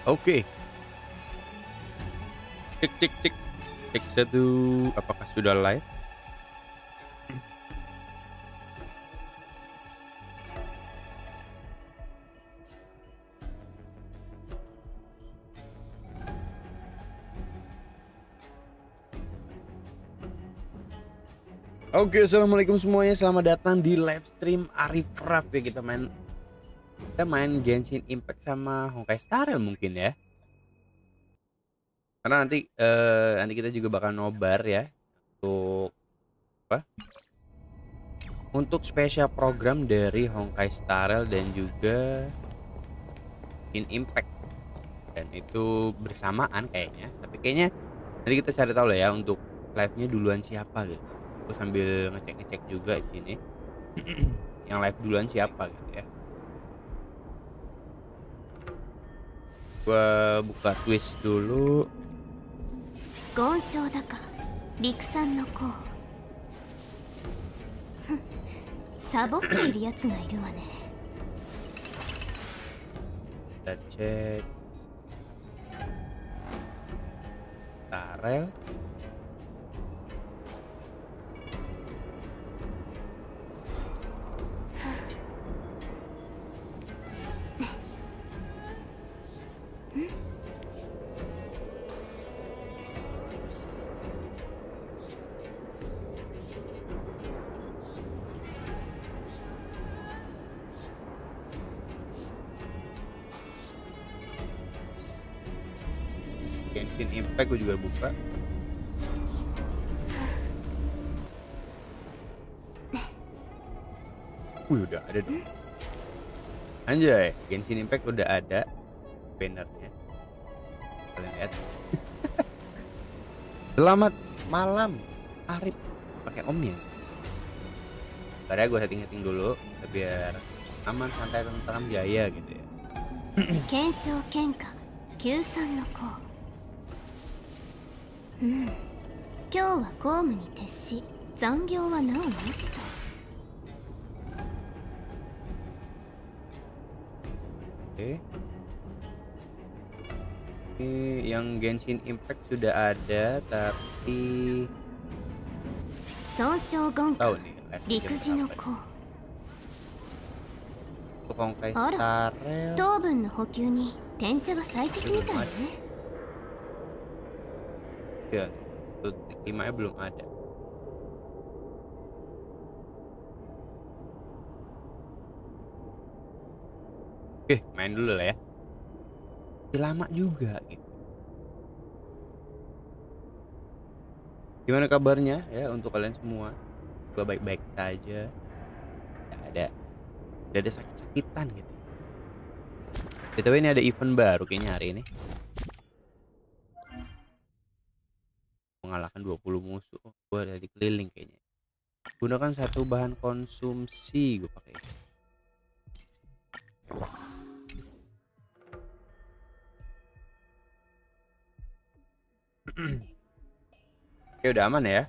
Oke, cek cek cek cek satu, apakah sudah live? Oke, assalamualaikum semuanya, selamat datang di live stream ARIFFRAFF ya. Kita main Genshin Impact sama Honkai Star Rail mungkin ya. Karena nanti kita juga bakal nobar ya untuk apa? Untuk spesial program dari Honkai Star Rail dan juga in Impact. Dan itu bersamaan kayaknya. Tapi kayaknya nanti kita cari tahu lah ya untuk live-nya duluan siapa gitu. Aku sambil ngecek-ngecek juga di sini. Yang live duluan siapa gitu ya. Gua buka Twitch dulu. 豪商だか陸産の子サボっているやつがいるわね。 Kita cek Tarel. Genshin Impact gue juga buka. Udah ada dong. Anjay, Genshin Impact udah ada bannernya. Kalian lihat. Selamat malam, Arif. Pakai om ya. Bentar ya, gue setting dulu biar aman, santai, tentram, jaya gitu ya. 検証喧嘩救産の子。今日は公務に徹し残業はなおなしと。 Oke. Ini yang Genshin Impact sudah ada, tapi 損傷言 tahu 語 nih live 陸 jam 自の berapa 子。 nih. Untuk Honkai Ara, Star Rail 糖分の補給に天茶が最適みたいね。 ya, untuk 5 nya belum ada. Oke, main dulu lah ya. Lama juga gitu. Gimana kabarnya ya untuk kalian semua? Gua baik-baik saja. Gak ada sakit-sakitan gitu. BTW ini ada event baru kayaknya hari ini. Mengalahkan 20 musuh. Gue ada di keliling kayaknya. Gunakan satu bahan konsumsi, gue pakai. Oke, udah aman ya.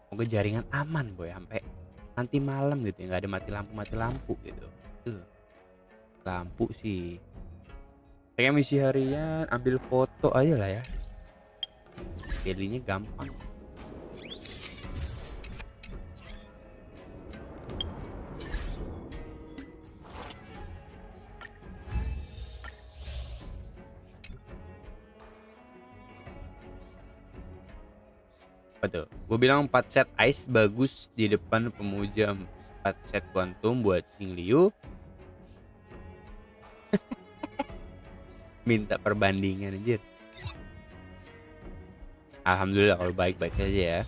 Semoga jaringan aman boy, sampai nanti malam gitu ya, nggak ada mati lampu gitu. Lampu sih. Kayak misi harian, ambil foto aja lah ya. Jadinya gampang. Betul. Gue bilang 4 set ice bagus di depan pemuja, 4 set quantum buat Jing Liu. Minta perbandingan anjir. Alhamdulillah kalau baik-baik aja ya.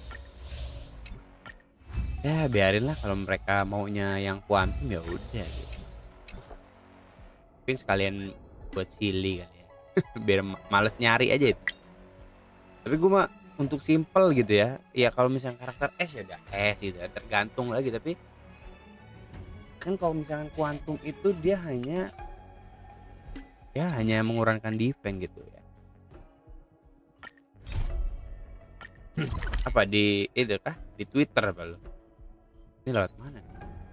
Ya biarin lah kalau mereka maunya yang quantum ya udah gitu. Mungkin sekalian buat silly kali ya. Biar males nyari aja itu. Tapi gue mah untuk simple gitu ya. Ya kalau misalnya karakter S ya udah S gitu ya, tergantung lagi. Tapi kan kalau misalkan quantum itu dia hanya mengurangi defense gitu ya. Apa di itu kah? Di Twitter apa lo? Ini lewat mana?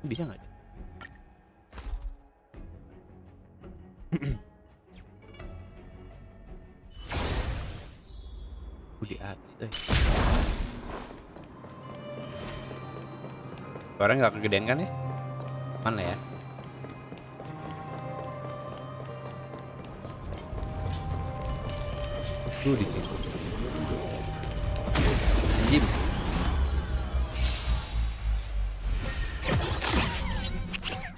Bisa nggak? Di atas deh. Suaranya nggak kegedean kan ya? Mana ya? Tuh di situ. Anjim.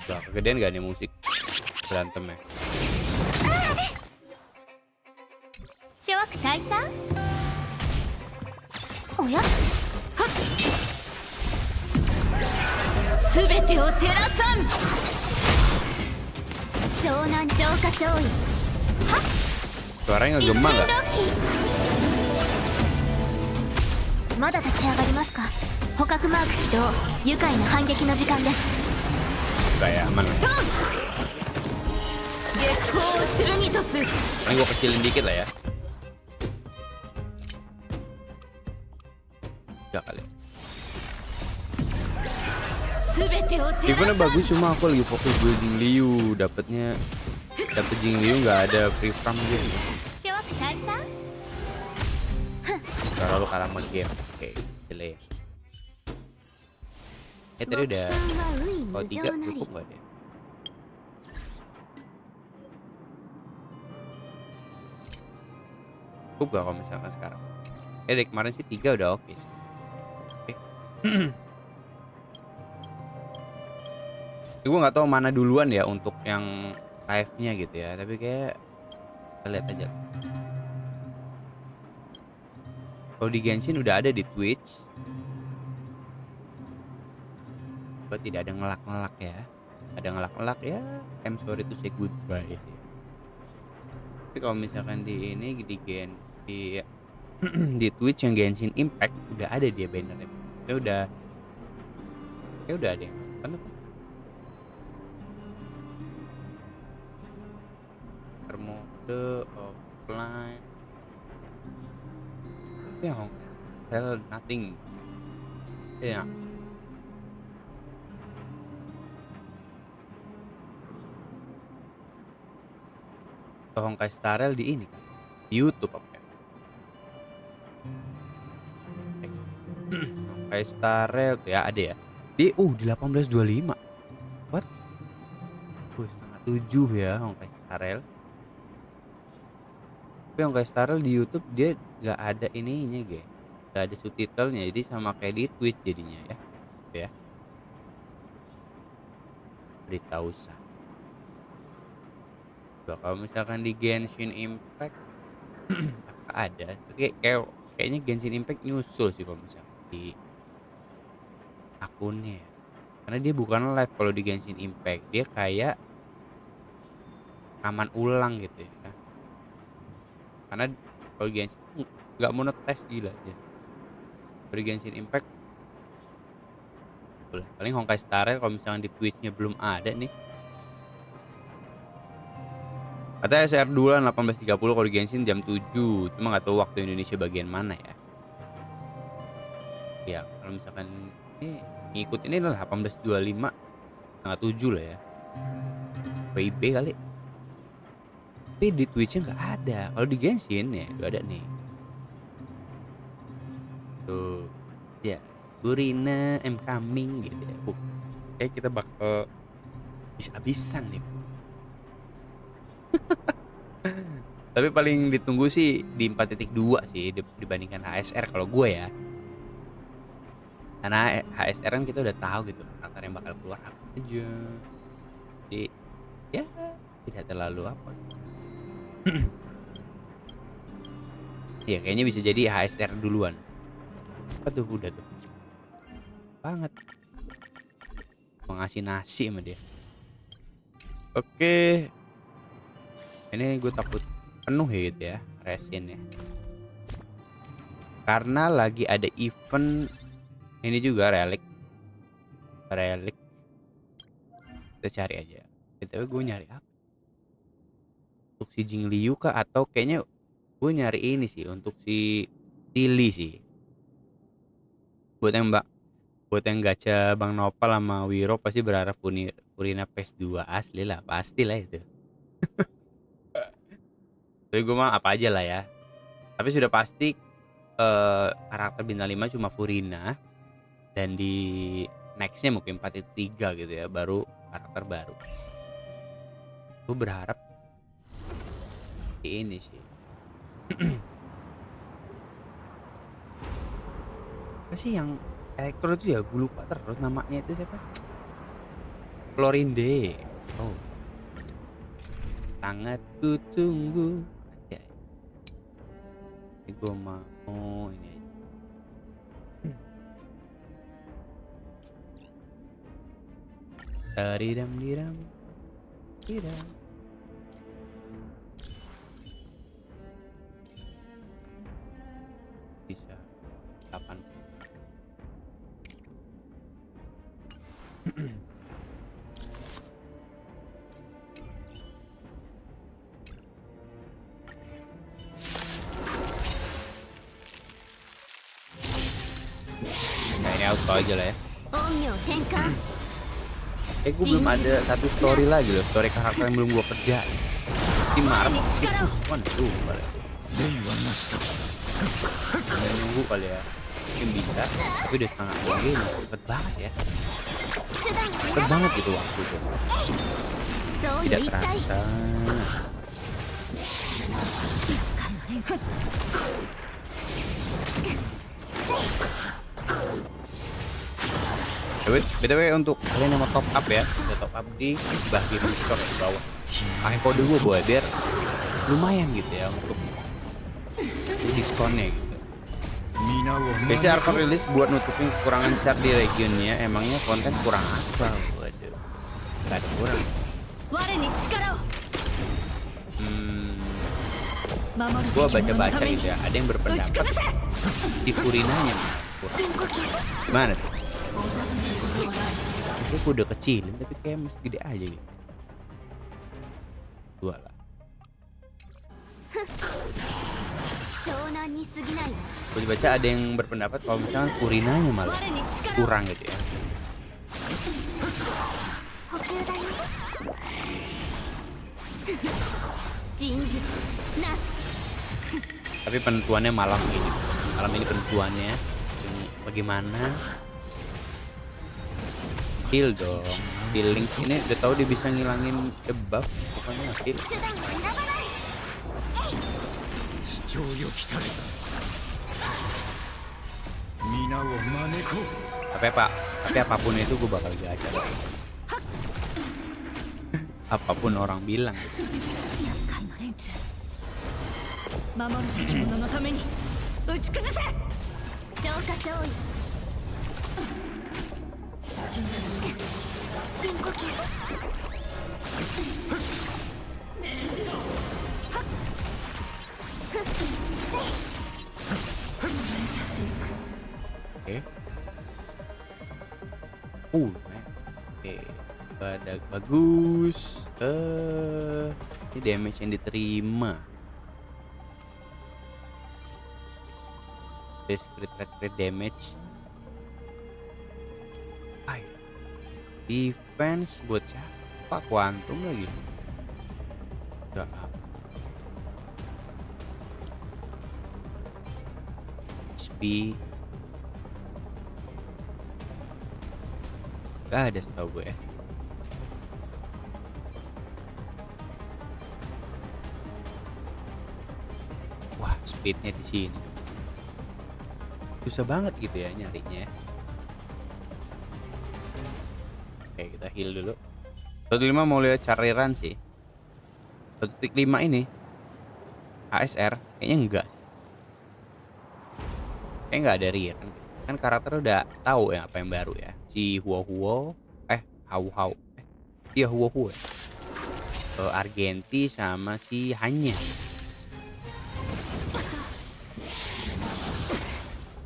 Gak kegedean gak nih musik berantemnya? 諸悪退散おやはっすべてを照らさん湘南浄化勝利はっ Suaranya ngegema nggak? まだ立ち上がりますか捕獲マーク起動愉快な反撃の時間です Kayak aman lah. 月光を剣とす Paling gua kecilin dikit lah ya. Gak kali. すべてを照ら Eventnya さん bagus cuma aku lagi fokus gue Jing Liu. Dapet Jing Liu nggak ada free farm gitu. 諸悪退散 Kalau lu kalah sama game. Oke, jelek. Tadi udah. は Kalau 海 3 無情なり cukup nggak deh? Cukup gak kalau misalkan sekarang? Dari kemarin sih 3 udah oke. Oke. Gue nggak tahu mana duluan ya untuk yang live-nya gitu ya. Tapi kayak kita lihat aja. Kalau di Genshin udah ada di Twitch. Gue tidak ada ngelak-ngelak ya. Ada ngelak-ngelak ya. I'm sorry to say goodbye. Tapi kalau misalkan di ini di Twitch yang Genshin Impact udah ada dia bannernya. Ya udah ada yang nonton apa? Mode offline. Ya, tell nothing. Ya. Honkai Star Rail di ini kan. Di YouTube apa ya? Honkai Star Rail tuh ya ada ya. Di 1825. What? Setengah 7 ya Honkai Star Rail. Tapi Honkai Star Rail di YouTube dia nggak ada ininya ge. Nggak ada subtitlenya jadi sama kayak di Twitch jadinya ya. Ya. Berita usah. Kalau misalkan di Genshin Impact ada kayaknya Genshin Impact nyusul sih kalau misalkan di akunnya karena dia bukan live. Kalau di Genshin Impact dia kayak rekaman ulang gitu ya, karena kalau Genshin nggak mau ngetes gila aja. Di Genshin Impact paling Honkai Star Rail kalau misalkan di Twitch-nya belum ada nih. Katanya SR duluan 18.30 kalau di Genshin jam 7. Cuma nggak tahu waktu Indonesia bagian mana ya. Ya kalau misalkan ngikutin ini lah 18.25 setengah 7 lah ya. PIB kali. Tapi di Twitch-nya nggak ada. Kalau di Genshin ya udah ada nih. Tuh. Ya. Gurina, coming gitu ya. Kayak kita bakal habis-habisan nih. Tapi paling ditunggu sih di 4.2 sih dibandingkan HSR kalau gue ya. Karena HSR kan kita udah tahu gitu karakter yang bakal keluar apa aja. Jadi ya tidak terlalu apa. Ya kayaknya bisa jadi HSR duluan. Aduh udah tuh. Banget. Mengasih nasi sama dia. Oke. Ini gue takut penuh ya gitu ya resinnya. Karena lagi ada event ini juga relic. Kita cari aja. Tapi gue nyari apa? Untuk si Jing Liu kah atau kayaknya gue nyari ini sih untuk si Tilly sih. Buat yang gacha Bang Nopal sama Wiro pasti berharap Purina PS2 asli lah, pastilah itu. Tapi gue mah apa aja lah ya. Tapi sudah pasti karakter bintang 5 cuma Furina, dan di nextnya mungkin 4.3 gitu ya, baru karakter baru. Gue berharap ini sih. Apa sih yang elektro itu ya, gue lupa terus namanya itu siapa. Florinde. Oh, sangat ku tunggu aja. Ini gue mau ini aja. Diram diram diram. Bisa kapan? Nah, ini auto aja lah ya. 陰陽転換 Gue belum ada satu story lagi loh, story karakter yang belum gue kerjain. Di Maret itu waduh kali ya. Nunggu kali ya, mungkin bisa, tapi udah setengah jam gini, cepet banget ya, 手段を cepet banget gitu waktu itu, そうよ tidak 一体 terasa. BTW untuk kalian yang mau top up ya, bisa top up di MBAHGAMING store di bawah. Pakai kode gue buat biar lumayan gitu ya untuk diskonnya gitu. Biasanya Arifffraff rilis buat nutupin kekurangan chart di regionnya. Emangnya konten kurang apa? Waduh, gak ada kurang. 我に力を Gua baca-baca gitu ya, ada yang berpendapat si Furinanya kurang. 深呼吸 Gimana tuh? Itu gue udah kecilin tapi kayak masih gede aja gitu. Dua lah. 湘南に過ぎないわ Gue baca ada yang berpendapat kalau misalkan Furinanya malah 我に力を kurang gitu ya. 補給だよ人事なす Tapi penentuannya malam ini. Malam ini penentuannya. Ini bagaimana? Heal dong. Healing ini udah tahu dia bisa ngilangin debuff, pokoknya heal. 手段を選ばない Tapi apapun itu gue bakal gacha. Apapun orang bilang. 厄介な連中守るべき者のために打ち崩せ消化勝利深呼吸 Oke. Oke. Badak bagus. Ini damage yang diterima. Crit damage. Ay. Defense buat siapa? Quantum lagi. Gak apa. Speed. Gak ada setahu gue ya. Wah, speednya di sini susah banget gitu ya nyarinya. Oke, kita heal dulu. 1.5 mau lihat cariran sih. 1.5 ini ASR kayaknya enggak. Kayaknya nggak ada rear kan karakter udah tahu ya apa yang baru ya. Si Huo Hau iya Huo Argenti sama si Hanya.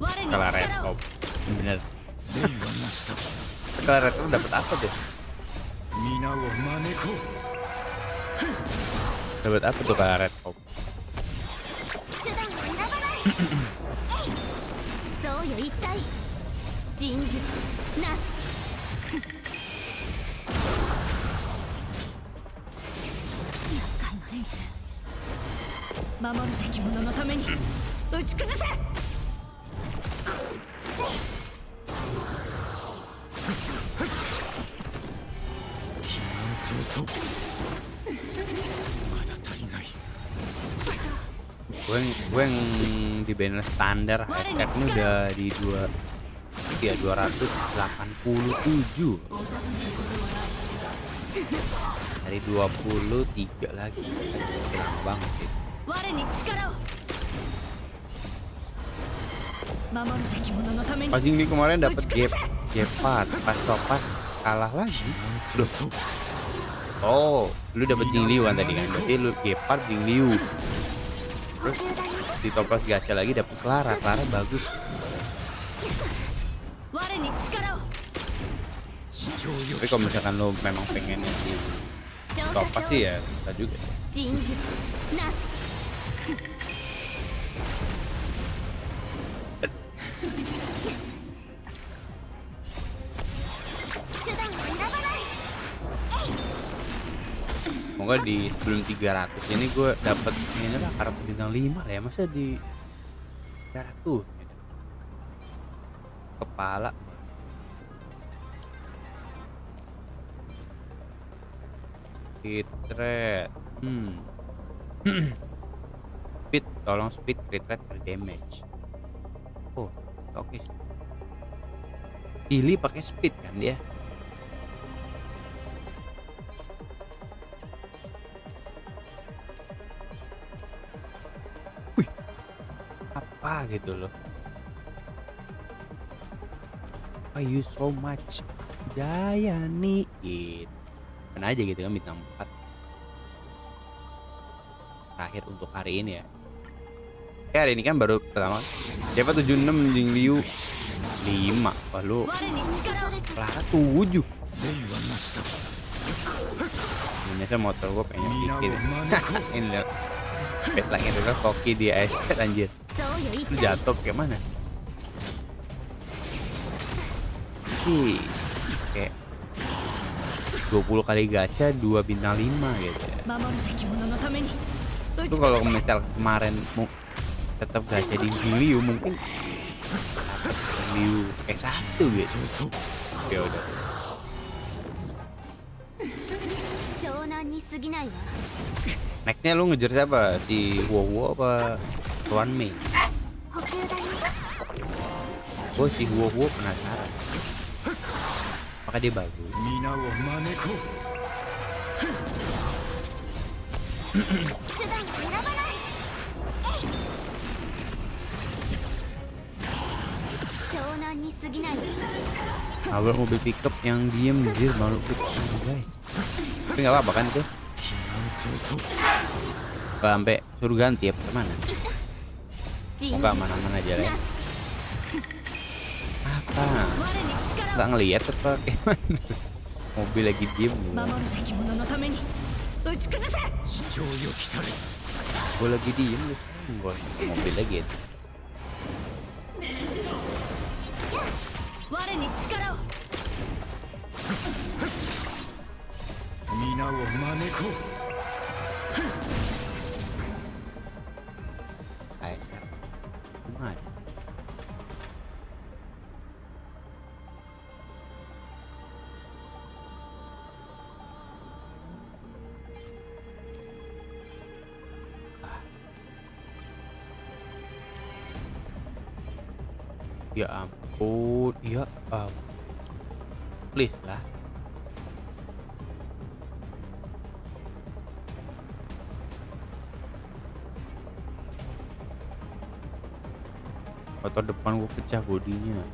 Kalau red top bener. Kalau red top dapat apa tuh? Dapat apa tuh kalau red top? 手段を選ばないそうよ一体人事なす厄介な連中守るべき者のために打ち崩せ gue yang di banner standar hashtagnya udah di 287 dari 23 lagi. Lama banget sih. 我に力を守るべき者のために Pajing ini kemarin dapat Cepat pas topas kalah lagi. Loh. Oh, lu dapat Jingliu kan tadi kan? Berarti lu Gepard Jingliu. Terus di toples gacha lagi dapat Clara bagus. 我に力を Tapi kalau misalkan lu memang pengen di topas sih ya bisa juga. 人事なす手段を選ばない Semoga di sebelum 300 ini gue dapet ini lah karakter bintang 5 lah ya, masa di 300 gitu. Kepala Hitret Speed, tolong speed crit rate per damage. Oh, oke. Ili pakai speed kan dia. Wih, apa gitu loh. Why you so much Jaya nih gitu. Kan aja gitu kan bintang 4 terakhir untuk hari ini ya. Ya hari ini kan baru pertama. Siapa 76 Jingliu 5. Wah lu Clara 7. Ternyata motor gue pengen bikin. Ini lihat. Pet lagi adalah koki di iPad anjir. Lu jatuh kayak mana? Kayak 20 kali gacha 2 bintang 5 gitu ya. Itu kalau misal kemarin mau tetap gacha di Jingliu mungkin dapat Jingliu S1 gitu. Ya udah. Nextnya lu ngejar siapa? Si Wowo apa Tuan Mei? Gue si Wowo penasaran. Apakah dia bagus? Abang mobil pickup yang diem anjir malu guys. Tapi nggak apa-apa kan itu? Gak sampai suruh ganti ya kemana? Moga aman-aman aja ya. Apa? Nggak ngelihat apa gimana? Mobil lagi diem. Gue lagi diem lu. Gue mobil lagi. Ya ampun, ya ampun. Please lah. Motor depan gue pecah bodinya.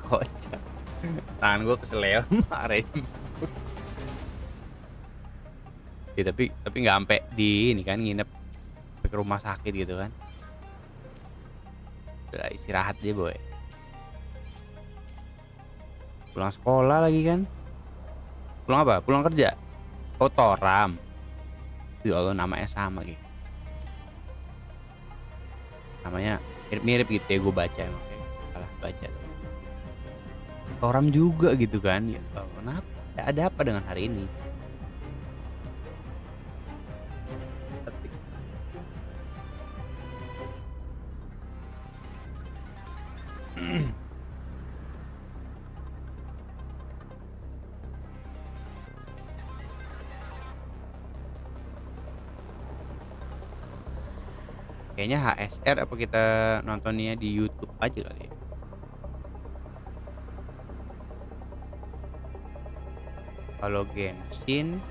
Kocak. Tangan gue keseleo kemarin. Ya, tapi nggak sampai di ini kan nginep ke rumah sakit gitu kan. Udah istirahat dia boy. Pulang sekolah lagi kan. Pulang apa? Pulang kerja. Oh Toram. Ya Allah namanya sama gitu. Namanya mirip-mirip gitu ya gue baca emang. Salah baca. Toram juga gitu kan. Ya Allah, kenapa? Ada apa dengan hari ini? Kayaknya HSR apa kita nontonnya di YouTube aja kali ya. Kalau Genshin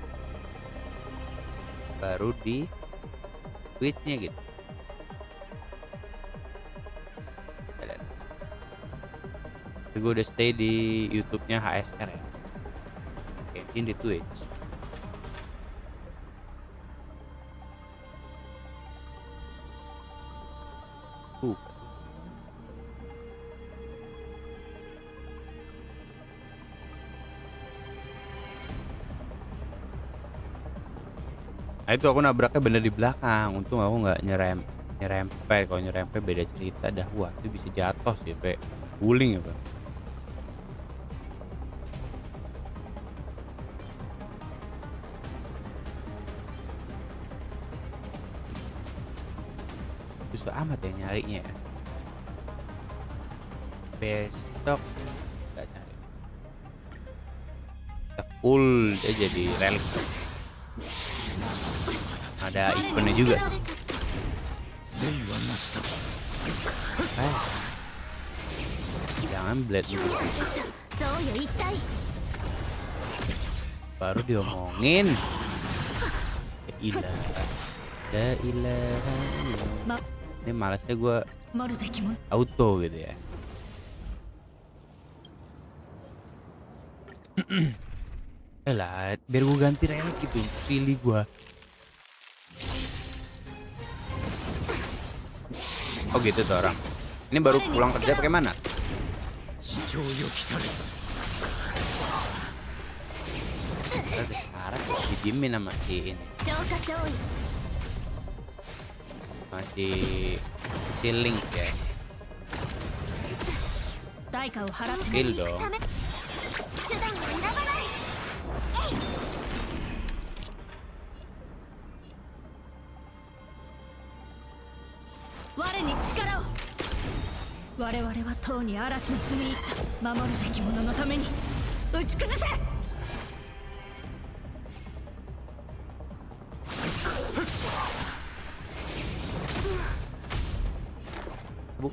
baru di Twitch-nya gitu. Gue udah stay di YouTube-nya HSR ya. Genshin di Twitch. Nah itu aku nabraknya bener di belakang. Untung aku nggak nyerempet. Kalau nyerempet beda cerita dah. Wah itu bisa jatuh sih sampai guling ya bang. Susah amat ya nyarinya ya. Besok nggak cari. Kita full dia jadi relik. Ada eventnya juga. Jangan blade dulu. Baru diomongin. Ya ilah. Ya ilah. Ini malasnya gue auto gitu ya. Lah, biar gue ganti relik gitu, silih gue. Oh gitu tuh orang. Ini baru pulang kerja pakai mana? Sekarang dijamin sama si ini. Masih link ya. Kill dong.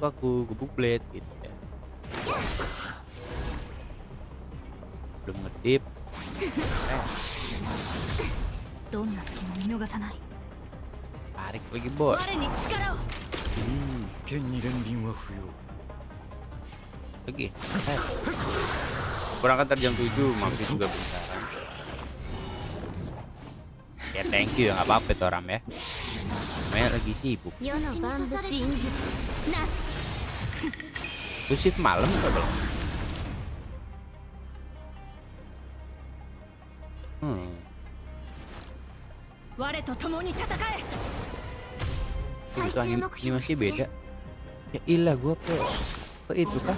Gebuk blade gitu ya. Belum ngedip. Tarik lagi bos. Lagi. Kurang kan jam 7 mampir juga bentaran. Ya thank you ya nggak apa-apa tuh Ram ya. Namanya lagi sibuk. Lu shift malam atau belum? Itu animasi beda. Ya ilah gua ke itu kan.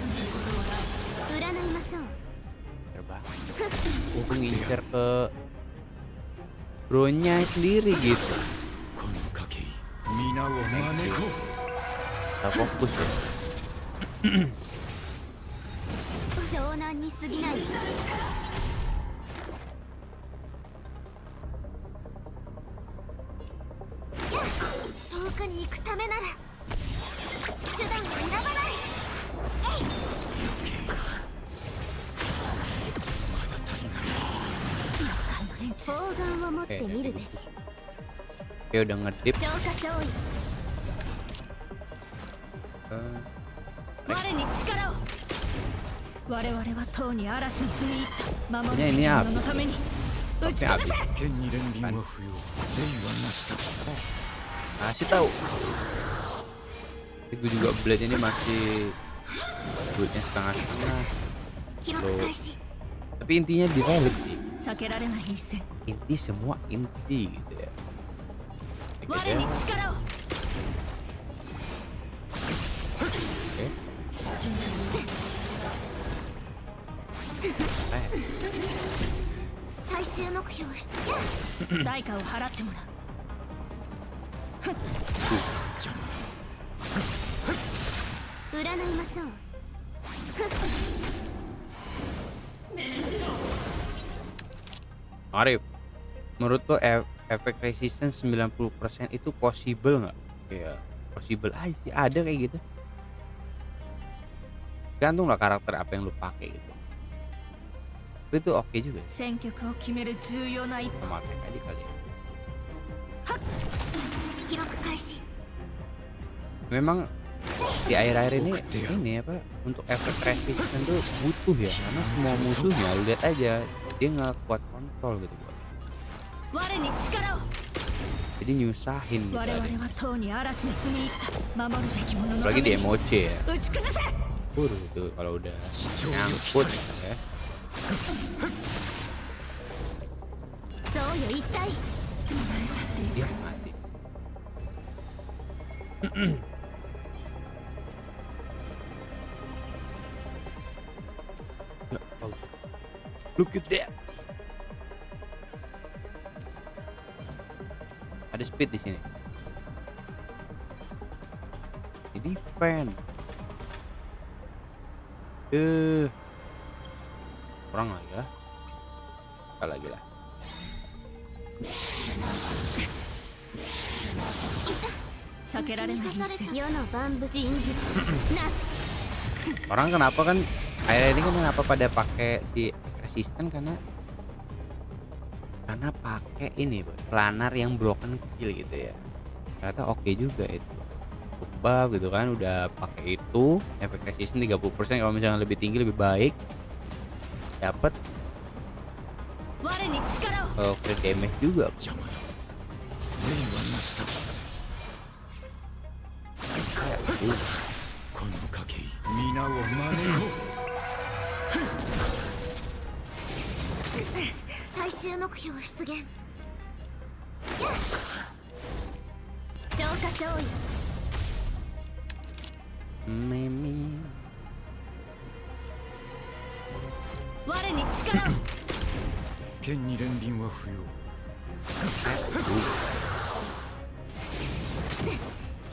Terbang. Gua ngincer ke bronya sendiri gitu. Kita fokus ya. Oke udah ngedip. Ini habis. Kasih tahu. Gue juga blade ini masih duitnya setengah-setengah. Tapi intinya di relik sih. Inti semua inti gitu ya. Oke. Arif, menurut lo efek resistance 90% itu possible nggak? Ya, possible aja sih, ada kayak gitu. Gantung lah karakter apa yang lu pakai gitu. Tapi itu oke juga. 戦局を決める重要な一歩 Memakai aja kali ya. 記録開始 Memang di akhir-akhir ini apa untuk efek resisten tuh butuh ya, karena semua musuhnya lu lihat aja dia nggak kuat kontrol gitu Bos. 我に力を Jadi nyusahin gitu 我 ada. 々はとうに嵐に踏み入った守るべき者のた Apalagi め di に emoji ya. 打ち崩せ Itu kalau udah nyangkut ya. そうよ一体 Dia mati. Ya Allah. Look at that. Ada speed di sini. Ini fan. Kurang lagi lah. Apa lagi lah. Orang kenapa kan akhirnya ini kan kenapa pada pakai si resisten karena pakai ini planar yang broken kecil gitu ya. Ternyata oke juga itu. Buff gitu kan udah pakai itu efek resisten 30%, kalau misalnya lebih tinggi lebih baik. Dapat crit damage juga. Kayak この賭け皆を招こう最終目標出現消化勝利 Memi. 我に力を剣に連輪は不要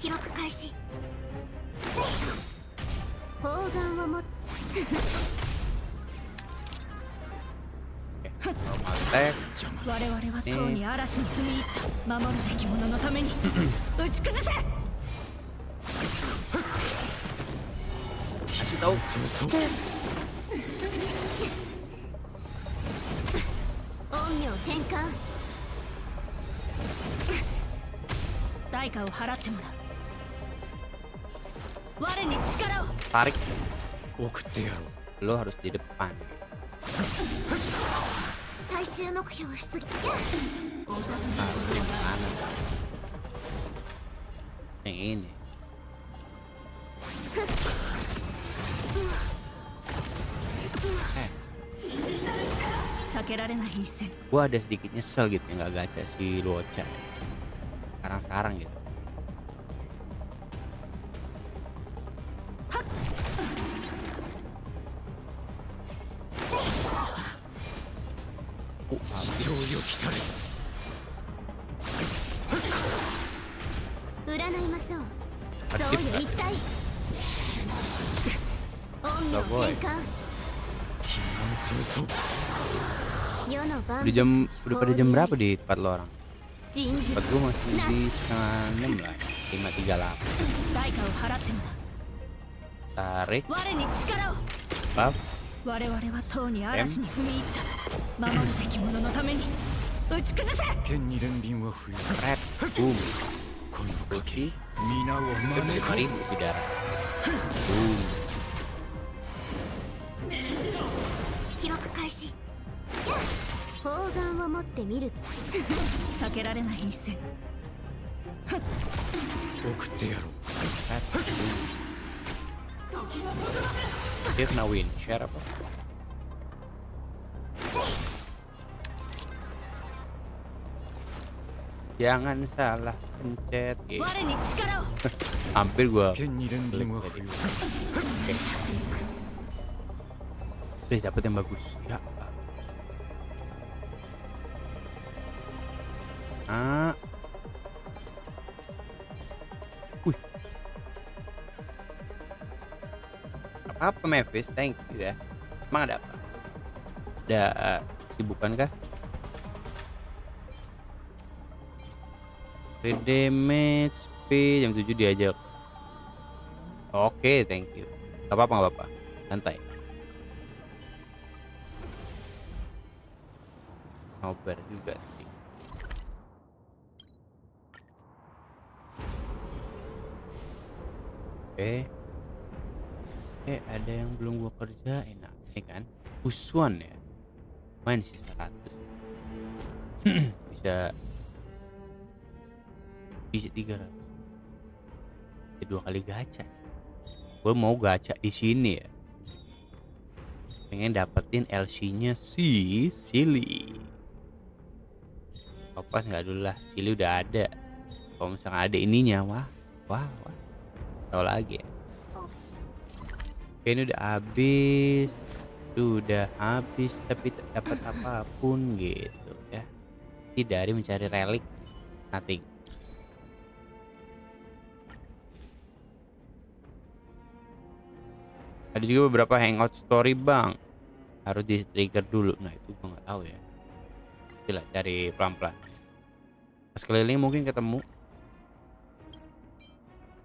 記録開始砲丸を持って Normal attack. 我々はとうに嵐に踏み入った守るべき者のために打ち崩せ Kasih tahu. 陰陽転換代価を払ってもらう我に力を Tarik. 送ってやろう Lo harus di depan. 最終目標出現 Harus yang mana? Yang ini. Eh, 避けられない一戦 gua ada sedikit nyesel gitu ya nggak gacha si Luocha ya. Sekarang gitu. Habis. 上よ来たれ占いましょうそうよ Aktif 一体陰 Gak 陽 boleh. 転換 早々 世の万 Udah pada jam berapa di tempat lo orang? 人事 Tempat gua masih di setengah 6 lah. 5.38. 代価を払ってもらう Tarik. 我に力を Buff. 我々はとうに嵐に踏み入った守るべき者のために打ち崩せ剣に連輪は不要 Red. Boom. この賭 Putih. け皆を招こ 5.5.000 di darat. Boom. 記録開始砲丸を持ってみる避けられない一戦う送ってやろう Red. Boom. Dia kena win share apa? Jangan salah pencet. 我に力を Hampir gua 剣に連 klik 輪は tadi. 不要 Oke. Please dapet yang bagus. Ya. Ah. Wih. Apa Mavis? Thank you ya. Emang ada apa? Ada kesibukan kah? Crit damage ngopi, jam 7 diajak. Oke, thank you. Gak apa-apa, gak apa-apa. Santai. Nobar juga sih. Oke. Ada yang belum gua kerjain. Nah, ini kan Uswan ya. Main sih 100. bisa bisa 300. Ya, 2 kali gacha. Gue mau gacha di sini ya. Pengen dapetin LC-nya si Silly. Pas nggak dulu lah, Silly udah ada. Kalau misalnya ada ininya, wah. Tahu lagi ya. Oke, ini udah habis. Sudah habis tapi tak dapat apapun gitu ya. Dari mencari relik, nothing. Ada juga beberapa hangout story bang, harus di trigger dulu. Nah itu gue nggak tahu ya. Coba cari pelan-pelan. Pas keliling mungkin ketemu.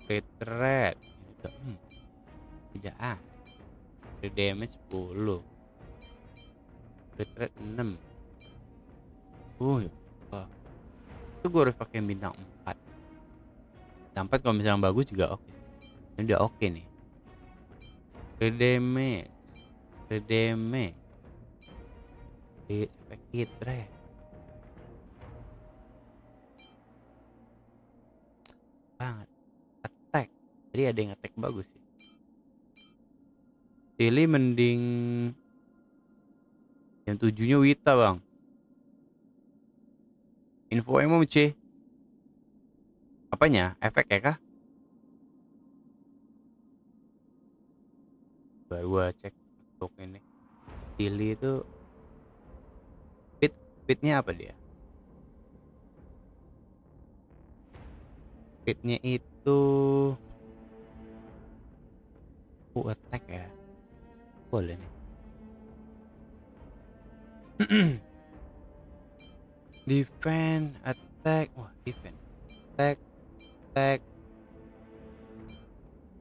Retret tidak damage 10, retret 6. Ya. Itu gue harus pakai bintang 4. Tempat kalau misalnya bagus juga oke. Ini udah oke nih. Redeme di efek hitre banget. Attack, jadi ada yang attack bagus sih. Pilih mending jam 7-nya Wita bang. Info emo C. Apanya? Efek ya kah? Baru gua cek untuk ini. Pilih itu fitnya apa dia? Fitnya itu attack ya. Boleh nih. Defense, attack. Wah, defense. Attack.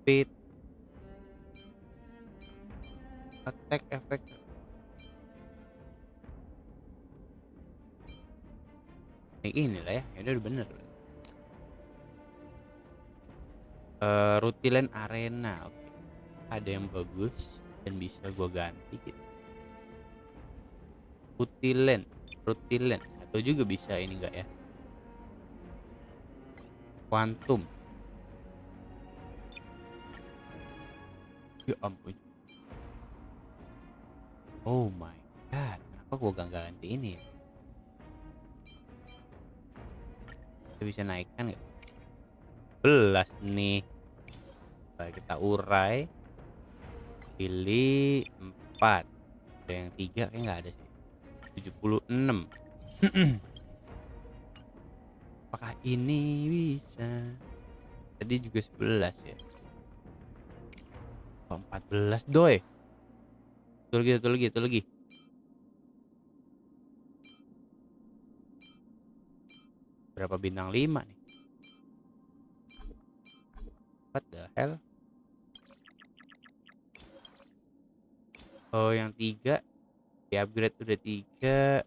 Fit. Attack effect. Ini lah ya. Ini udah bener. Rutilen arena. Oke. Ada yang bagus dan bisa gua ganti gitu. Rutilen atau juga bisa ini enggak ya? Quantum. Ya ampun. Oh my god, kenapa gua gak ganti ini ya? Kita bisa naikkan nggak? 11 nih. Baik, kita urai. Pilih 4. Ada yang 3 kayak nggak ada sih. 76. Apakah ini bisa? Tadi juga 11 ya. 14 doi. Satu lagi. Berapa bintang 5 nih? What the hell? Oh yang 3 di upgrade udah 3.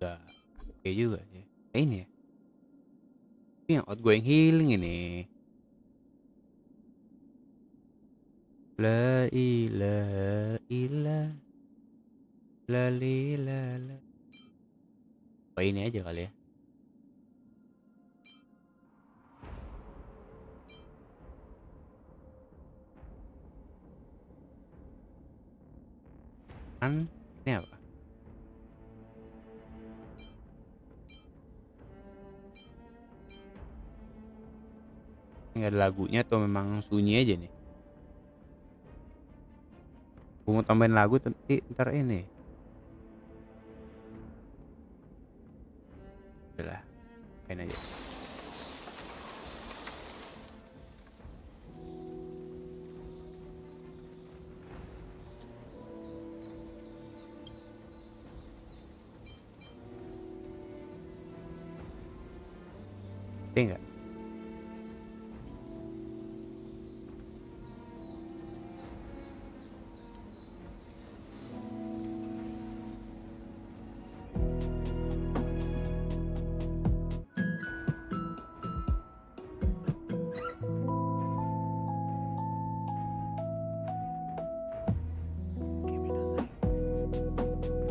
Udah oke juga sih. Ini ya. Ini yang outgoing healing ini. La ilaha illallah. La la. Oh ini aja kali ya. Kan ini apa? Nggak ada lagunya atau memang sunyi aja nih? Gue mau tambahin lagu tapi ntar ini. Udah, main aja. enggak?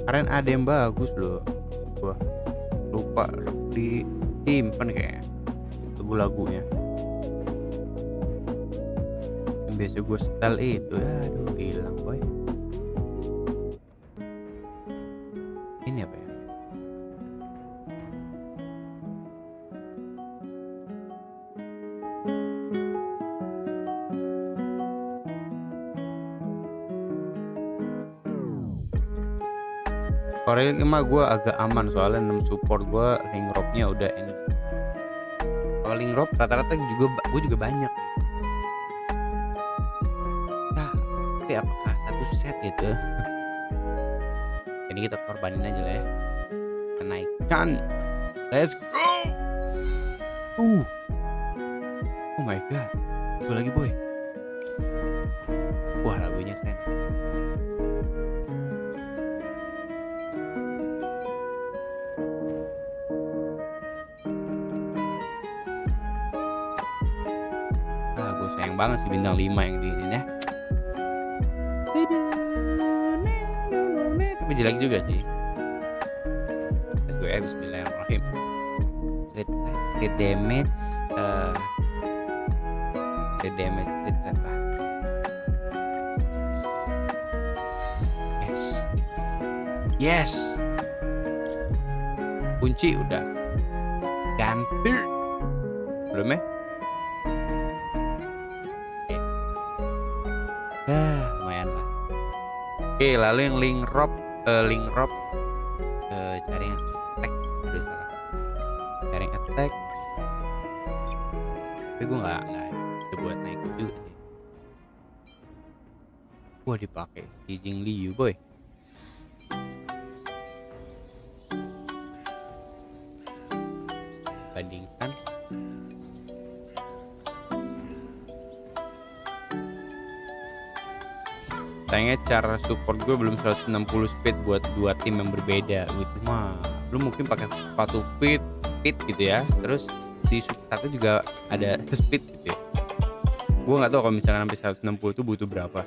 Kemarin ada yang bagus loh, gua lupa di simpen kayaknya lagu-lagunya yang biasa gue setel itu. Aduh hilang boy. Ini apa ya? Korea mah gue agak aman soalnya 6 support gue link robnya udah ini. Kalau link rob rata-rata juga gue juga banyak. Nah, tapi apakah satu set gitu? Ini kita korbanin aja lah ya. Kenaikan. Let's go. Oh my god. Itu lagi boy. Wah lagunya keren. Sayang banget sih bintang 5 yang di ini ya. Tapi jelek juga sih. Let's go ya, bismillahirrahmanirrahim. Crit damage crit rate lah. Yes. Kunci udah ganti. Belum ya? Lumayan lah. Oke, lalu yang link rob cari yang attack. Aduh salah. Cari yang attack. Tapi gue nggak buat naik juga sih. Wah dipakai si Jing Liu boy. Bandingkan. Sayangnya cara support gue belum 160 speed buat dua tim yang berbeda gitu mah. Lu mungkin pakai sepatu speed gitu ya. Terus di satu juga ada speed gitu ya. Gue nggak tahu kalau misalkan sampai 160 itu butuh berapa.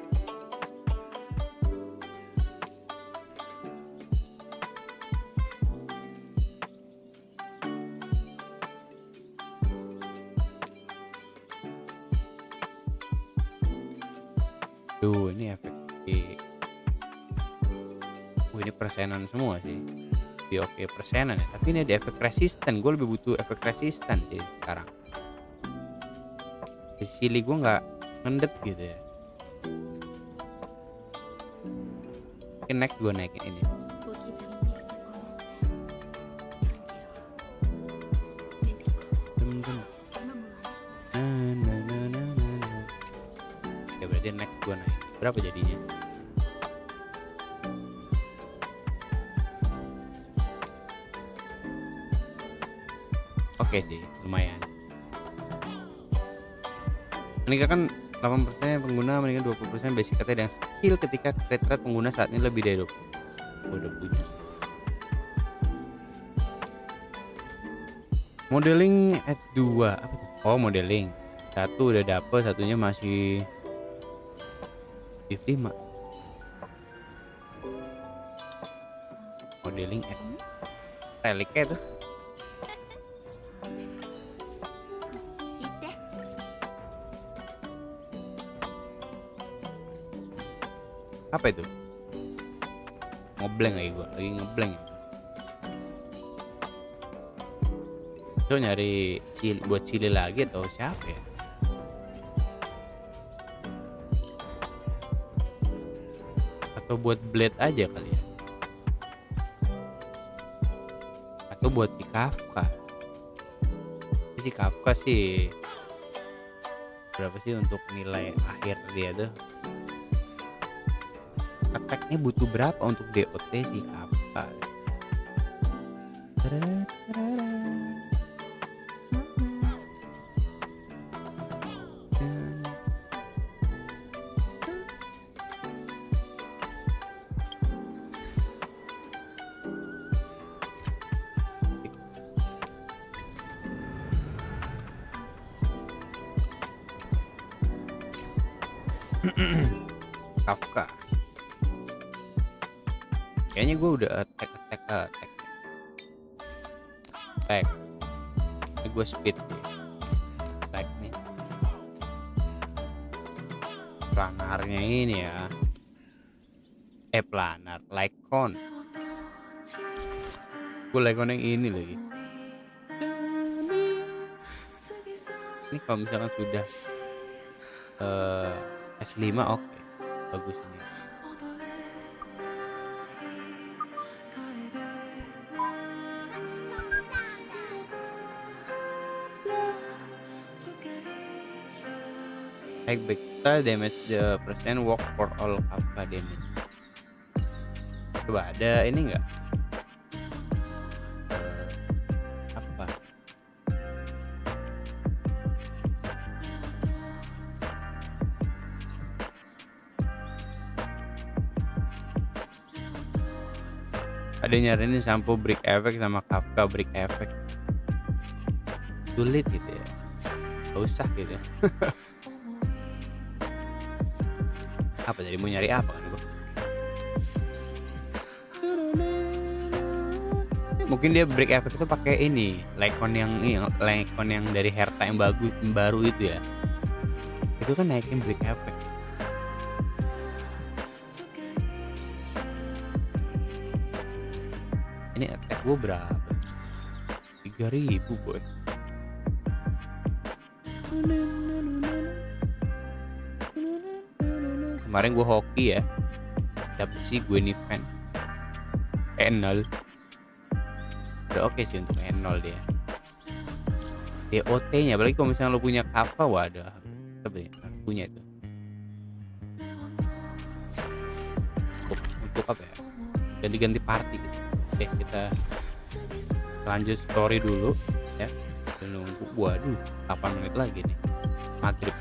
Tuh ini efek. Ini persenan semua sih. Oke persenan ya. Tapi ini ada efek resisten. Gue lebih butuh efek resisten sih sekarang. Sili gue nggak ngendet gitu ya. Oke next gue naikin ini. Ya berarti next gue naik. Berapa jadinya? Oke sih, lumayan. Meningkatkan 8% pengguna, meningkatkan 20% basic kata dan skill ketika crit rate pengguna saat ini lebih dari 20. Udah puji. Modeling at 2 apa tuh? Oh modeling. Satu udah dapet, satunya masih 5. Modeling at reliknya tuh. Apa itu? Ngeblank lagi gua, lagi ngeblank ya. So nyari buat Cili lagi atau siapa ya? Atau buat Blade aja kali ya? Atau buat si Kafka? Si Kafka sih berapa sih untuk nilai akhir dia tuh? Attack-nya butuh berapa untuk DOT si Kafka? Kafka. Kayaknya gue udah attack. Ini gue speed nih. Attack nih. Planarnya ini ya. Planar. Lycon. Gue Lycon yang ini lagi. Ini kalau misalkan sudah S5 oke. Bagus ini. Take back style damage the percent work for all Kafka damage. Coba ada ini enggak? Apa? Ada nyariin sampo break effect sama Kafka break effect. Sulit gitu ya. Gak usah gitu ya. Apa jadi mau nyari apa kan gua? Mungkin dia break effect itu pakai ini, Lycon yang dari Herta yang bagus yang baru itu ya. Itu kan naikin break effect. Ini attack gua berapa? 3000 boy. Kemarin gue hoki ya, dapet sih gue event N0. Udah oke sih untuk N0 dia. DOT nya apalagi kalau misalnya lo punya Kafka, wadah tapi punya itu untuk apa ya, ganti-ganti party gitu. Oke, kita lanjut story dulu ya. Nunggu, waduh 8 menit lagi nih maghrib.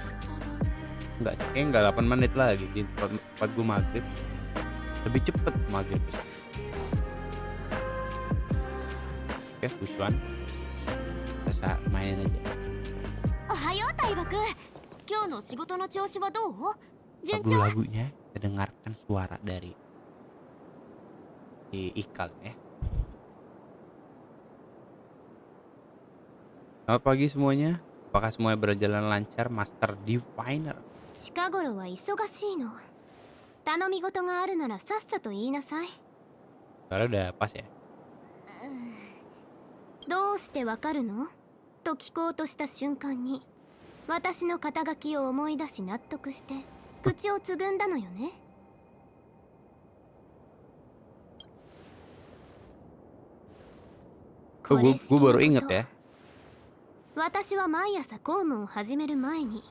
Enggak 8 menit lagi di tempat gue maghrib. Lebih cepet maghrib. Oke, Buswan. Kita main aja. Ohayo Taibaku. Kyou no shigoto no choushi wa dou? Junchou? Lagu-lagunya kita dengarkan suara dari ikal ya. Selamat pagi semuanya. Apakah semuanya berjalan lancar, Master Diviner? 近頃は忙しいの。頼み事があるならさっさと言いなさい。 Suara udah pas ya? どうしてわかるのと聞こうとした瞬間に、私の肩書きを思い出し納得して口をつぐんだのよね。Gue baru inget ya. 私は毎朝公務を始める前に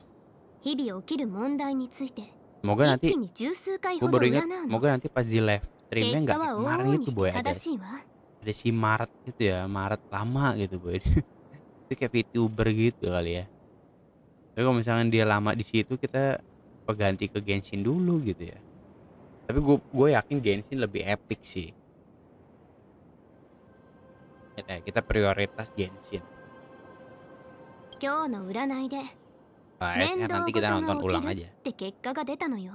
日々起きる問題について Semoga 一 nanti 気に十数回 gue ほど baru inget. 占うの。 Semoga nanti pas di live streamnya 結 nggak 果は kayak 往 kemarin 々に itu し boy, て ada 正しいわ。 si Maret itu ya, Maret lama gitu boy. Itu kayak VTuber gitu kali ya. Tapi kalau misalkan dia lama di situ, kita ganti ke Genshin dulu gitu ya. Tapi gue yakin Genshin lebih epic sih. Kita prioritas Genshin. 今日の占いで SR nanti kita が nonton 起 ulang きる aja. って結果が出たのよ。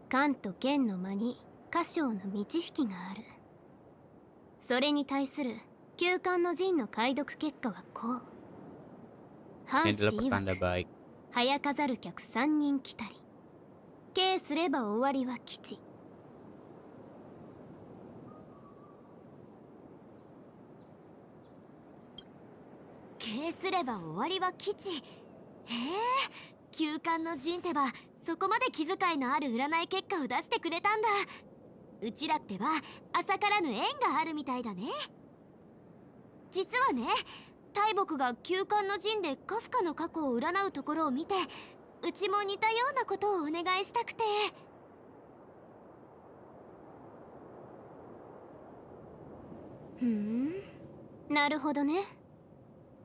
官と剣の間に家将の満ち引きがある。それに対する旧官の陣の解読結果はこう。 Ini 藩 adalah 士曰 pertanda く baik. 早飾る客3人来たり、計すれば終わりは吉。計すれば終わりは吉。へえ、旧官の陣ってばそこまで気遣いのある占い結果を出してくれたんだ。うちらってば浅からぬ縁があるみたいだね。実はね、大木が旧官の陣でカフカの過去を占うところを見て、うちも似たようなことをお願いしたくて。ふん、なるほどね。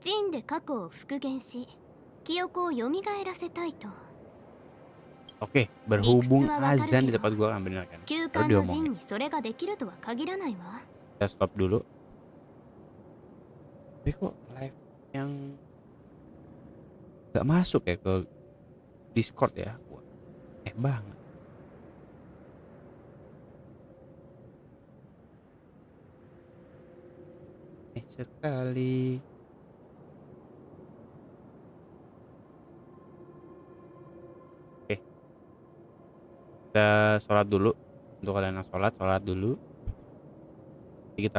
陣で過去を復元し、記憶を蘇らせたいと。 Oke, berhubung azan di tempat gua kan bener kan? 旧 Baru 官の diomongin. 陣にそれができるとは限らないわ。 Kita stop dulu. Tapi kok live yang nggak masuk ya ke Discord ya? banget. Sekali. Oke, kita sholat dulu. Untuk kalian yang sholat dulu. Jadi kita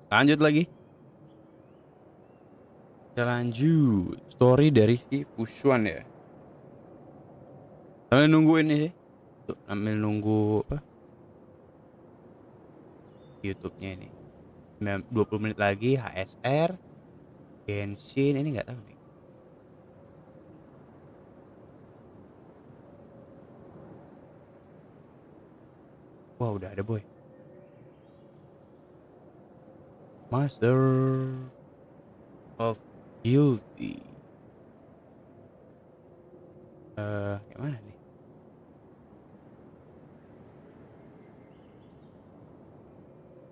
Lanjut lagi. Kita lanjut. Story dari si Pushuan ya. Sambil nunggu ini sih. Tuh, sambil nunggu apa? YouTube-nya ini. 20 menit lagi HSR. Genshin ini nggak tahu nih. Wah, udah ada boy. Master of Guilty. Kayak mana nih?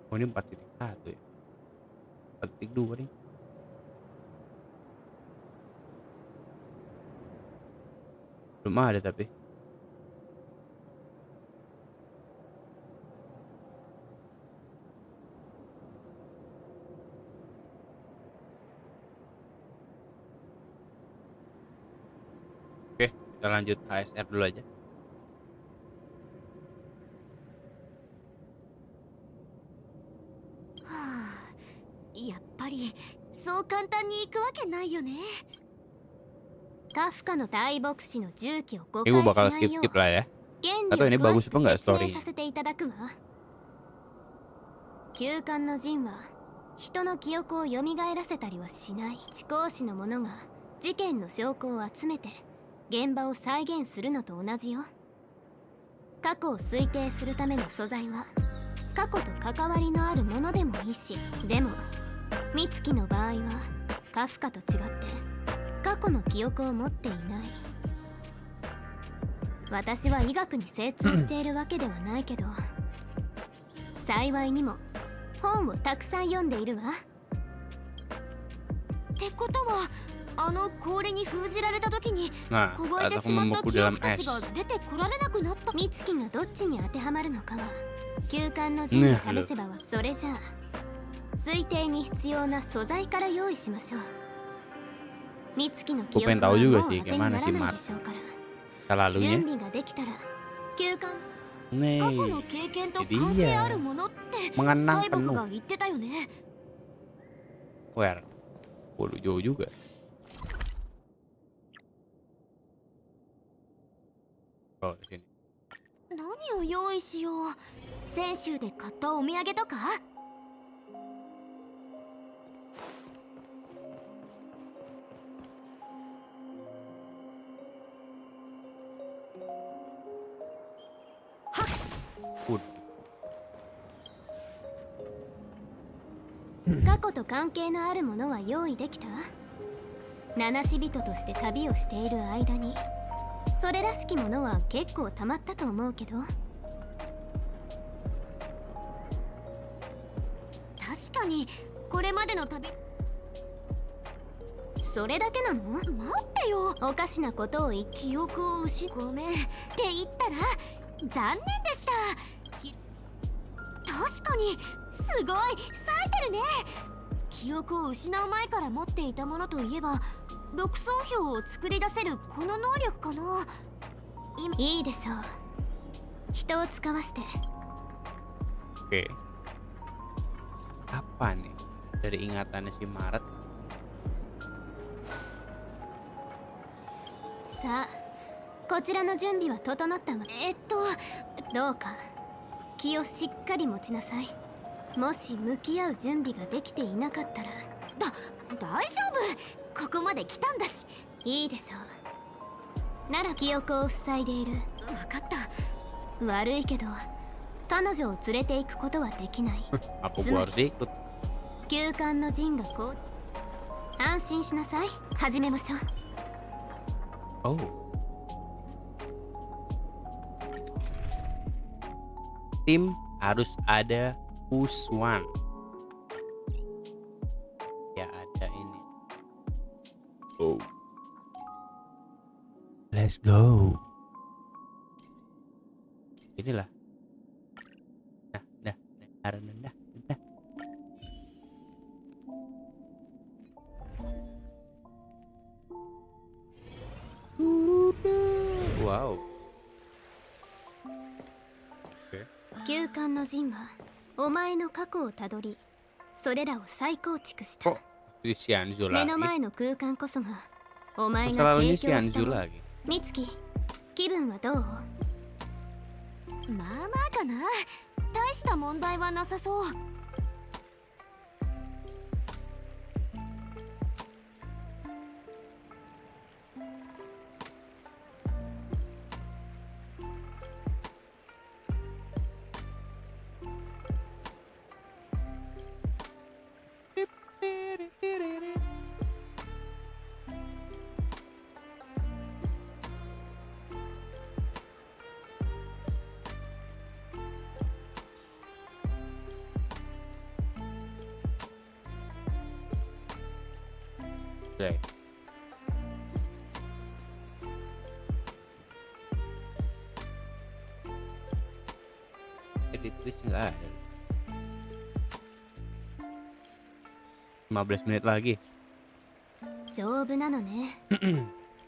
Oh, ini 4.1 ya. 4.2 nih. Belum ada tapi. Oke, kita lanjut HSR dulu aja. Haあ、やっぱりそう簡単に行くわけないよね。カフカの大牧師の重機を誤 Ini gue 解し bakal ないよう skip lah ya. 原 Atau 理 ini を詳 bagus し apa く nggak 説明 story-nya? させていただくわ。旧館の陣は人の記憶を蘇らせたりはしない。知行使の者が事件の証拠を集めて現場を再現するのと同じよ。過去を推定するための素材は過去と関わりのあるものでもいいし、でも美月の場合はカフカと違って過去の記憶を持っていない。私は医学に精通しているわけではないけど、幸いにも本をたくさん読んでいるわ。ってことは、あの氷に封じられた時に Nah, 凍えて atau しまった membeku 記 dalam 憶た es. ちが出てこられなくなった。美月がどっちに当てはまるのかは旧館の陣で試せばわ。それじゃあ推定に必要な素材から用意しましょう。美月の記憶はもう当てにならないでしょうから、準 Selalunya. 備ができたら旧館過 Nih, 去の経験と jadi 関係 ya あるものって mengenang 大木 penuh. が言ってたよね。 Where? Waduh, jauh juga. Oh, di sini. 何を用意しよう。先週で買ったお土産とか。過去と関係のあるものは用意できた？七死人として旅をしている間にそれらしきものは結構たまったと思うけど。確かにこれまでの旅、それだけなの？待ってよ、おかしなことを言い記憶をごめんって言ったら残念でした。確かにすごい冴えてるね。記憶を失う前から持っていたものといえば6層表を作り出せるこの能力かな。いいでしょう。人を使わして。 Oke. Apa nih? Dari ingatannya si Maret. さあ、こちらの準備は整ったわ。どうか気をしっかり持ちなさい。もし向き合う準備ができていなかったら。大丈夫、ここまで来たんだし。いいでしょう。なら記憶を塞いでいる。分かった。悪いけど彼女を連れて行くことはできない。 Apa gua harus ikut? 旧館の陣がこう。安心しなさい。始めましょう。 Oh. Tim harus ada Puswan. Ya ada ini. Oh. Let's go. Inilah. Dah. Wow. 旧館の陣はお前の過去をたどり、それらを再構築した。 Kok si Hanzo 目の lagi? 前の空間こそがお前 Masa が lalunya 提 si 供した Hanzo もの。 lagi. 美月、気分はどう？まあまあかな。大した問題はなさそう。Oke. Edit list nggak ada. 15 menit lagi. 丈夫なのね。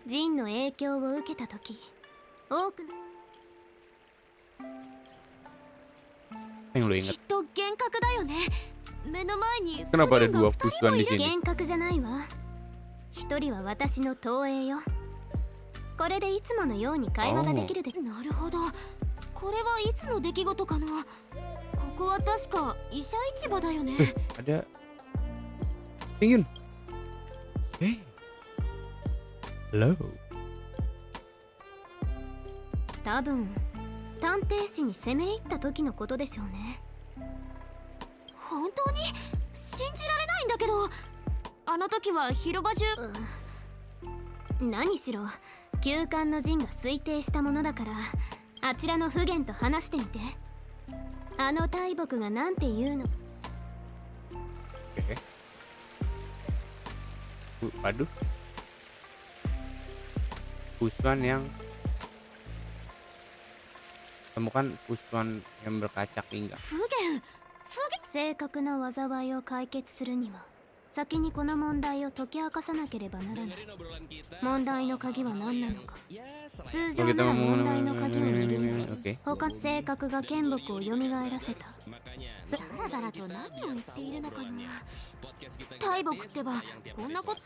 ジンの影響を受けた時、多くの Yang lu き inget? っと幻覚だよね。目の前に Kenapa ada 不便 dua が二人も pusuan い di る。 sini? 幻覚じゃないわ。一人は私の投影よ。これでいつものように会話ができるで。なるほど。これはいつの出来事かな。ここは確か医者市場だよね。 Ada ingin. Hello. 多分探偵士に攻め入った時のことでしょうね。本当に信じられないんだけど、あの時は広場中、何しろ旧館の陣が推定したものだから、あちらの不言と話してみて。あの大木がなんて言うの。 Oke. Waduh. Pusuan yang temukan pusuan yang berkaca pinggang. 不言正確な災いを解決するには先にこの問題を解き明かさなければならない。問題の鍵は何なのか。通常なら問題の鍵を握るの。他性格が剣木を蘇らせた。ザラザラと何を言っているのかな。大木ってばこんなこと。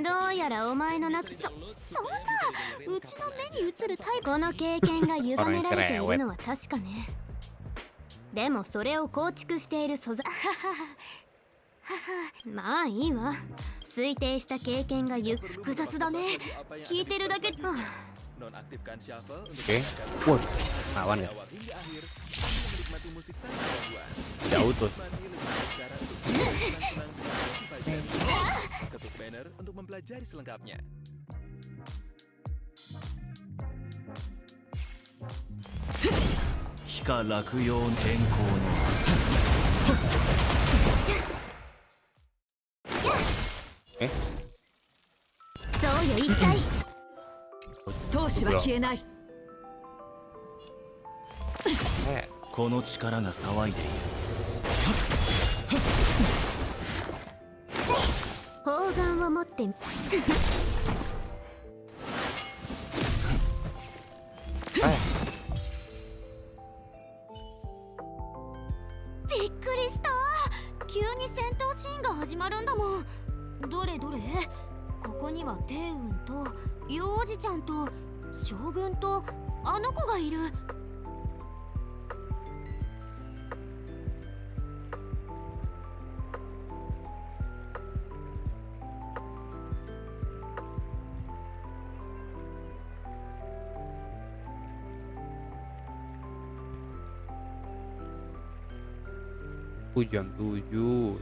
どうやらお前の中、そんなうちの目に映る大木。この経験が歪められているのは確かね。でもそれを構築している素材まあいいわ。推定した経験が複雑だね。聞いてるだけ。Oke. Wow, lawan ya. Jauh tuh. Ketuk banner untuk mempelajari selengkapnya. Hika Rakuyo Tenko no そうよ、一体闘志は消えない。この力が騒いでいる。砲丸を持ってびっくりした。急に戦闘シーンが始まるんだもん。どれどれ。ここには天雲と幼児ちゃんと将軍とあの子がいる。Jam 7.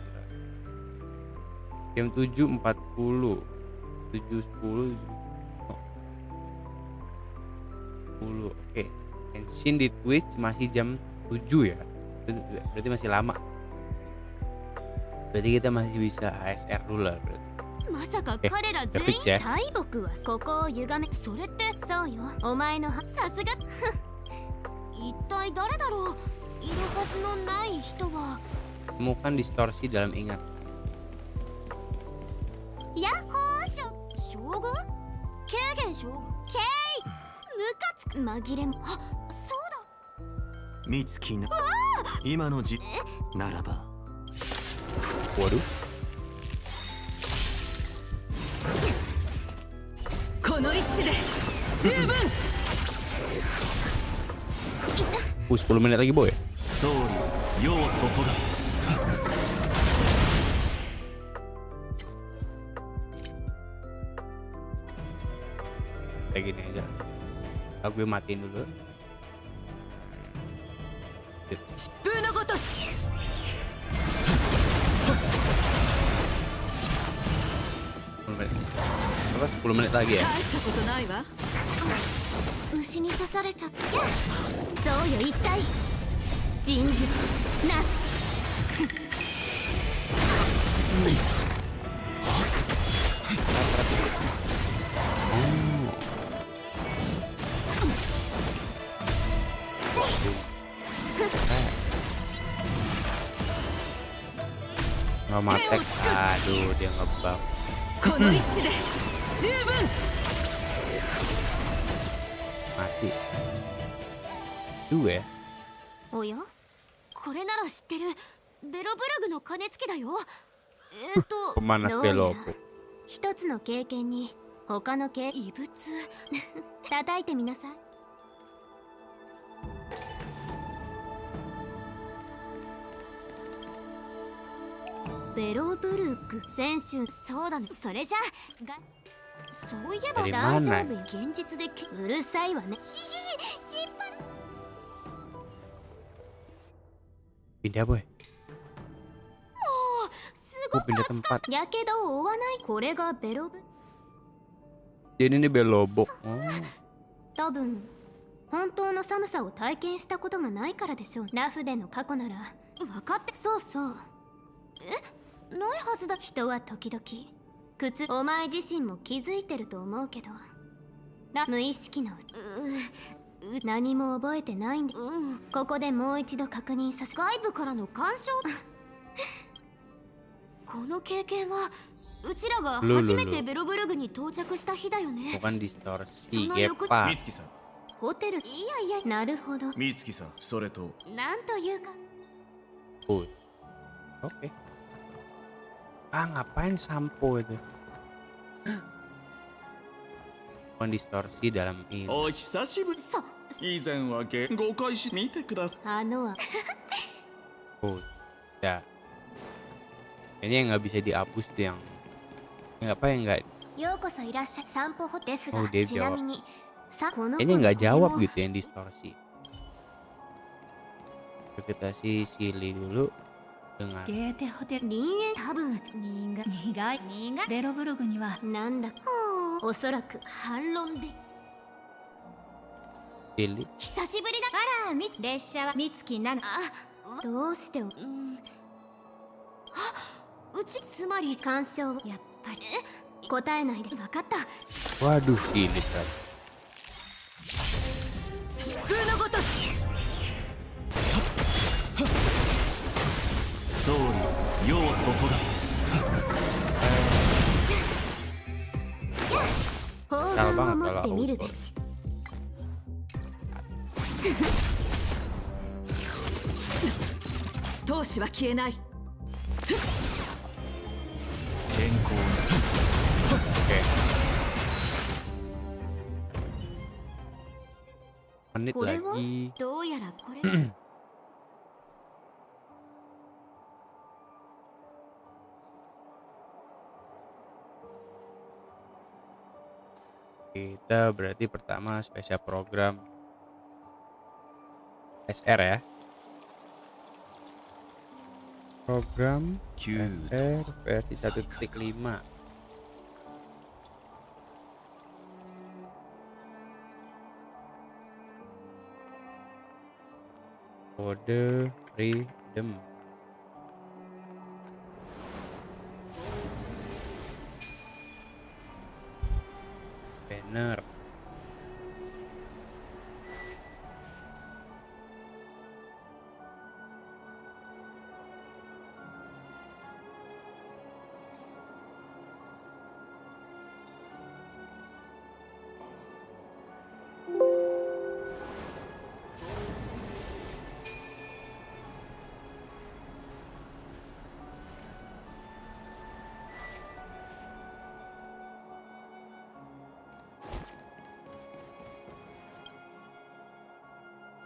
Jam 7.40. 7.10. 10. Oke. Genshin di Twitch masih jam 7 ya. Berarti masih lama. Berarti kita masih bisa ASR dulu lah berarti. まさか彼ら全員大木はここを歪め。それってそうよ、お前のさすが一体誰だろう。いるはずのない人は。 Temukan distorsi dalam ingatan. やっほー将軍軽減将軍ケイムカつく紛れも。あ、そうだ。美月な今のじならば Waduh. この一種で十分。 10 menit lagi boy. 総理世を注が Kayak gini aja. Aku matiin dulu. 疾風のごとし。 10 menit. Apa 10 menit lagi ya? 大したことないわ。虫に刺されちゃった。そうよ一体。人事なす。 Nggak matek. Aduh, dia ngebug. この一種で十分。 Mati. Dua ya? おやこれなら知ってる。ベロブルグの鐘つきだよ。Pemanas どうやら Belobo. 一つの経験に他の異物叩いてみなさい。ベロブルグ先週。そうだね。それじゃがそういえば Dari 大丈 mana? 夫よ。現実でうるさいわね。引っ張る。 Pindah boy. す Gue ごく pindah 熱かっ tempat. た。やけどを負わない。これがベロブ。 Jadi ini Belobo. Oh. 多分本当の寒さを体験したことがないからでしょう。ラフでの過去なら分かって。そうそう。ないはずだ。人は時々お前自身も気づいてると思うけど、無意識の何も覚えてないんで、ここでもう一度確認させ。外部からの干渉。この経験はうちらが初めてベロブルグに到着した日だよね。 Bukan distorsi, Sono Gepa. 美月さん、ホテル。いやいや、なるほど。美月さん、それとなんというか。 Oh. Oke. Ah, ngapain sampo itu? Bukan distorsi dalam ini. お久しぶり。以前は誤解し見てください。あのは Oh. Ya. Ini yang nggak bisa dihapus tuh yang apa yang nggak ようこそいらっしゃい。散歩ホですが、 Oh, dia ちな jawab. みにこの Kayaknya 子の nggak これ jawab も gitu yang distorsi. Coba kita silih dulu dengan ゲーテホテル林園。多分苦いベロブルグにはなんだ。おそらく反論で。 silih. 久しぶりだ。あら、列車は美月なの。あ、どうしてうちつまり干渉をやっぱり答えないで。分かった。 Waduh, silih tadi. 疾風のごとし。 総理世を注が 砲丸を持ってみるべし。 闘志は消えない。 健康 Oke. Menit これは lagi. どうやらこれ。 Kita berarti pertama spesial program SR ya. Program 9 SR versi 1.5. Kode Freedom. Banner.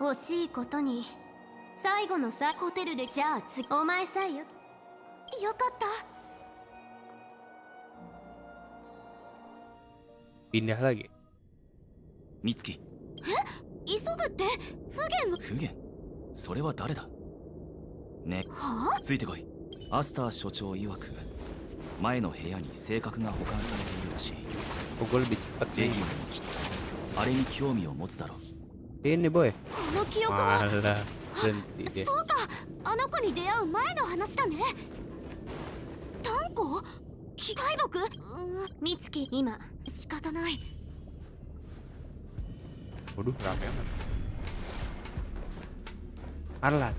惜しいことに最後のホテルでじゃあ次お前さえよかった。 Pindah lagi. 美月。急ぐって不言不言。それは誰だ。ね。はあ。ついてこい。アスター所長曰く前の部屋に性格が保管されているらしい。 Pukul lebih cepat レ nih. ギオンもきっとあれに興味を持つだろう。 Ini boy. この記憶は Malah berhenti dia. そうか、あの子に出会う前の話だね。炭鉱機械木。美月、今仕方ない。 Waduh, rame amat. Arlan.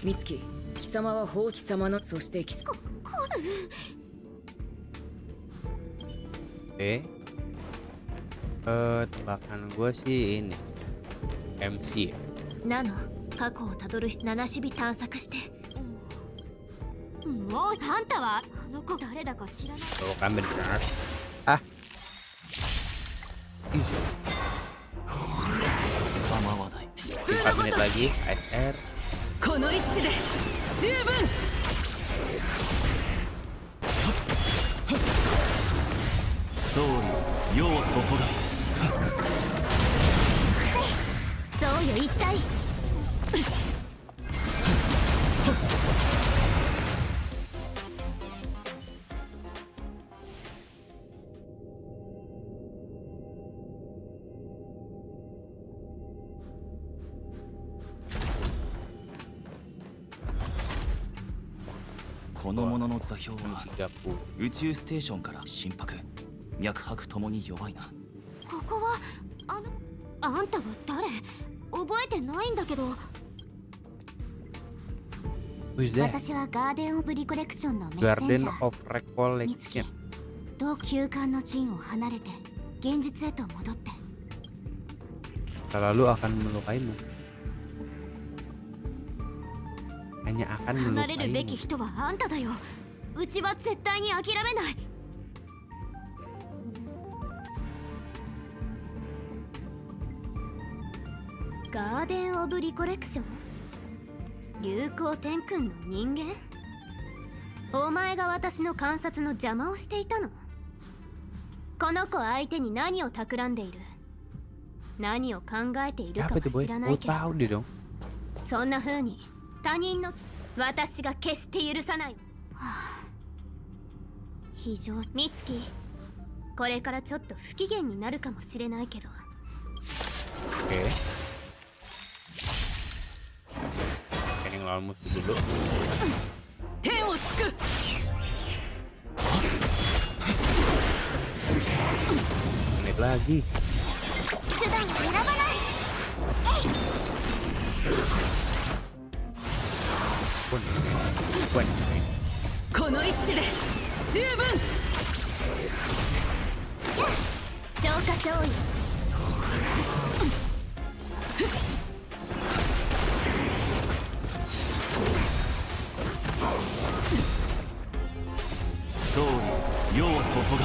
美月、貴様は宝貴様の、そして貴様。Oke. Tebakan gue sih ini MC ya. ナノ、過去をたどる七死探索して。もうあんたはあの子誰だか知らない。 Tuh kan benar. Ah. Ih, 構わない。 4 menit lagi. ASR. この一死で十分。総理、世を注が。そうよ、一体。この者の座標は30. 宇宙ステーションから心拍、脈拍ともに弱いな。ここはあんたは誰？覚えてないんだけど。 Who's that? 私はガーデン・オブ・リコレクションのメッセン Garden ジャー。 of Recollection. 同休館の陣を離れて現実へと戻って。 Lalu akan melukaimu. Hanya akan 離れるべき melukaimu. 人はあんただよ。うちは絶対に諦めない。ガーデン・オブ・リコレクション？流行天君の人間？お前が私の観察の邪魔をしていたの？この子相手に何を企んでいる？何を考えているか Apa は itu boy? 知らな Gue いけど、 tahu deh dong. そんな風に他人の私が決して許さない。はあ、非常。美月、これからちょっと不機嫌になるかもしれないけど。 Oke. Ini ngelawan musuh dulu. 天をつく。 Menit lagi. 手段を選ばない。Bun. この一死で十分。消化勝利。総理、世を注が。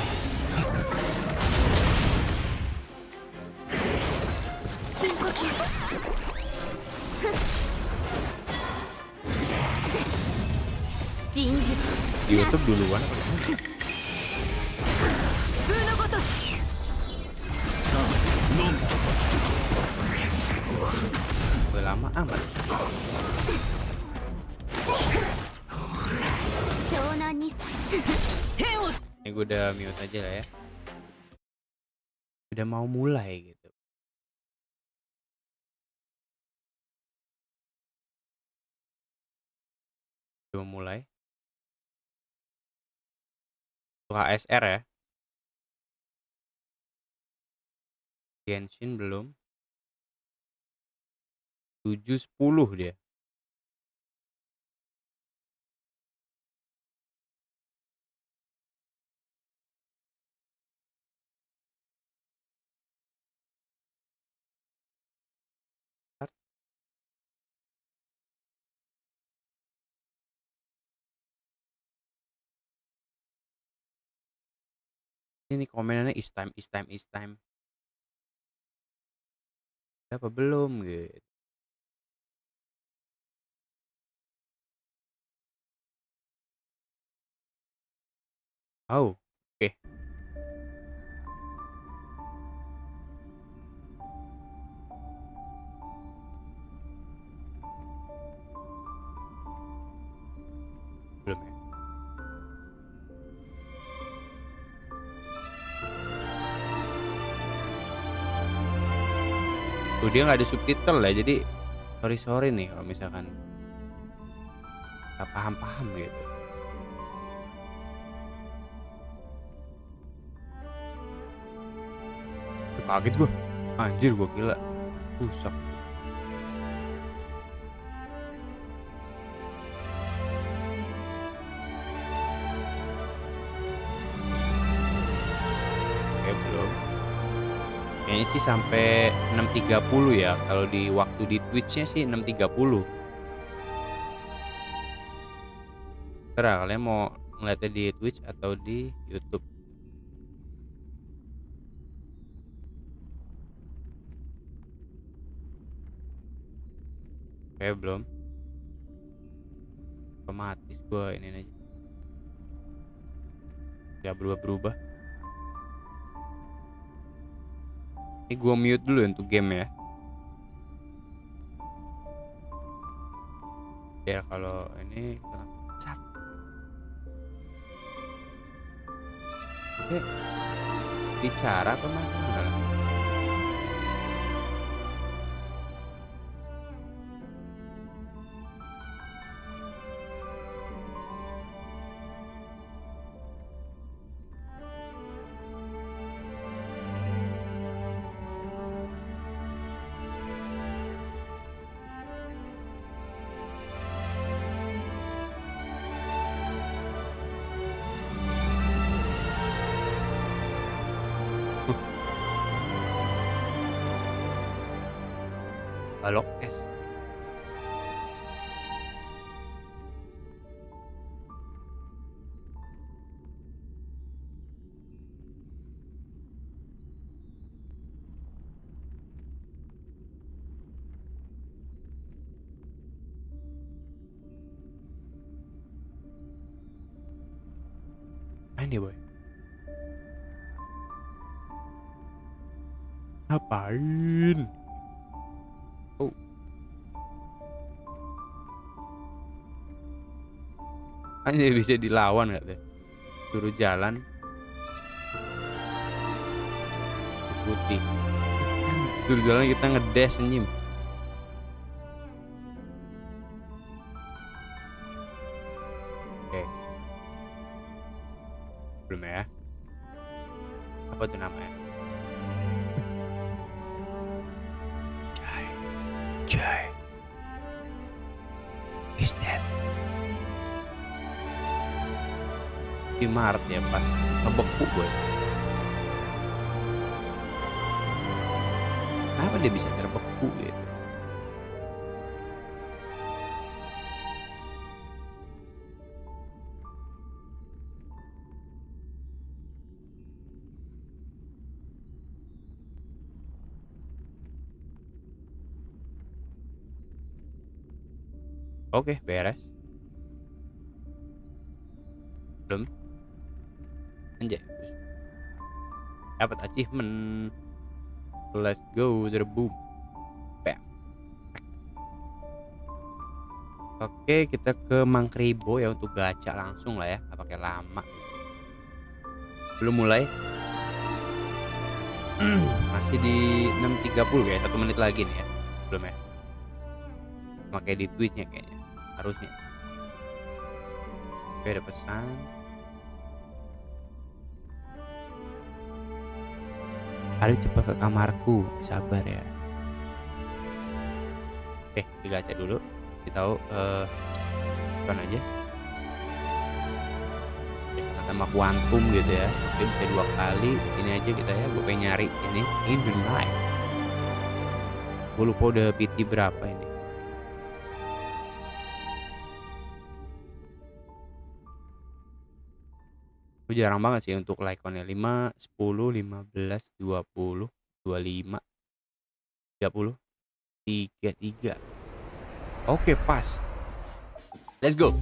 深呼吸。人事。 Di YouTube duluan apa gimana? 風のごとし。さあ、飲んだ。 Udah lama amat. 湘南に。天を。 Ini gue udah mute aja lah ya. Udah mau mulai gitu. Udah mau mulai. Untuk ASR ya. Genshin belum. 7:10 dia. Ini komenannya is time. Udah apa belum gitu. Oh, oke. Belum ya? Tuh dia nggak ada subtitle ya, jadi sorry nih kalau misalkan nggak paham-paham gitu. Kaget gua, anjir gua gila, rusak. Oke belum. Kayaknya sih sampai 6.30 ya. Kalau di waktu di Twitch-nya sih 6.30. Terserah kalian mau ngeliatnya di Twitch atau di YouTube. Oke belum. Otomatis gua ini aja. Ya berubah-berubah. Ini gua mute dulu untuk game ya. Ya kalau ini cat. Oke. Bicara apa mana? Balok es. Main dia boy. Ngapain? Oh. Hanya bisa dilawan gak deh? Suruh jalan. Putih. Suruh jalan kita ngedes senyum. Oke. Belum ya? Apa tuh namanya? Jai. Is that? Di Maret ya pas ngebeku boy. Kenapa dia bisa terbeku gitu? Oke, beres. Belum. Anjay. Dapat achievement. Let's go to the boom. Bam. Oke, kita ke Mangkribo ya untuk gacha langsung lah ya, nggak pakai lama. Belum mulai. Masih di 6.30 ya, 1 menit lagi nih ya. Belum ya. Pakai di Twitch-nya kayaknya. Harusnya. Oke, ada pesan. Ayo cepat ke kamarku, sabar ya. Oke, digaca dulu. Kita tahu apa aja. Ya, sama kuantum gitu ya. Oke, bisa 2 kali. Ini aja kita ya. Gue pengen nyari ini Hidden Light. Gue lupa udah PT berapa ini. Gue jarang banget sih untuk like-onnya 5, 10, 15, 20, 25, 30, 33. Oke, pas. Let's go.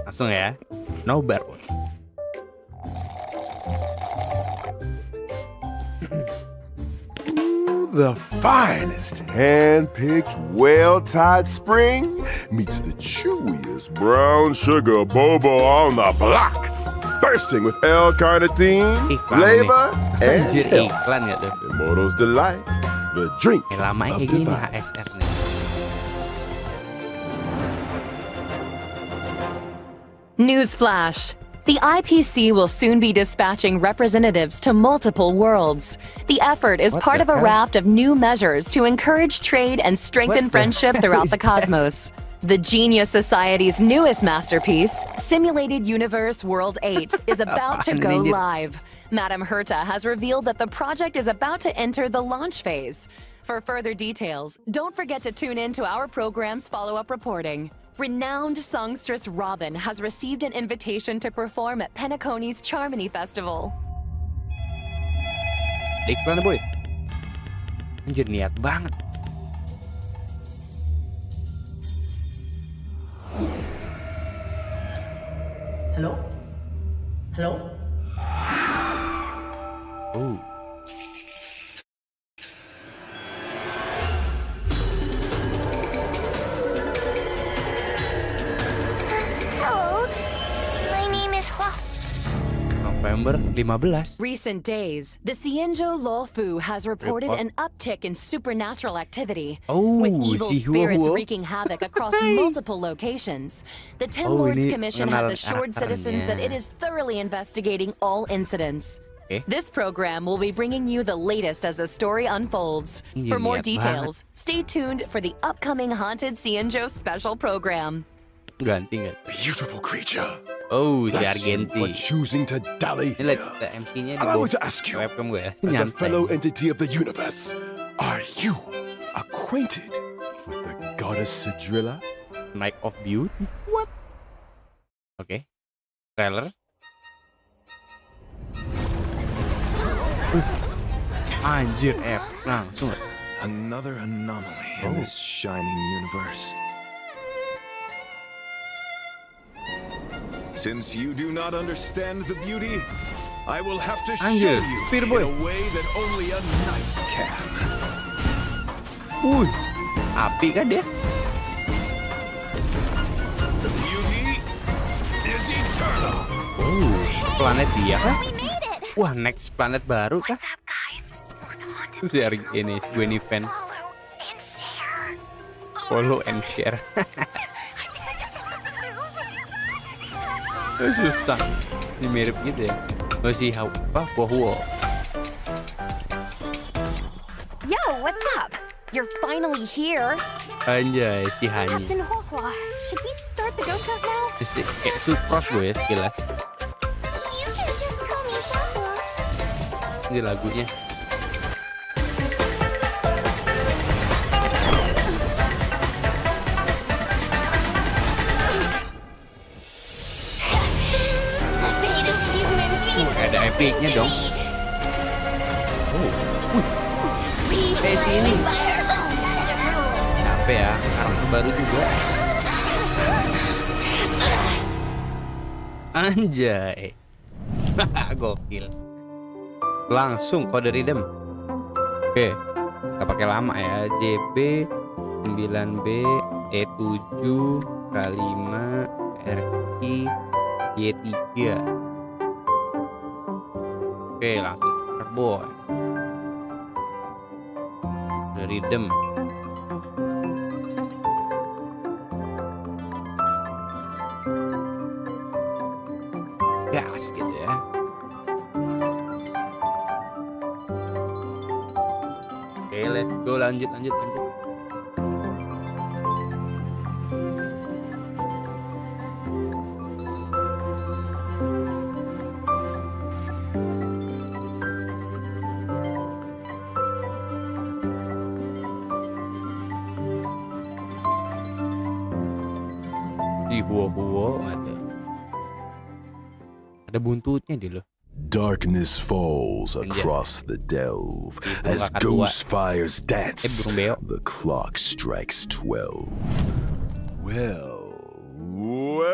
Langsung ya. Nobar. The finest hand-picked, well-tied spring meets the chewiest brown sugar boba on the block. Bursting with L-carnitine, Iklan flavor, nih. and Anjir, health. iklan ya tuh. Immortals Delight, the drink Lama of kayak the gini vibes. HSR nih. Newsflash. The IPC will soon be dispatching representatives to multiple worlds. The effort is What part the of a hell? raft of new measures to encourage trade and strengthen What the friendship hell throughout is the cosmos. The Genius Society's newest masterpiece, Simulated Universe World 8, is about to Apaan go ini? live. Madame Herta has revealed that the project is about to enter the launch phase. For further details, don't forget to tune in to our program's follow-up reporting. Renowned songstress Robin has received an invitation to perform at Penacony's Charmony Festival. Ada iklan boy. Anjir niat banget. Hello? Hello? Oh. Hello, my name is Hua. November 15. Recent days, the Xianzhou Luofu has reported Report. an uptick in supernatural activity. Oh, with evil si spirits Huo. wreaking havoc across multiple locations. The Ten Oh, Lords ini Commission has mengenal assured citizens that it karakternya. is thoroughly investigating all incidents. Okay. This program will be bringing you the latest as the story unfolds. Ini For more niat details, stay tuned for the upcoming Haunted Xianzhou special program. Ganti nggak? Beautiful creature. Oh, si Bless you for Argenti. choosing to dally Ini lihat here. MC-nya di And I bawah want to ask you, webcam gue ya. as a fellow Nyantai. entity of the universe, are you acquainted with the goddess Sidrilla? Night of Beauty. What? Oke. Trailer. Anjir, langsung. Another anomaly in this shining universe. Since you do not understand the beauty, I will have to show Anjir, you Spear in Boy. a way that only a knight can. Api kan dia? The beauty is eternal. Planet dia kah? We made it. Wah, next planet baru kah? What's up, guys? We're the haunted Si ini, Gwen event. Follow and share. Follow and share. Susah. Ini mirip gitu ya. Masih apa? Huo. Yo, what's up? You're finally here. Anjay, si Hanyi. Captain Huahua, should we start the ghost hunt now? Mesti kayak Sucrose gue ya, sekilas. You can just call me Sapo. Ini lagunya. The fate of humans means Ada epicnya dong. we sini. by our own set of rules. Capek ya, karakter baru juga. Anjay. Gokil. Langsung kode redeem. Oke. Gak pakai lama ya. JB 9B E7 K5 RI Y3. Oke, langsung turbo. Kode redeem. Gas gitu ya. Oke, let's go, lanjut. Di huo ada buntutnya dia loh. Darkness falls across the delve as kakak tua. ghost fires dance. burung beo. The clock strikes 12. Well,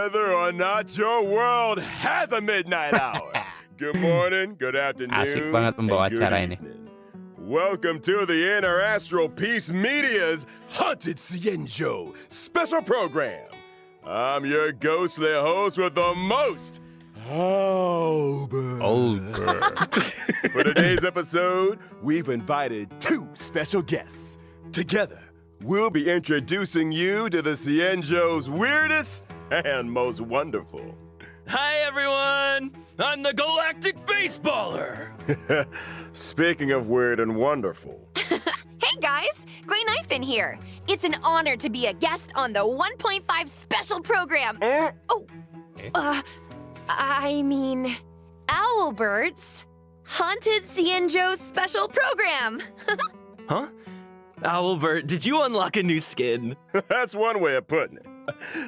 Whether or not your world has a midnight hour. Good morning, good afternoon, Asik banget pembawa and good acara ini. evening. Welcome to the Inner Astral Peace Media's Haunted Cienjo special program. I'm your ghostly host with the most, Albert. For today's episode, we've invited two special guests. Together, we'll be introducing you to the Cienjo's weirdest and most wonderful. Hi, everyone! I'm the Galactic Baseballer! Speaking of weird and wonderful. Hey guys, Grey Knife in here. It's an honor to be a guest on the 1.5 special program. I mean, Owlbert's Haunted Cienjo special program. Huh? Owlbert, did you unlock a new skin? That's one way of putting it.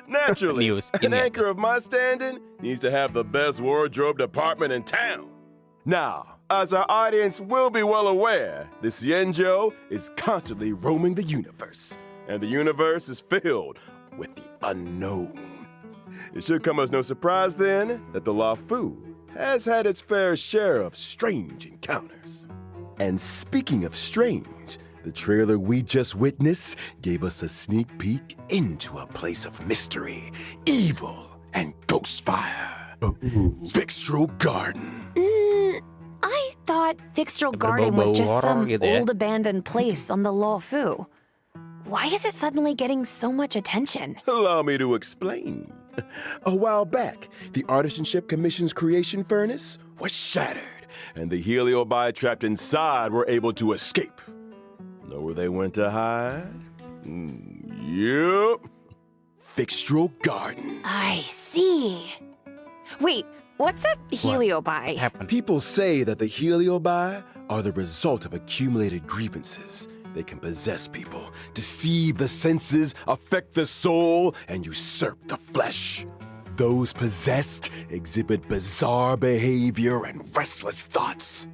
Naturally, an anchor of my standing needs to have the best wardrobe department in town. Now, as our audience will be well aware, the Cienjo is constantly roaming the universe, and the universe is filled with the unknown. It should come as no surprise then that the Lafu has had its fair share of strange encounters. And speaking of strange, the trailer we just witnessed gave us a sneak peek into a place of mystery, evil, and ghost fire. Fixtral Garden. I thought Fixtral Garden was just some old abandoned place on the Lafu. Why is it suddenly getting so much attention? Allow me to explain. A while back, the Artisanship Commission's creation furnace was shattered, and the heliobi trapped inside were able to escape. Know where they went to hide? Yup. Fixtral Garden. I see. Wait, what's a heliobi? People say that the heliobi are the result of accumulated grievances. They can possess people, deceive the senses, affect the soul, and usurp the flesh. Those possessed exhibit bizarre behavior and restless thoughts.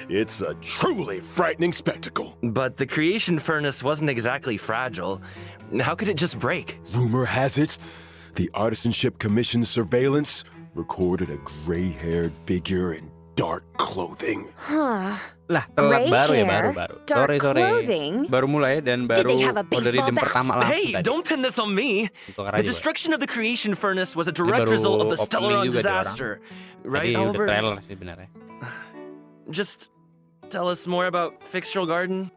It's a truly frightening spectacle. But the creation furnace wasn't exactly fragile. How could it just break? Rumor has it, the Artisanship Commission's surveillance recorded a gray-haired figure in dark clothing. Huh. Lah, telat Gray baru ya, hair, baru. dark Sore. clothing? Baru mulai dan Did baru they have a kode baseball redeem bat? pertama langsung Hey, tadi. don't pin this on me! The destruction of the creation furnace was a direct baru result of the opening Stellaron juga dia orang. disaster. Right, Tadi udah Albert? trailer sih sebenarnya. Just tell us more about Fixtral Garden.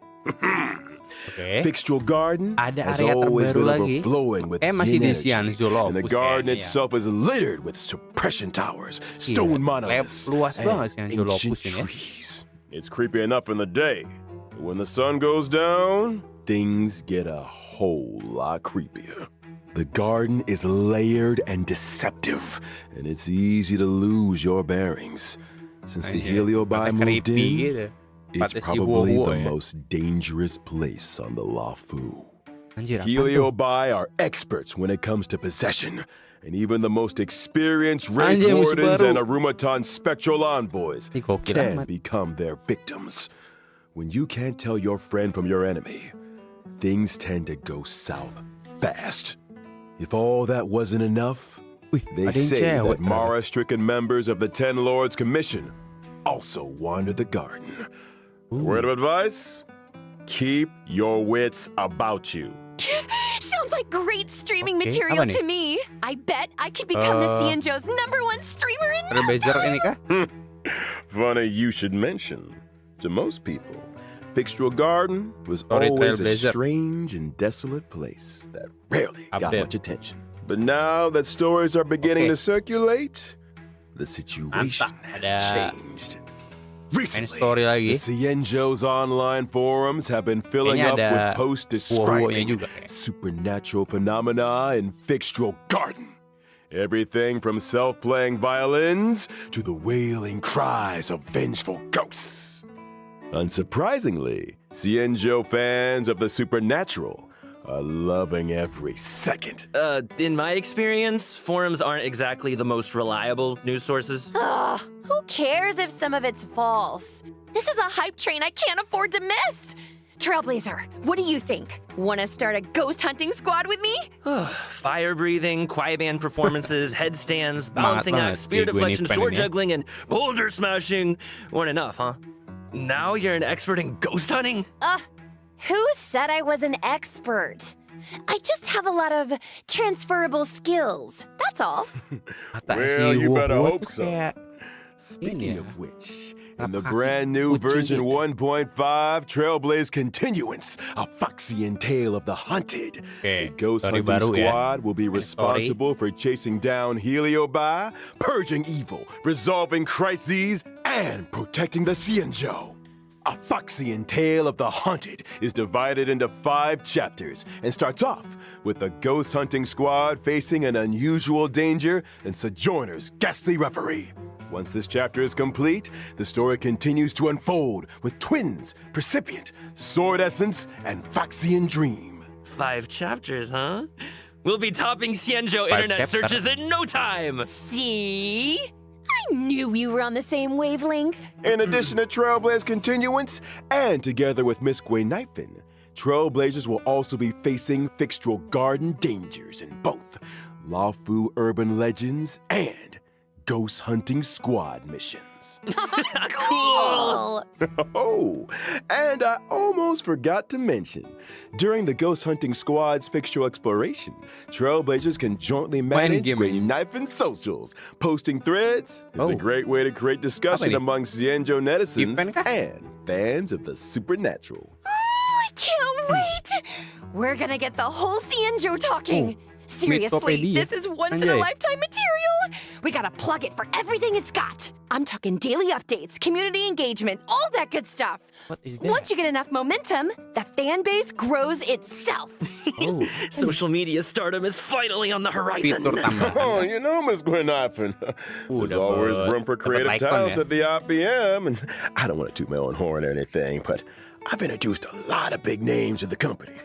Fixtral Garden Ada has area always terbaru been lagi. overflowing with Masih yin di Sian energy, Zoolopus and the garden kayaknya ya. itself is littered with suppression towers, Iya, stone monoliths, luas banget and Sian Zoolopus ancient ini ya. trees. It's creepy enough in the day, but when the sun goes down, things get a whole lot creepier. The garden is layered and deceptive, and it's easy to lose your bearings. Since the heliobi moved in, gitu. it's Patah si probably Huo-Huo the ya. most dangerous place on the Lafu. Anjir, apa tuh? Heliobi are experts when it comes to possession, and even the most experienced Wraith Anjir, musuh Wardens baru. and Arumaton spectral envoys Ih, gokil can amat. become their victims. When you can't tell your friend from your enemy, things tend to go south fast. If all that wasn't enough, they ada yang say cewek that Mara-stricken members of the Ten Lords Commission also wander the garden. Word of advice? Keep your wits about you. Sounds like great streaming Oke, material apa nih? to me. I bet I could become the Cienjo's #1 streamer in no Trailblazer time. ini kah? Funny you should mention. To most people, Fixtral Garden was Sorry, always a Trailblazer. strange and desolate place that rarely got Update. much attention. But now that stories are beginning Oke. to circulate, the situation Mantap, has ada changed. main Recently, story lagi. the Cienjo's online forums have been filling Kayaknya up ada with posts Huo-Huonya describing juga kayaknya. supernatural phenomena in Fixtral Garden. Everything from self-playing violins to the wailing cries of vengeful ghosts. Unsurprisingly, Cienjo fans of the supernatural are loving every second. In my experience, forums aren't exactly the most reliable news sources. Ugh, who cares if some of it's false? This is a hype train I can't afford to miss. Trailblazer, what do you think? Want to start a ghost hunting squad with me? Fire breathing, quiet band performances, headstands, balancing acts, spear deflection, sword juggling, and boulder smashing. Weren't enough, huh? Now you're an expert in ghost hunting? Who said I was an expert? I just have a lot of transferable skills. That's all. Well, you better hope so. Speaking of which, in the brand new version 1.5 Trailblaze Continuance, a Foxian tale of the hunted, the ghost hunting squad will be responsible for chasing down Heliobi, purging evil, resolving crises, and protecting the Xianzhou. A Foxian Tale of the Hunted is divided into 5 chapters and starts off with the ghost hunting squad facing an unusual danger and Sojourner's ghastly referee. Once this chapter is complete, the story continues to unfold with twins, Precipient, Sword Essence, and Foxian Dream. 5 chapters, huh? We'll be topping Xianzhou internet searches in no time! See? I knew we were on the same wavelength. In addition to Trailblaze Continuance, and together with Miss Guinifin, Trailblazers will also be facing Fixtral Garden dangers in both Lawfu Urban Legends and Ghost Hunting Squad missions. Cool! Oh, and I almost forgot to mention, during the Ghost Hunting Squad's fixtural exploration, Trailblazers can jointly manage Guinifin's socials. Posting threads is a great way to create discussion among Xianzhou netizens and fans of the supernatural. Oh, I can't wait! We're gonna get the whole Xianzhou talking. Seriously, this is once-in-a-lifetime material! We gotta plug it for everything it's got. I'm talking daily updates, community engagement, all that good stuff. What is that? Once you get enough momentum, the fan base grows itself. Social media stardom is finally on the horizon. Oh, you know, Miss Guinifin, there's always room for creative talents at the IPM, and I don't want to toot my own horn or anything, but I've introduced a lot of big names to the company.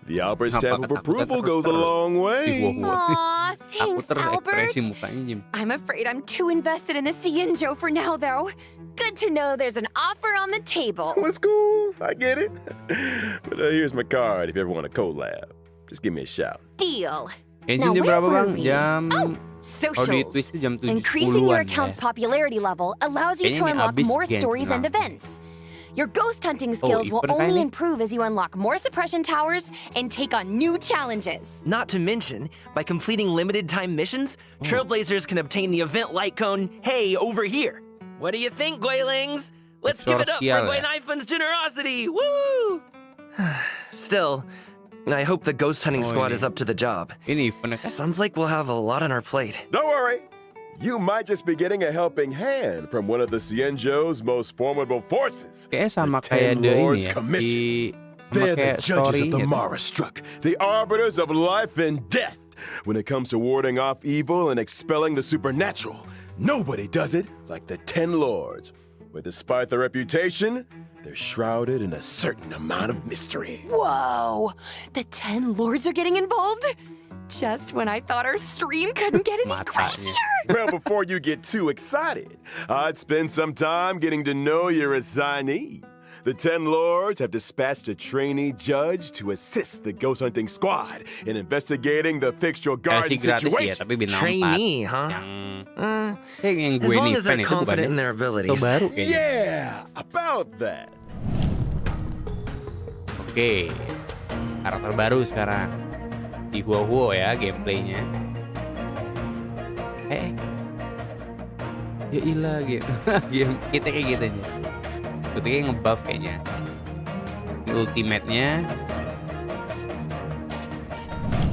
The Albert stamp of approval goes a long way. Aw, thanks, Albert. I'm afraid I'm too invested in the Xianzhou for now, though. Good to know there's an offer on the table. It's cool, I get it. But here's my card if you ever want a collab. Just give me a shout. Deal. Genshin jam berapa bang? Jam Socials. Twist jam 7:10-an Increasing your account's popularity level allows you to unlock more stories and events. Your ghost hunting skills will only improve as you unlock more suppression towers and take on new challenges. Not to mention, by completing limited time missions, Trailblazers can obtain the event light cone, hey, over here. What do you think, Guilings? Let's give it up for Guinifin's generosity! Woo! Still, I hope the ghost hunting squad is up to the job. Sounds like we'll have a lot on our plate. Don't worry. You might just be getting a helping hand from one of the Xianzhou's most formidable forces. Sama the kayak 10 Lords Commission. They're the judges of the Mara Struck, the arbiters of life and death. When it comes to warding off evil and expelling the supernatural, nobody does it like the 10 Lords. But despite their reputation, they're shrouded in a certain amount of mystery. Whoa! The 10 Lords are getting involved? Just when I thought our stream couldn't get any crazier. Well, before you get too excited, I'd spend some time getting to know your assignee. The 10 Lords have dispatched a trainee judge to assist the ghost hunting squad in investigating the Fixtral Garden situation. Trainee, huh? As long as they're confident in their abilities. Yeah, about that. Oke, karakter baru sekarang. Di Huo ya gameplaynya. Ya ilah gitu. Game kita kayak gitu aja. Kita kayak ngebuff kayaknya. Di ultimate-nya.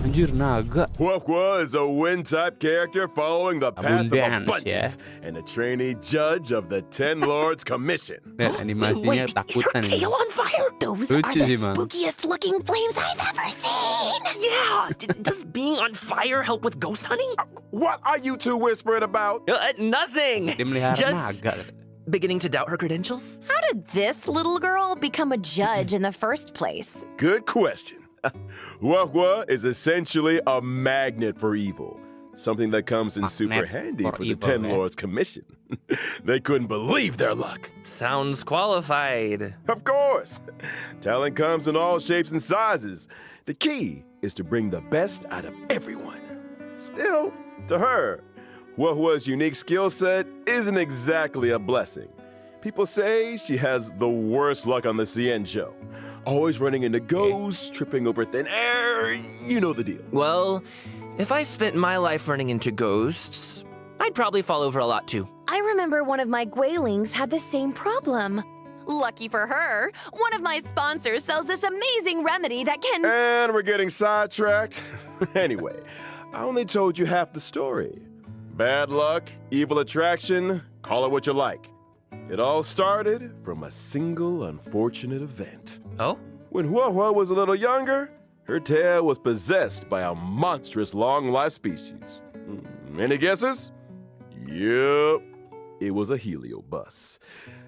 Anjir, naga. Huo is a wind-type character following the path of abundance and a trainee judge of the 10 Lords Commission. Animasinya takutan. Is your tail on fire? Those are the spookiest looking flames I've ever seen. Yeah, does being on fire help with ghost hunting? What are you two whispering about? Nothing. Just beginning to doubt her credentials. How did this little girl become a judge in the first place? Good question. Huo is essentially a magnet for evil. something that comes in super handy for the Ten Lords Commission. They couldn't believe their luck. Sounds qualified. Of course. Talent comes in all shapes and sizes. The key is to bring the best out of everyone. Still, to her, Huahua's unique skill set isn't exactly a blessing. People say she has the worst luck on the CN show. Always running into ghosts, tripping over thin air, you know the deal. Well, if I spent my life running into ghosts, I'd probably fall over a lot too. I remember one of my Guilings had the same problem. Lucky for her, one of my sponsors sells this amazing remedy that can... And we're getting sidetracked. Anyway, I only told you half the story. Bad luck, evil attraction, call it what you like. It all started from a single unfortunate event. Oh? When Huahua was a little younger, her tail was possessed by a monstrous long-life species. Any guesses? Yup, it was a heliobus.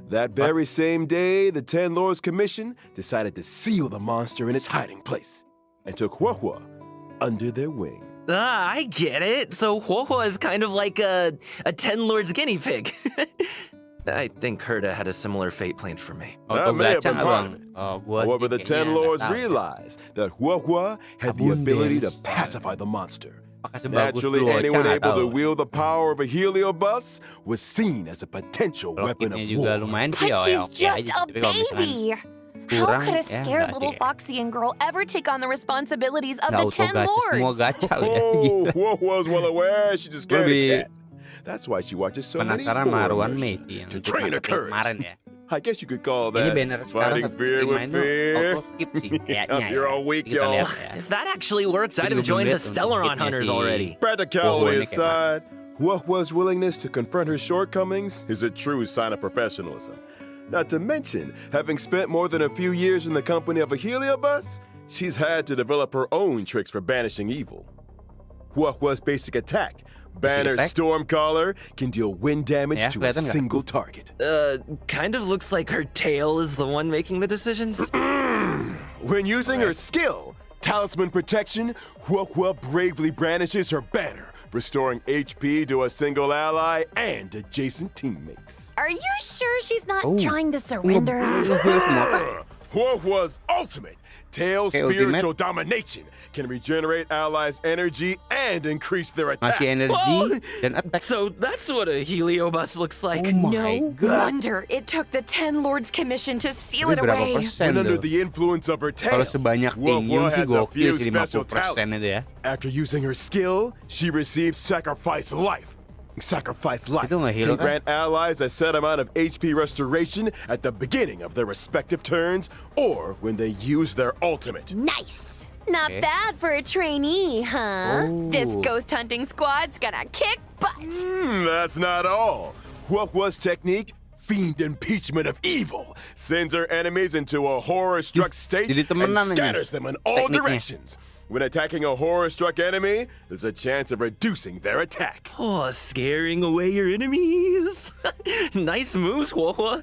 That very same day, the Ten Lords Commission decided to seal the monster in its hiding place and took Huahua under their wing. Ah, I get it. So Huahua is kind of like a Ten Lords guinea pig. I think Herta had a similar fate planned for me. That may have been part of it. However, the Ten Lords realized that Huahua had the ability to pacify the monster. Naturally, anyone able to wield the power of a heliobus was seen as a potential weapon of war. But she's just a baby! How could a scared little Foxian girl ever take on the responsibilities of the Ten Lords? Oh, Huahua's well aware she's a scared cat. That's why she watches so many horrors to train her courage. I guess you could call that fighting fear with fear. You're all weak, y'all. If that actually worked, I'd have joined the Stellaron Hunters already. Practicality aside, Huahua's willingness to confront her shortcomings is a true sign of professionalism. Not to mention, having spent more than a few years in the company of a heliobus, she's had to develop her own tricks for banishing evil. Huahua's basic attack, Banner Stormcaller, can deal wind damage to a single target. Kind of looks like her tail is the one making the decisions. When using her skill, Talisman Protection, Huahua bravely brandishes her banner, restoring HP to a single ally and adjacent teammates. Are you sure she's not trying to surrender? Huahua's ultimate Tail Spiritual Domination can regenerate allies' energy and increase their attack. So that's what a heliobus looks like. No wonder it took the Ten Lords Commission to seal it away. When under the influence of her tail, Huahua has a few special talents. After using her skill, she receives Sacrifice Life. Sacrifice Life can grant allies a set amount of HP restoration at the beginning of their respective turns or when they use their ultimate. Nice! Not bad for a trainee, huh? This ghost hunting squad's gonna kick butt! That's not all. Huahua's technique, Fiend Impeachment of Evil, sends her enemies into a horror-struck state and scatters them in all directions. When attacking a horror-struck enemy, there's a chance of reducing their attack. Oh, scaring away your enemies. Nice moves, Huahua.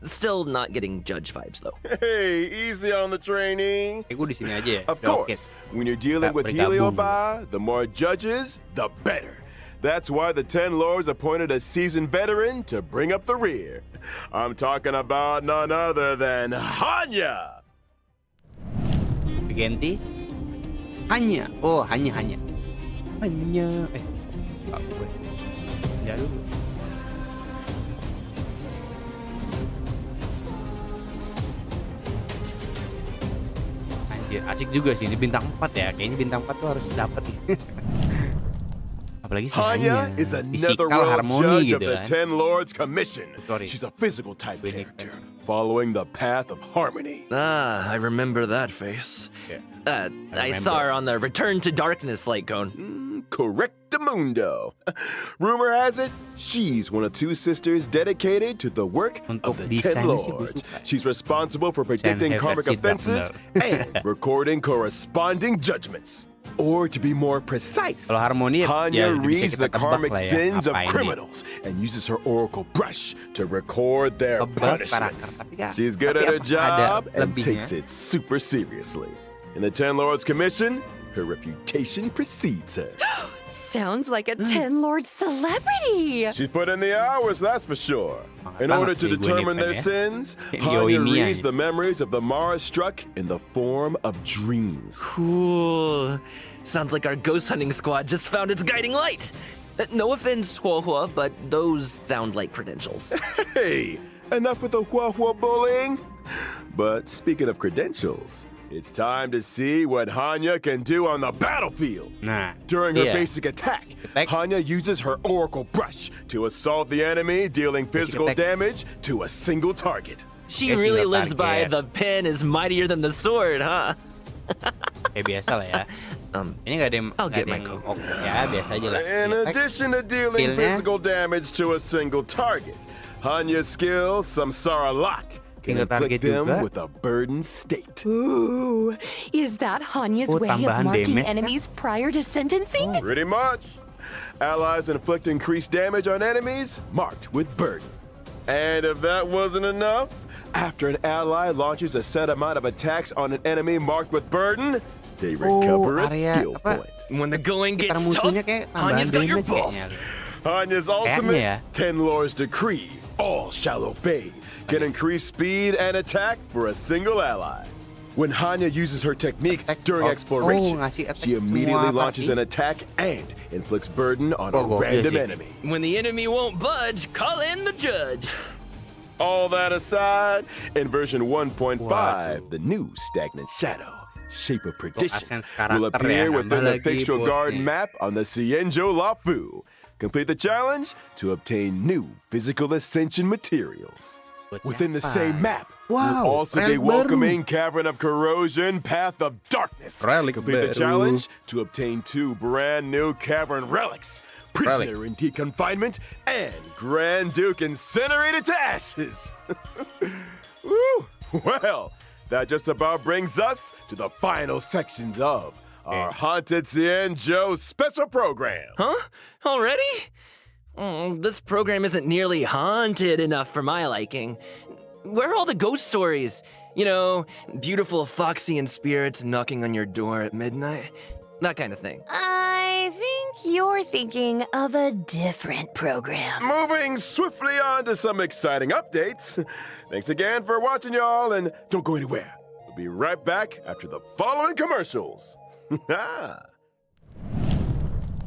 Still not getting judge vibes, though. Hey, easy on the trainee. Of course, when you're dealing with Heliobi, the more judges, the better. That's why the Ten Lords appointed a seasoned veteran to bring up the rear. I'm talking about none other than Hanya. Ganti. Hanya. Oh, hanya. Hanya. Pak gue. Ya dulu. Anjir, asik juga sih ini bintang 4 ya. Kayaknya bintang 4 tuh harus dapat nih. Apalagi si Hanya is another royal judge of the Ten Lords Commission. She's a physical type character, following the path of harmony. Ah, I remember that face. I saw her on the Return to Darkness light cone. Correctamundo. Rumor has it, she's one of two sisters dedicated to the work of the Ten Lords. She's responsible for predicting karmic offenses and recording corresponding judgments. Or to be more precise, Hanya reads the karmic sins of criminals and uses her oracle brush to record their punishments. She's good at her job and takes it super seriously. In the Ten Lords Commission, her reputation precedes her. sounds like a 10-lord celebrity. She's put in the hours, that's for sure. In order to determine their sins, Hanya reads the memories of the Mara struck in the form of dreams. Cool. Sounds like our ghost hunting squad just found its guiding light. No offense, Hua Hua, but those sound like credentials. Hey, enough with the Hua Hua bullying. But speaking of credentials, it's time to see what Hanya can do on the battlefield. During her basic attack, Hanya uses her Oracle Brush to assault the enemy, dealing physical damage to a single target. She really lives by the pen is mightier than the sword, huh? Biasa lah ya. Ini nggak ada yang, I'll get my coat. Ya biasa aja lah. In addition to dealing physical damage to a single target, Hanya's skills samsara lot can inflict them with a burdened state. Ooh, is that Hanya's way of marking enemies prior to sentencing? Pretty much. Allies inflict increased damage on enemies marked with burden. And if that wasn't enough, after an ally launches a set amount of attacks on an enemy marked with burden, they recover a skill point. When the going gets tough, Hanya's got your buff. Hanya's ultimate, 10 Lord's Decree, all shall obey, can increase speed and attack for a single ally. When Hanya uses her technique during exploration, she immediately launches an attack and inflicts burden on a random enemy. When the enemy won't budge, call in the judge. All that aside, in version 1.5, the new stagnant shadow, Shape of Perdition, will appear within the Fictional Garden map on the Cienjo Lafu. Complete the challenge to obtain new physical ascension materials. Within the same map, we'll also be welcoming Cavern of Corrosion, Path of Darkness. Complete the challenge to obtain 2 brand new Cavern relics, Prisoner in Deep Confinement and Grand Duke Incinerated to Ashes. Woo! Well, that just about brings us to the final sections of our Haunted Cienjo special program. Huh? Already? This program isn't nearly haunted enough for my liking. Where are all the ghost stories? You know, beautiful Foxian spirits knocking on your door at midnight. That kind of thing. I think you're thinking of a different program. Moving swiftly on to some exciting updates. Thanks again for watching, y'all, and don't go anywhere. We'll be right back after the following commercials.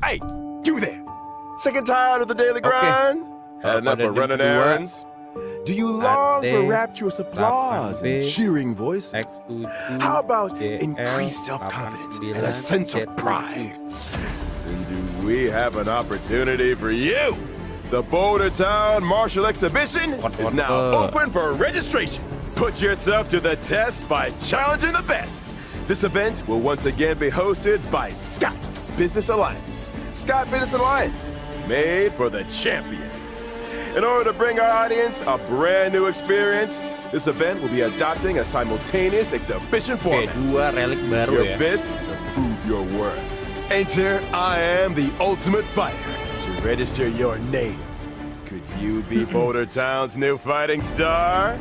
Hey, you there! Sick and tired of the daily grind? Had enough of running errands? Do you long for rapturous applause and cheering voices? How about increased self-confidence and a sense of pride? Then do we have an opportunity for you? The Boulder Town Martial Exhibition is now open for registration. Put yourself to the test by challenging the best. This event will once again be hosted by Scott Business Alliance. Scott Business Alliance, made for the champions. In order to bring our audience a brand new experience, this event will be adopting a simultaneous exhibition format. Your fists to prove your worth. Enter I Am the Ultimate Fighter to register your name. Could you be Boulder Town's new fighting star?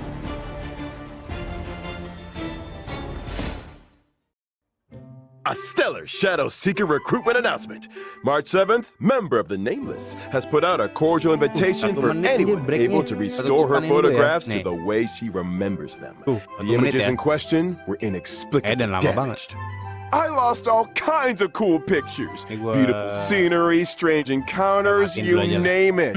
A stellar Shadow Seeker recruitment announcement. March 7th, member of the Nameless has put out a cordial invitation for anyone able to restore her photographs to the way she remembers them. The images in question were inexplicably damaged. I lost all kinds of cool pictures. Beautiful scenery, strange encounters, you name it.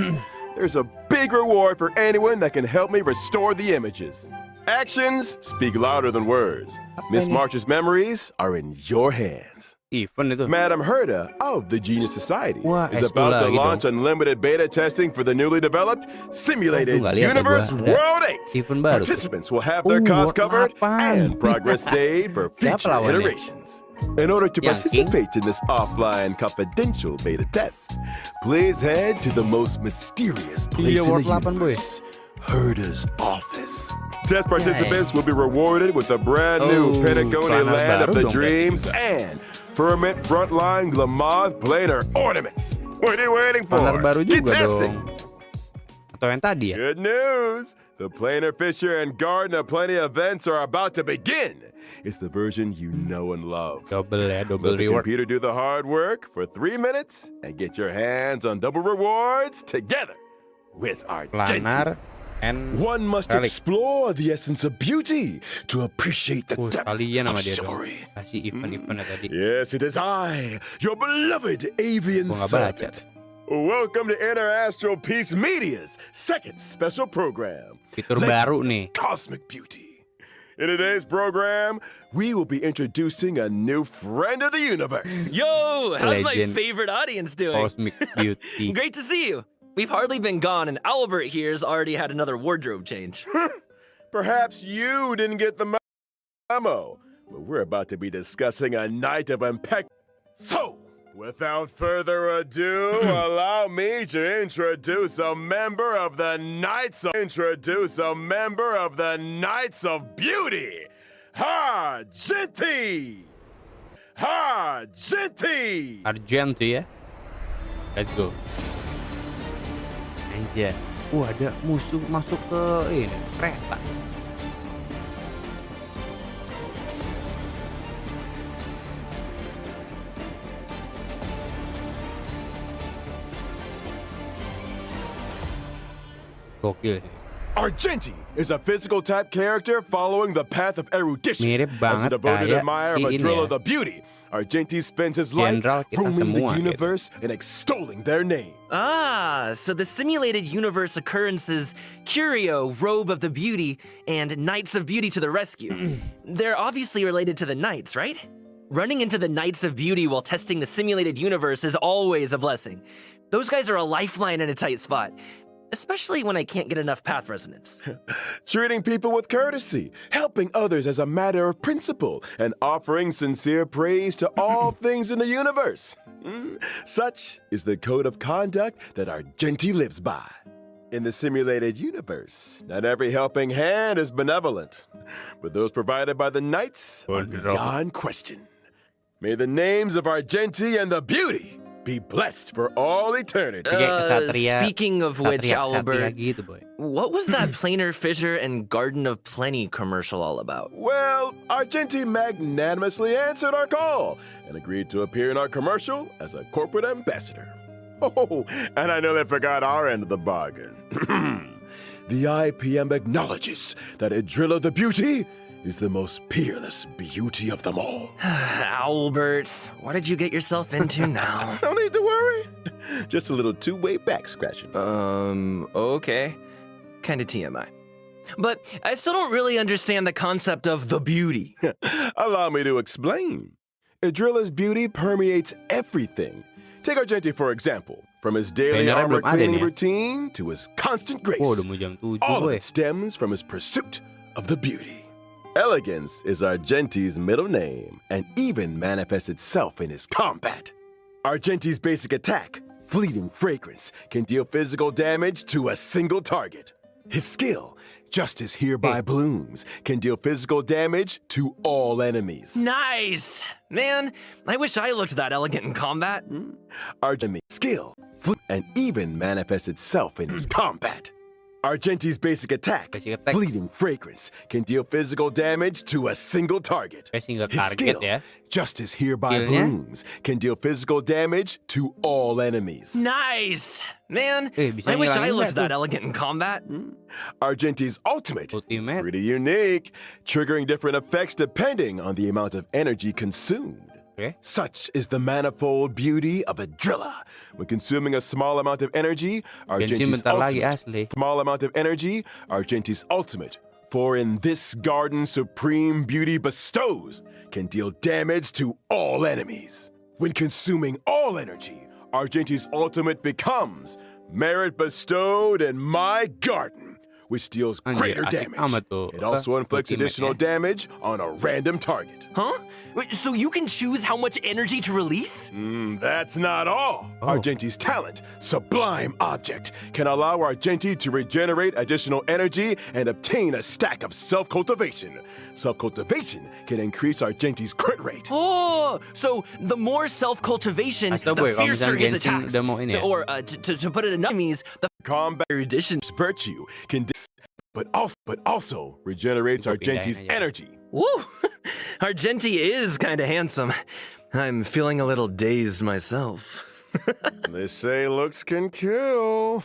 There's a big reward for anyone that can help me restore the images. Actions speak louder than words. Miss March's memories are in your hands. Madam Herda of the Genius Society is about to launch unlimited beta testing for the newly developed Simulated Universe World 8. Participants will have their costs covered and progress saved for future iterations. In order to participate in this offline confidential beta test, please head to the most mysterious place in the universe, Herda's office. Test participants will be rewarded with a brand new Pentagony Land of the Dreams and Firmament Frontline Glamath Planar Ornaments. What are you waiting for? Get testing! Good news! The planer, fisher, and garden of plenty events are about to begin. It's the version you know and love. Double Let the reward. computer do the hard work for 3 minutes and get your hands on double rewards together with our Planar and One must Kalik. explore the essence of beauty to appreciate the depth Kalian of sama dia dong. chivalry. Kasih event-eventnya tadi. Yes, it is I, your beloved avian Gua nggak baca. servant. Welcome to Interastral Peace Media's second special program. Fitur Legend baru of nih. Cosmic Beauty. In today's program, we will be introducing a new friend of the universe. Yo, how's my Legend. favorite audience doing? Cosmic Beauty. Great to see you. We've hardly been gone, and Albert here's already had another wardrobe change. Perhaps you didn't get the memo, but we're about to be discussing a night of impeccable. So, without further ado, allow me to introduce a member of the Knights of Beauty, Argenti. Argent tuh ya. Let's go. Anjay. Ada musuh masuk ke ini kereta. Gokil sih. Argenti is a physical type character following the path of erudition. Mirip As a banget devoted kayak admirer si of ini Adrilla ya. the Beauty, Argenti spends his life Jenderal kita roaming semua the gitu. universe and extolling their name. Ah, so the simulated universe occurrences Curio, Robe of the Beauty, and Knights of Beauty to the rescue. They're obviously related to the Knights, right? Running into the Knights of Beauty while testing the simulated universe is always a blessing. Those guys are a lifeline in a tight spot, especially when I can't get enough path resonance. Treating people with courtesy, helping others as a matter of principle, and offering sincere praise to all things in the universe. Such is the code of conduct that Argenti lives by. In the simulated universe, not every helping hand is benevolent, but those provided by the Knights are beyond question. May the names of Argenti and the Beauty be blessed for all eternity. Speaking of which, Albert, gitu, boy. what was that planer, fisher, and garden of plenty commercial all about? Well, Argenti magnanimously answered our call and agreed to appear in our commercial as a corporate ambassador. Oh, and I know they forgot our end of the bargain. The IPM acknowledges that Adrilla the Beauty is the most peerless beauty of them all. Albert, what did you get yourself into now? No need to worry. Just a little two-way back scratching. Okay. Kinda TMI. But I still don't really understand the concept of the beauty. Allow me to explain. Adrilla's beauty permeates everything. Take Argenti, for example. From his daily armor cleaning routine to his constant grace. All of it stems from his pursuit of the beauty. Elegance is Argenti's middle name and even manifests itself in his combat. Argenti's basic attack, Fleeting Fragrance, can deal physical damage to a single target. His skill, Justice Hereby Blooms, can deal physical damage to all enemies. Nice! Man, I wish I looked that elegant in combat. Argenti's skill, and even manifests itself in his combat. Argenti's basic attack, Fleeting Fragrance, can deal physical damage to a single target. His skill, Justice Hereby Blooms, can deal physical damage to all enemies. Nice! Man, I wish I looked that elegant in combat. Argenti's ultimate is pretty unique, triggering different effects depending on the amount of energy consumed. Such is the manifold beauty of Adrilla. When consuming a small amount of energy, Argenti's ultimate, for in this garden supreme beauty bestows, can deal damage to all enemies. When consuming all energy, Argenti's ultimate becomes merit bestowed in my garden, which deals greater damage. It also inflicts additional damage on a random target. Huh? So you can choose how much energy to release? That's not all. Argenti's talent, Sublime Object, can allow Argenti to regenerate additional energy and obtain a stack of self-cultivation. Self-cultivation can increase Argenti's crit rate. Oh, so the more self-cultivation, the fiercer his attacks. Or to put it in enemies, the combat erudition's virtue can also regenerates Argenti's energy. Woo! Argenti is kind of handsome. I'm feeling a little dazed myself. They say looks can kill.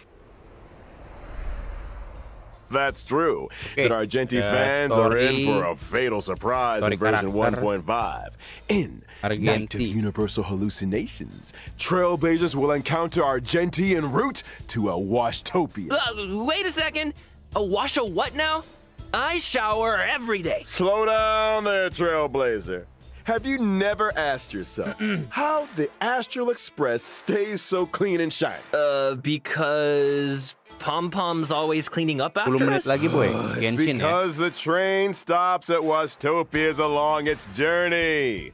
That's true. That Argenti fans are in for a fatal surprise in version 1.5. In Night of Universal Hallucinations, Trailblazers will encounter Argenti en route to a Washtopia. Wait a second. A wash a what now? I shower every day. Slow down there, Trailblazer. Have you never asked yourself how the Astral Express stays so clean and shiny? Because Pom-Pom's always cleaning up after 10 menit us? lagi boy. It's Genshin ya. because the train stops at Washtopias along its journey.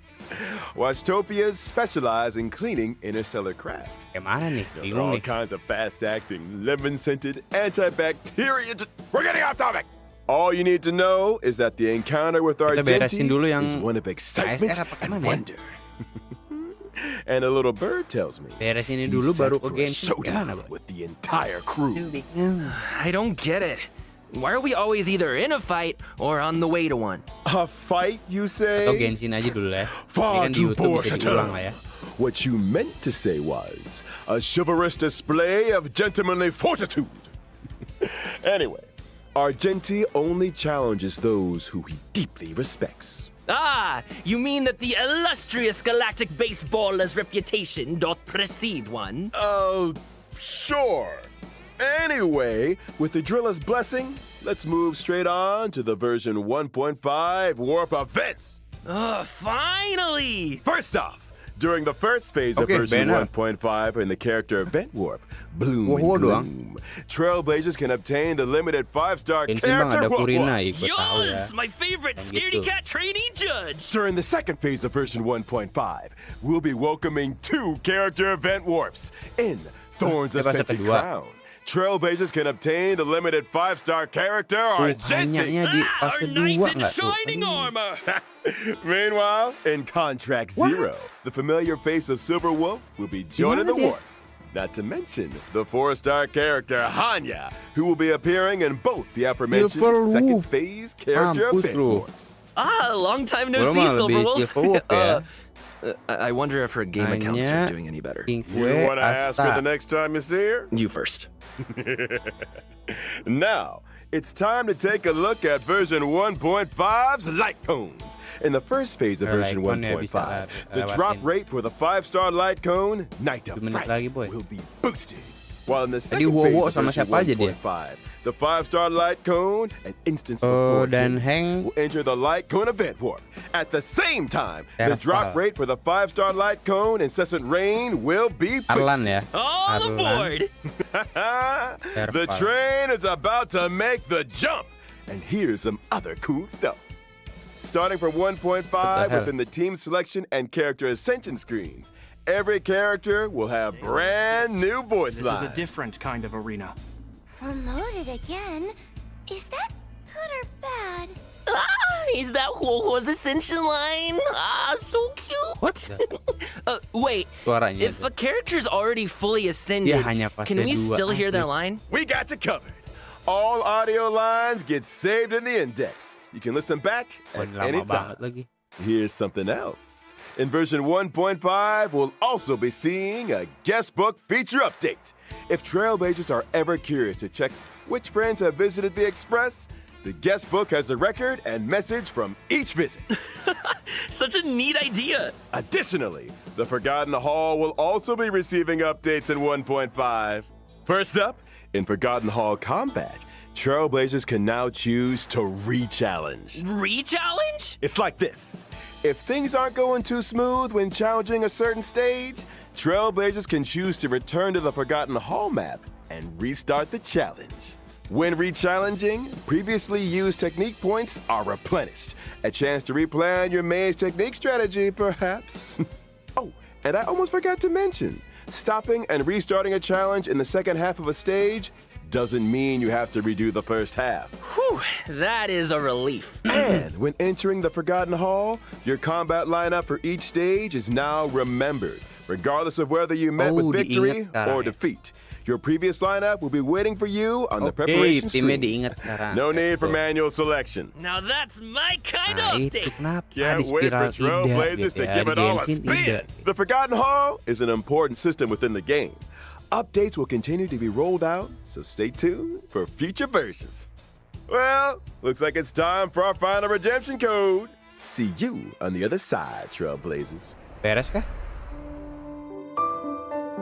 Washtopias specialize in cleaning interstellar craft. Kayak mana nih? There are Bingung all nih. kinds of fast-acting, lemon-scented, antibacterial... We're getting off topic! All you need to know is that the encounter with Argenti is one of excitement and wonder. And a little bird tells me Beresin ini he's dulu set baru ke for a Genshin. showdown with the entire crew. I don't get it. Why are we always either in a fight or on the way to one? A fight, you say? Atau Genshin aja dulu lah ya. Ini Far kan di too YouTube poor, bisa diulang lah ya. What you meant to say was a chivalrous display of gentlemanly fortitude. Anyway, Argenti only challenges those who he deeply respects. Ah, you mean that the illustrious galactic baseballer's reputation doth precede one? Sure. Anyway, with the driller's blessing, let's move straight on to the version 1.5 warp events. Finally! First off, during the first phase of version 1.5 in the character event warp, Bloom and Gloom, Trailblazers can obtain the limited 5-star character warp. Yes, my favorite scaredy cat trainee judge. During the second phase of version 1.5, we'll be welcoming 2 character event warps. In Thorns of Scented Crown, Trailblazers can obtain the limited 5-star character Argenti. Our knight in shining armor. Meanwhile, in Contract Zero, the familiar face of Silver Wolf will be joining the warp. Not to mention the 4-star character Hanya, who will be appearing in both the aforementioned second phase character event warps. Long time no see, Silver Wolf. I wonder if her game accounts are doing any better. You want to ask her the next time you see her? You first. Now, it's time to take a look at version 1.5's light cones. In the first phase of version 1.5, the drop rate for the 5-star light cone, Night of Fright, will be boosted. While in the second phase of version 1.5, the 5-star light cone and instance before will enter the light cone event warp. At the same time, the drop rate for the 5-star light cone Incessant Rain will be boosted. All aboard! The train is about to make the jump. And here's some other cool stuff. Starting from 1.5 within the team selection and character ascension screens, every character will have brand new voice lines. This is a different kind of arena. Promoted again? Is that good or bad? Is that Huohuo's ascension line? So cute. What? Wait, if a character's already fully ascended, can we still hear their line? We got you covered. All audio lines get saved in the index. You can listen back at any time. Here's something else. In version 1.5, we'll also be seeing a guest book feature update. If Trailblazers are ever curious to check which friends have visited the Express, the guest book has a record and message from each visit. Such a neat idea. Additionally, the Forgotten Hall will also be receiving updates in 1.5. First up, in Forgotten Hall Combat, Trailblazers can now choose to re-challenge. Re-challenge? It's like this. If things aren't going too smooth when challenging a certain stage, Trailblazers can choose to return to the Forgotten Hall map and restart the challenge. When re-challenging, previously used technique points are replenished. A chance to replan your maze technique strategy, perhaps. Oh, and I almost forgot to mention, stopping and restarting a challenge in the second half of a stage doesn't mean you have to redo the first half. Whew, that is a relief. And when entering the Forgotten Hall, your combat lineup for each stage is now remembered. Regardless of whether you met with victory or defeat, your previous lineup will be waiting for you on the preparation screen. No need for manual selection. Now that's my kind of update. Can't wait for Trailblazers to give it all a spin. The Forgotten Hall is an important system within the game. Updates will continue to be rolled out, so stay tuned for future versions. Well, looks like it's time for our final redemption code. See you on the other side, Trailblazers. Beres kah?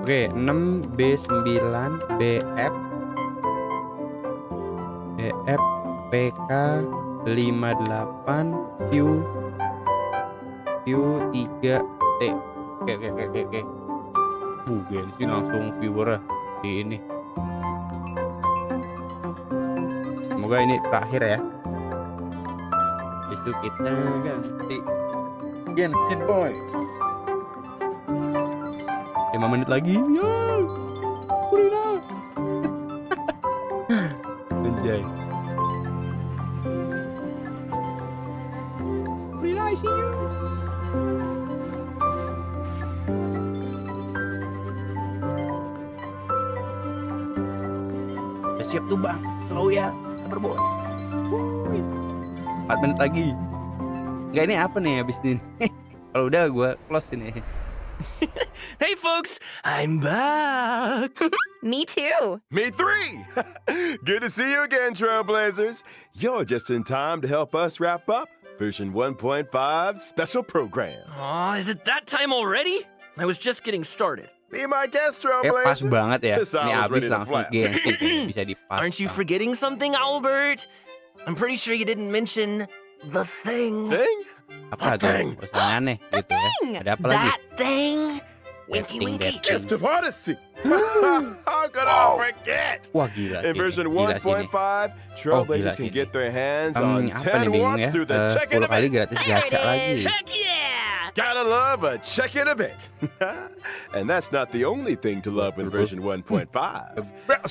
Oke, 6B9 BF PK 58 Q3T. Oke. Genshin langsung viewer di ini. Semoga ini terakhir ya. Besok kita ganti Genshin boy. 5 menit lagi. Anjay. I see you. Udah siap tuh bang. Slow ya. Sabar boy. 4 menit lagi. Enggak, ini apa nih habis ini? Kalau udah gue close ini. Hey folks, I'm back. Me too. Me three. Good to see you again, Trailblazers. You're just in time to help us wrap up version 1.5 special program. Oh, is it that time already? I was just getting started. Be my guest, Trailblazers. Pas banget ya. This Ini hour's habis ready to langsung flap. Genshin bisa dipas. Aren't you forgetting something, Albert? I'm pretty sure you didn't mention the thing. Thing? Apa tuh? Usahanya aneh gitu ya. Ada apa lagi? That thing. Winky, winky. Gift of Odyssey. How could I forget? Wah gila In sih. version Gila sih 1.5, ini. Trailblazers gila can sih get their hands ini. on Apa nih 10 bingung watts ya? through the check-in 10 kali event. gratis gacha lagi. Heck yeah! Gotta love a check-in event. And that's not the only thing to love in version 1.5.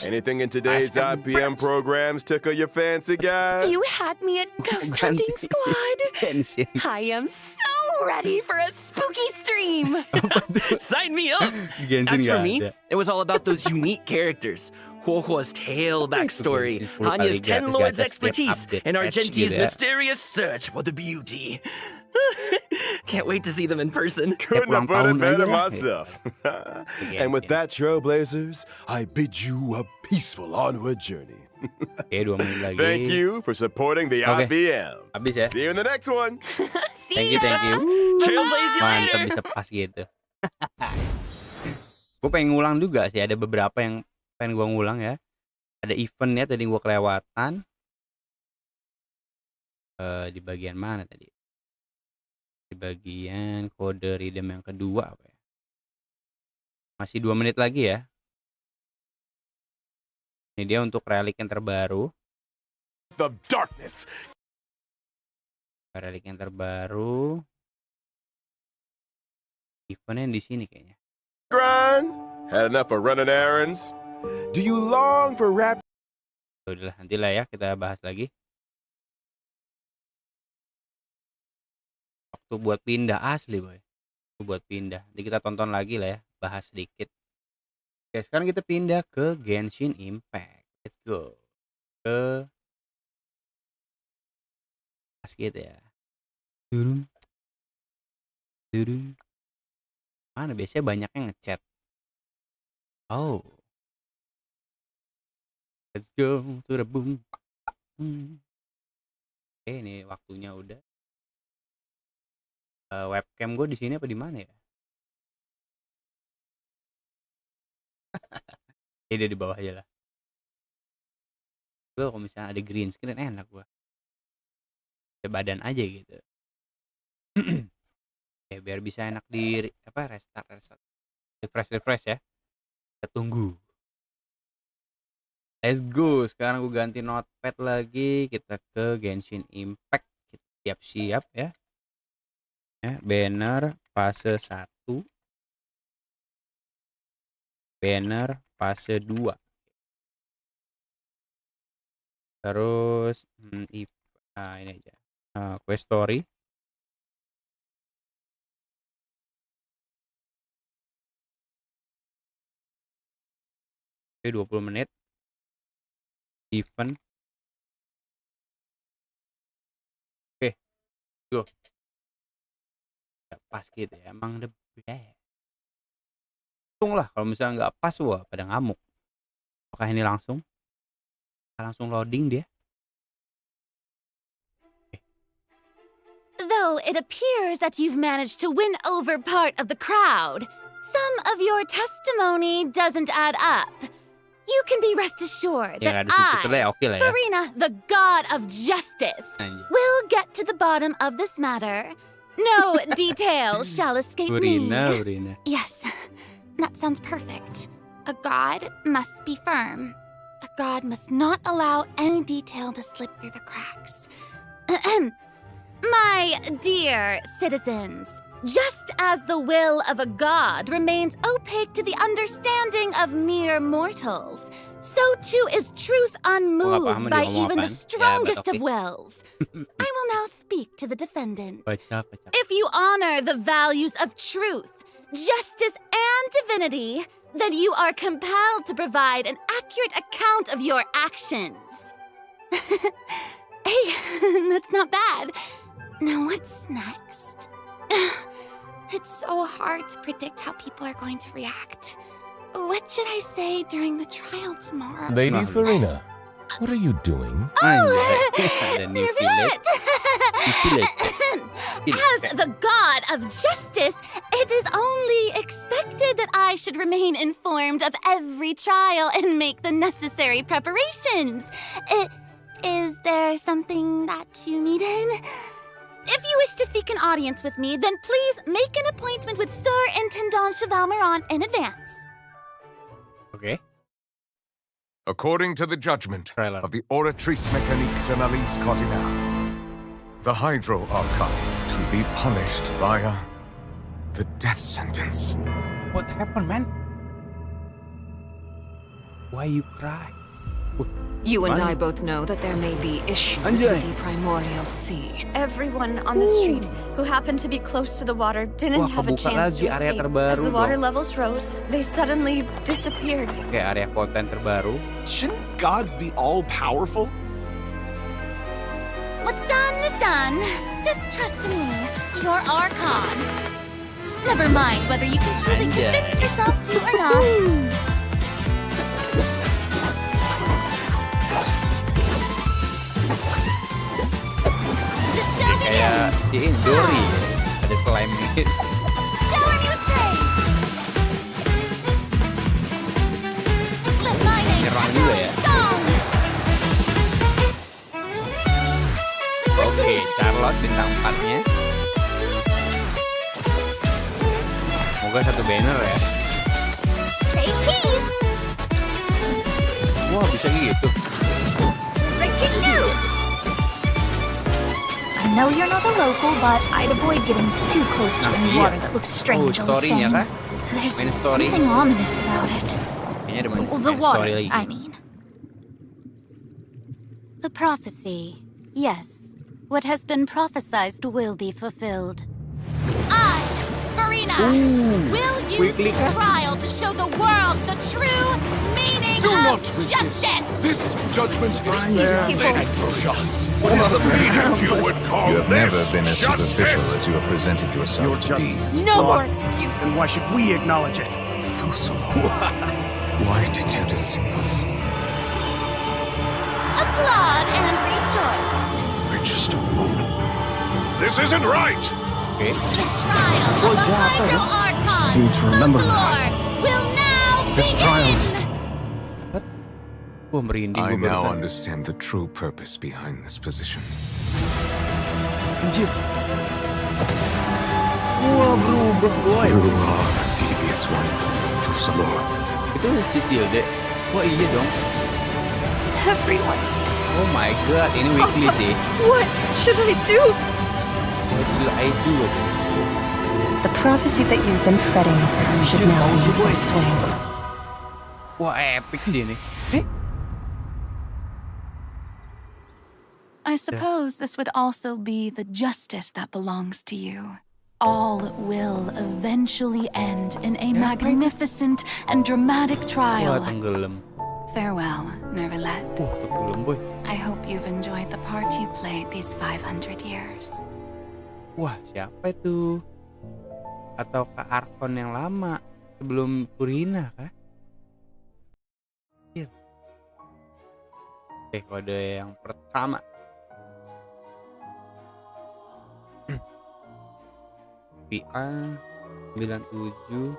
Anything in today's IPM programs tickle your fancy, guys? You had me at Ghost Hunting Squad. Genshin. I am so ready for a spooky stream. Sign me up! Genshin As for nggak me, ada. it was all about those unique characters. Huohuo's tale backstory, Genshin 10 Hanya's kali Ten gratis Lords gacha setiap expertise, update and patch Argentia's gitu ya. mysterious search for the beauty. Can't wait to see them in person. Couldn't have ulang put it tahun better aja lah. myself. And with that, Trailblazers, I bid you a peaceful onward journey. Oke, 2 menit lagi. Thank you for supporting the Oke. IBM. Habis ya. See you in the next one. Thank you. Trailblaze you Mantap later! bisa pas gitu. Gue pengen ngulang juga sih, ada beberapa yang pengen gue ngulang ya. Ada event ya tadi gue kelewatan. Di bagian mana tadi? Di bagian kode redeem yang kedua apa ya? Masih 2 menit lagi ya. Ini dia untuk relik yang terbaru. The darkness. Relik yang terbaru. Eventnya di sini kayaknya. Grind. Had enough of running errands. Do you long for rap? Udahlah, nantilah ya kita bahas lagi. Waktu buat pindah asli boy. Waktu buat pindah. Nanti kita tonton lagi lah ya, bahas sedikit. Oke, sekarang kita pindah ke Genshin Impact. Let's go. Ke pas gitu ya. Turun. Mana biasanya banyak yang ngechat. Oh. Let's go to the boom. Oke, ini waktunya udah. Webcam gue di sini apa di mana ya? Ini di bawah aja lah. Gue kalau misalnya ada green screen enak gue. Badan aja gitu. Oke, biar bisa enak di restart. Refresh ya. Kita tunggu. Let's go. Sekarang gue ganti notepad lagi. Kita ke Genshin Impact. Kita siap-siap ya. Banner fase 1. Banner fase 2. Terus ini aja. Quest story. Oke, 20 menit. Event. Oke, go. Gak pas gitu ya, emang the best. Untung lah kalau misalnya nggak pas, wah pada ngamuk. Apakah ini langsung loading dia? Though it appears that you've managed to win over part of the crowd, some of your testimony doesn't add up. You can be rest assured that Farina, the god of justice, will get to the bottom of this matter. No detail shall escape me. Farina. Yes, that sounds perfect. A god must be firm. A god must not allow any detail to slip through the cracks. My dear citizens, just as the will of a god remains opaque to the understanding of mere mortals, so too is truth unmoved by even the strongest of wills. I will now speak to the defendant. If you honor the values of truth, justice, and divinity, then you are compelled to provide an accurate account of your actions. Hey, that's not bad. Now what's next? It's so hard to predict how people are going to react. What should I say during the trial tomorrow? Lady Farina, what are you doing? Oh, Nervette! As the god of justice, it is only expected that I should remain informed of every trial and make the necessary preparations. Is there something that you needed? If you wish to seek an audience with me, then please make an appointment with Sir Intendant Chevalmeron in advance. Okay. According to the judgment of the Oratrice Mécanique de l'Alice Cardinal, the Hydro Archon to be punished via the death sentence. What happened, man? Why you cry? You and I both know that there may be issues with the primordial sea. Everyone on the street who happened to be close to the water didn't have a chance to escape. As the water levels rose, they suddenly disappeared. Kayak area konten terbaru. Shouldn't gods be all-powerful? What's done is done. Just trust in me, your Archon. Never mind whether you can truly convince yourself to or not. Kayak di Indori ada klaim dikit. Shower me with praise. Let my name juga ya. Oke, Charlotte bintang 4-nya. Semoga satu banner ya. Say cheese. Wah, bisa gitu. Breaking news. I know you're not a local, but I'd avoid getting too close to any water that looks strange all the same. There's something ominous about it. Well, the water, I mean. The prophecy. Yes. What has been prophesied will be fulfilled. I, Farina, will use this trial to show the world the true meaning of justice. This judgment is fair and just. What is the meaning you would call You have this? never been as superficial as you have presented yourself to be. No more excuses. Then why should we acknowledge it? Why did you deceive us? Applaud and rejoice. Just a moment. This isn't right. Okay. The trial of the Hydro Archon. Seem to remember the floor will now This trial is... Wah, merinding I gue now barusan. understand the true purpose behind this position. Anjir. Wah, berubah, boy. You are a devious one, Fusalor. Itu si Cilde. Wah, iya dong. Everyone's... Oh my god, ini weekly sih. What should I do? What should I do? The prophecy that you've been fretting over should now be in full swing. Wah, epic sih ini. I suppose this would also be the justice that belongs to you. All will eventually end in a magnificent and dramatic Wah, trial. tenggelam. Farewell, Nervalet. Sebelum boy. I hope you've enjoyed the part you played these 500 years. Wah, siapa itu? Atau ke Arkon yang lama sebelum Purina kah? Iya. Oke, kode yang pertama. PA 97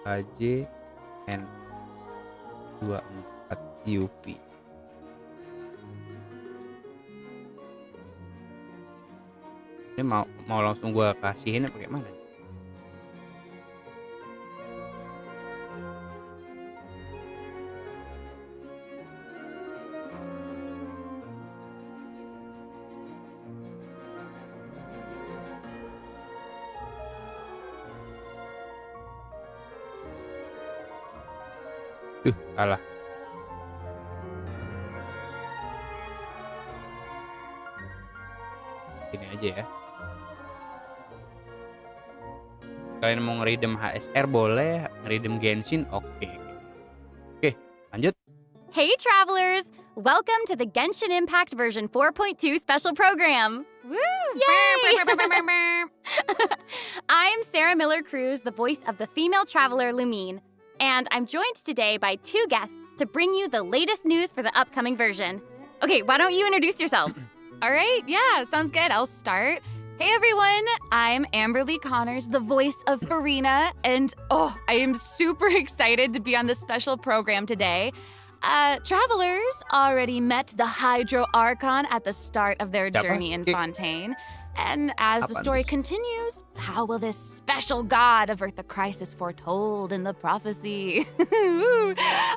HJ N 24 UP. Ini mau langsung gua kasihin apa kayak mana? Kalah. Ini aja ya. Kalian mau ngeridem HSR boleh, ngeridem Genshin oke. Oke, lanjut. Hey travelers! Welcome to the Genshin Impact version 4.2 special program. Woo! Yay! I'm Sarah Miller-Cruz, the voice of the female traveler Lumine. And I'm joined today by two guests to bring you the latest news for the upcoming version. Okay, why don't you introduce yourselves? All right, yeah, sounds good. I'll start. Hey everyone, I'm Amberly Connors, the voice of Farina, and I am super excited to be on this special program today. Travelers already met the Hydro Archon at the start of their journey in Fontaine. And as the story continues, how will this special god avert the crisis foretold in the prophecy?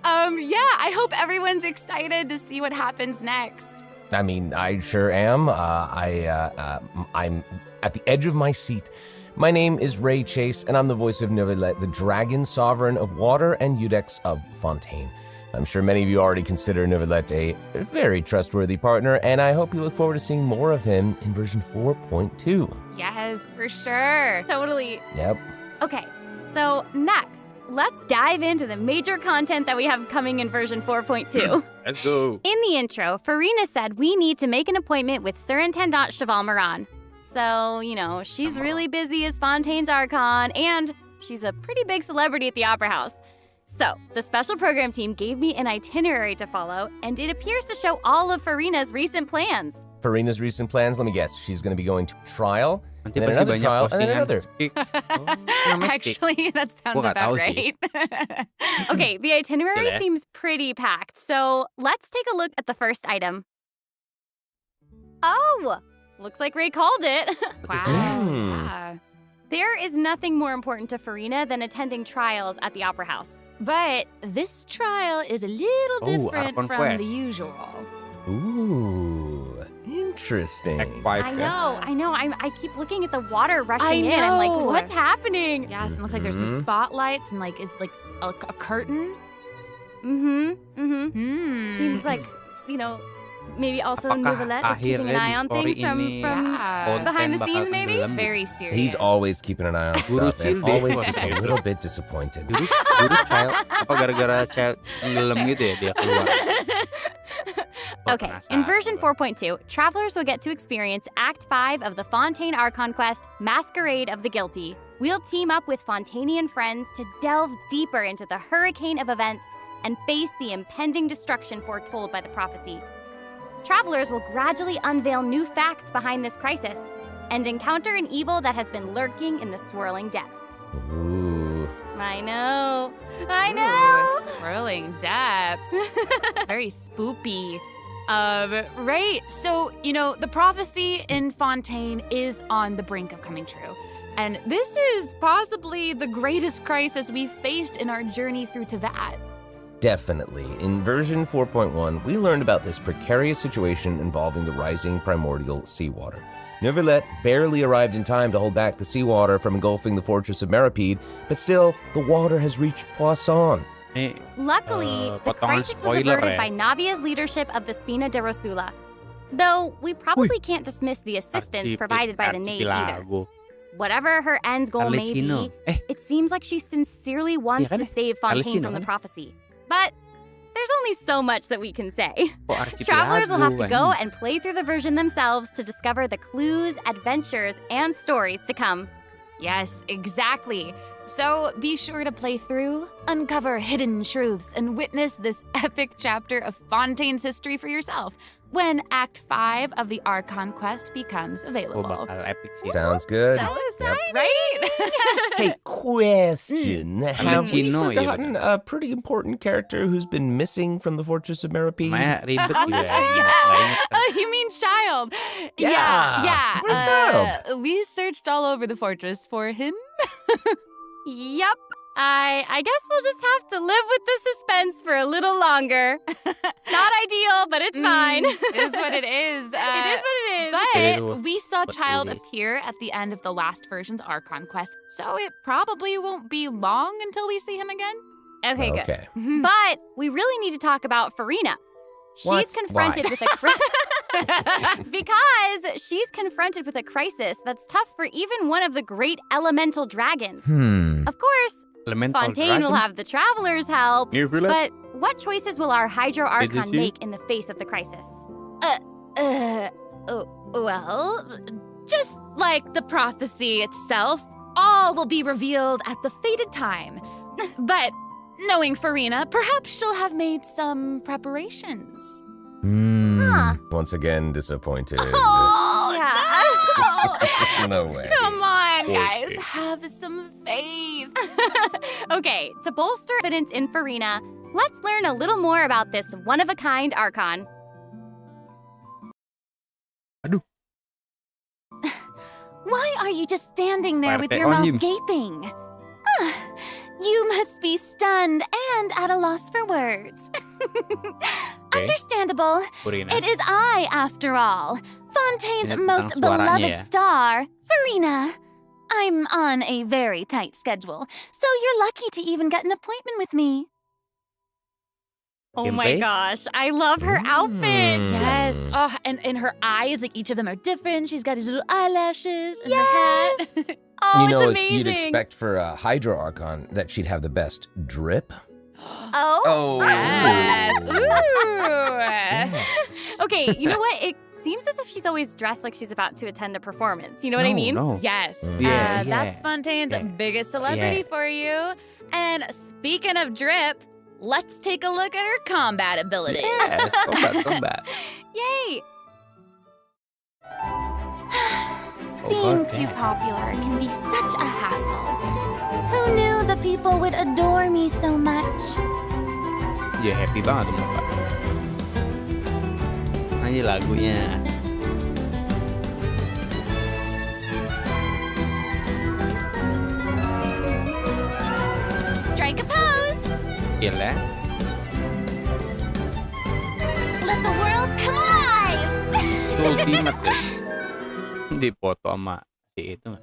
I hope everyone's excited to see what happens next. I mean, I sure am. I'm at the edge of my seat. My name is Ray Chase, and I'm the voice of Neuvillette, the dragon sovereign of water and Eudex of Fontaine. I'm sure many of you already consider Neuvillette a very trustworthy partner, and I hope you look forward to seeing more of him in version 4.2. Yes, for sure. Totally. Yep. Okay, so next, let's dive into the major content that we have coming in version 4.2. Let's go. In the intro, Farina said we need to make an appointment with Surintendant Cheval Moran. So, she's really busy as Fontaine's Archon, and she's a pretty big celebrity at the Opera House. So, the special program team gave me an itinerary to follow, and it appears to show all of Farina's recent plans. Farina's recent plans? Let me guess. She's going to be going to trial, and then another trial, and then another. Actually, that sounds about right. Okay, the itinerary seems pretty packed, so let's take a look at the first item. Oh, looks like Ray called it. Wow. There is nothing more important to Farina than attending trials at the Opera House. But this trial is a little different from the usual. Ooh, interesting. I know. I keep looking at the water rushing in. I'm like, what's happening? Yes, it looks like there's some spotlights and is a curtain. Seems like, maybe also Neuvillette is keeping an eye on things from behind the scenes, maybe? Very serious. He's always keeping an eye on stuff and always just a little bit disappointed. Gara-gara child tenggelam gitu ya dia keluar. Okay, in version 4.2, travelers will get to experience Act 5 of the Fontaine Archon quest, Masquerade of the Guilty. We'll team up with Fontainian friends to delve deeper into the hurricane of events and face the impending destruction foretold by the prophecy. Travelers will gradually unveil new facts behind this crisis and encounter an evil that has been lurking in the swirling depths. Ooh. I know. Ooh, swirling depths. Very spoopy. Right, so, the prophecy in Fontaine is on the brink of coming true. And this is possibly the greatest crisis we've faced in our journey through Teyvat. Definitely. In version 4.1, we learned about this precarious situation involving the rising primordial seawater. Neuvillette barely arrived in time to hold back the seawater from engulfing the fortress of Meripede, but still, the water has reached Poisson. Luckily, the crisis was averted by Navia's leadership of the Spina de Rosula. Though, we probably can't dismiss the assistance provided by the Knave either. Whatever her end goal may be, it seems like she sincerely wants to save Fontaine from the prophecy. But there's only so much that we can say. Travelers will have to go and play through the version themselves to discover the clues, adventures, and stories to come. Yes, exactly. So be sure to play through, uncover hidden truths, and witness this epic chapter of Fontaine's history for yourself when Act 5 of the Archon Quest becomes available. Sounds good. So exciting, right? Hey, question. Have we forgotten a pretty important character who's been missing from the Fortress of Meripede? You mean Child? Yeah. Where's Child? We searched all over the fortress for him. Yup. I guess we'll just have to live with the suspense for a little longer. Not ideal, but it's fine. It is what it is. It is what it is. But we saw Child appear at the end of the last version's Archon Quest, so it probably won't be long until we see him again. Okay, good. But we really need to talk about Farina. She's confronted with because she's confronted with a crisis that's tough for even one of the great elemental dragons. Of course, Fontaine will have the travelers help, but what choices will our Hydro Archon make in the face of the crisis? Well, just like the prophecy itself, all will be revealed at the fated time. But knowing Farina, perhaps she'll have made some preparations. Once again, disappointed. No way. Come on, guys. Have some faith. Okay, to bolster confidence in Farina, let's learn a little more about this one-of-a-kind Archon. Why are you just standing there with your mouth gaping? You must be stunned and at a loss for words. Understandable. It is I, after all, Fontaine's most beloved star, Farina. I'm on a very tight schedule, so you're lucky to even get an appointment with me. Oh my gosh, I love her outfit. Yes. Oh, and her eyes, like each of them are different. She's got these little eyelashes and her hat. Oh, you know, it's amazing. you'd expect for a Hydro Archon that she'd have the best drip. Oh. Yes. Ooh. Okay, you know what? It seems as if she's always dressed like she's about to attend a performance. You know what I mean? Yes. That's Fontaine's biggest celebrity for you. And speaking of drip, let's take a look at her combat ability. Yes, combat. Yay! Being too popular can be such a hassle. Who knew the people would adore me so much? Ya happy banget tuh muka. Ini lagunya. Strike a pose! Gila. Let the world come alive! Ultimate ya. Dipoto sama si itu.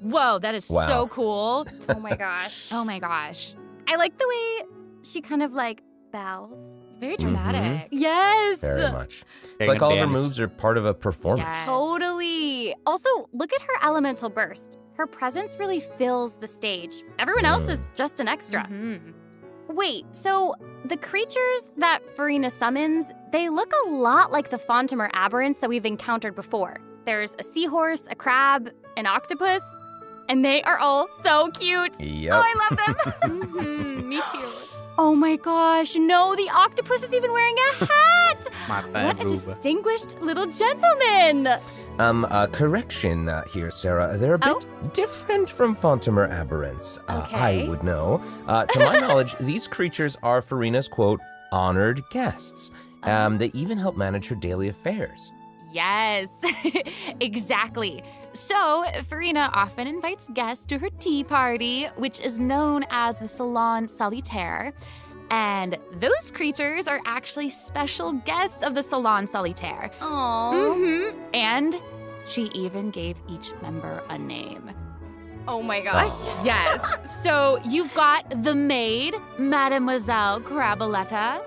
Whoa, that is so cool. Oh my gosh. Oh my gosh. I like the way she kind of like bows. Very dramatic. Yes. Very much. It's like all of her moves are part of a performance. Yes. Totally. Also, look at her elemental burst. Her presence really fills the stage. Everyone else is just an extra. Wait, so the creatures that Farina summons, they look a lot like the Fontamer aberrants that we've encountered before. There's a seahorse, a crab, an octopus, and they are all so cute. Yep. Oh, I love them. Me too. Oh my gosh, no, the octopus is even wearing a hat. What a distinguished little gentleman. Correction here, Sarah. They're a bit different from Fontamer aberrants. I would know. To my knowledge, these creatures are Farina's, quote, honored guests. They even help manage her daily affairs. Yes, exactly. So, Farina often invites guests to her tea party, which is known as the Salon Solitaire. And those creatures are actually special guests of the Salon Solitaire. Aww. And she even gave each member a name. Oh my gosh. Yes. So, you've got the maid, Mademoiselle Craboletta.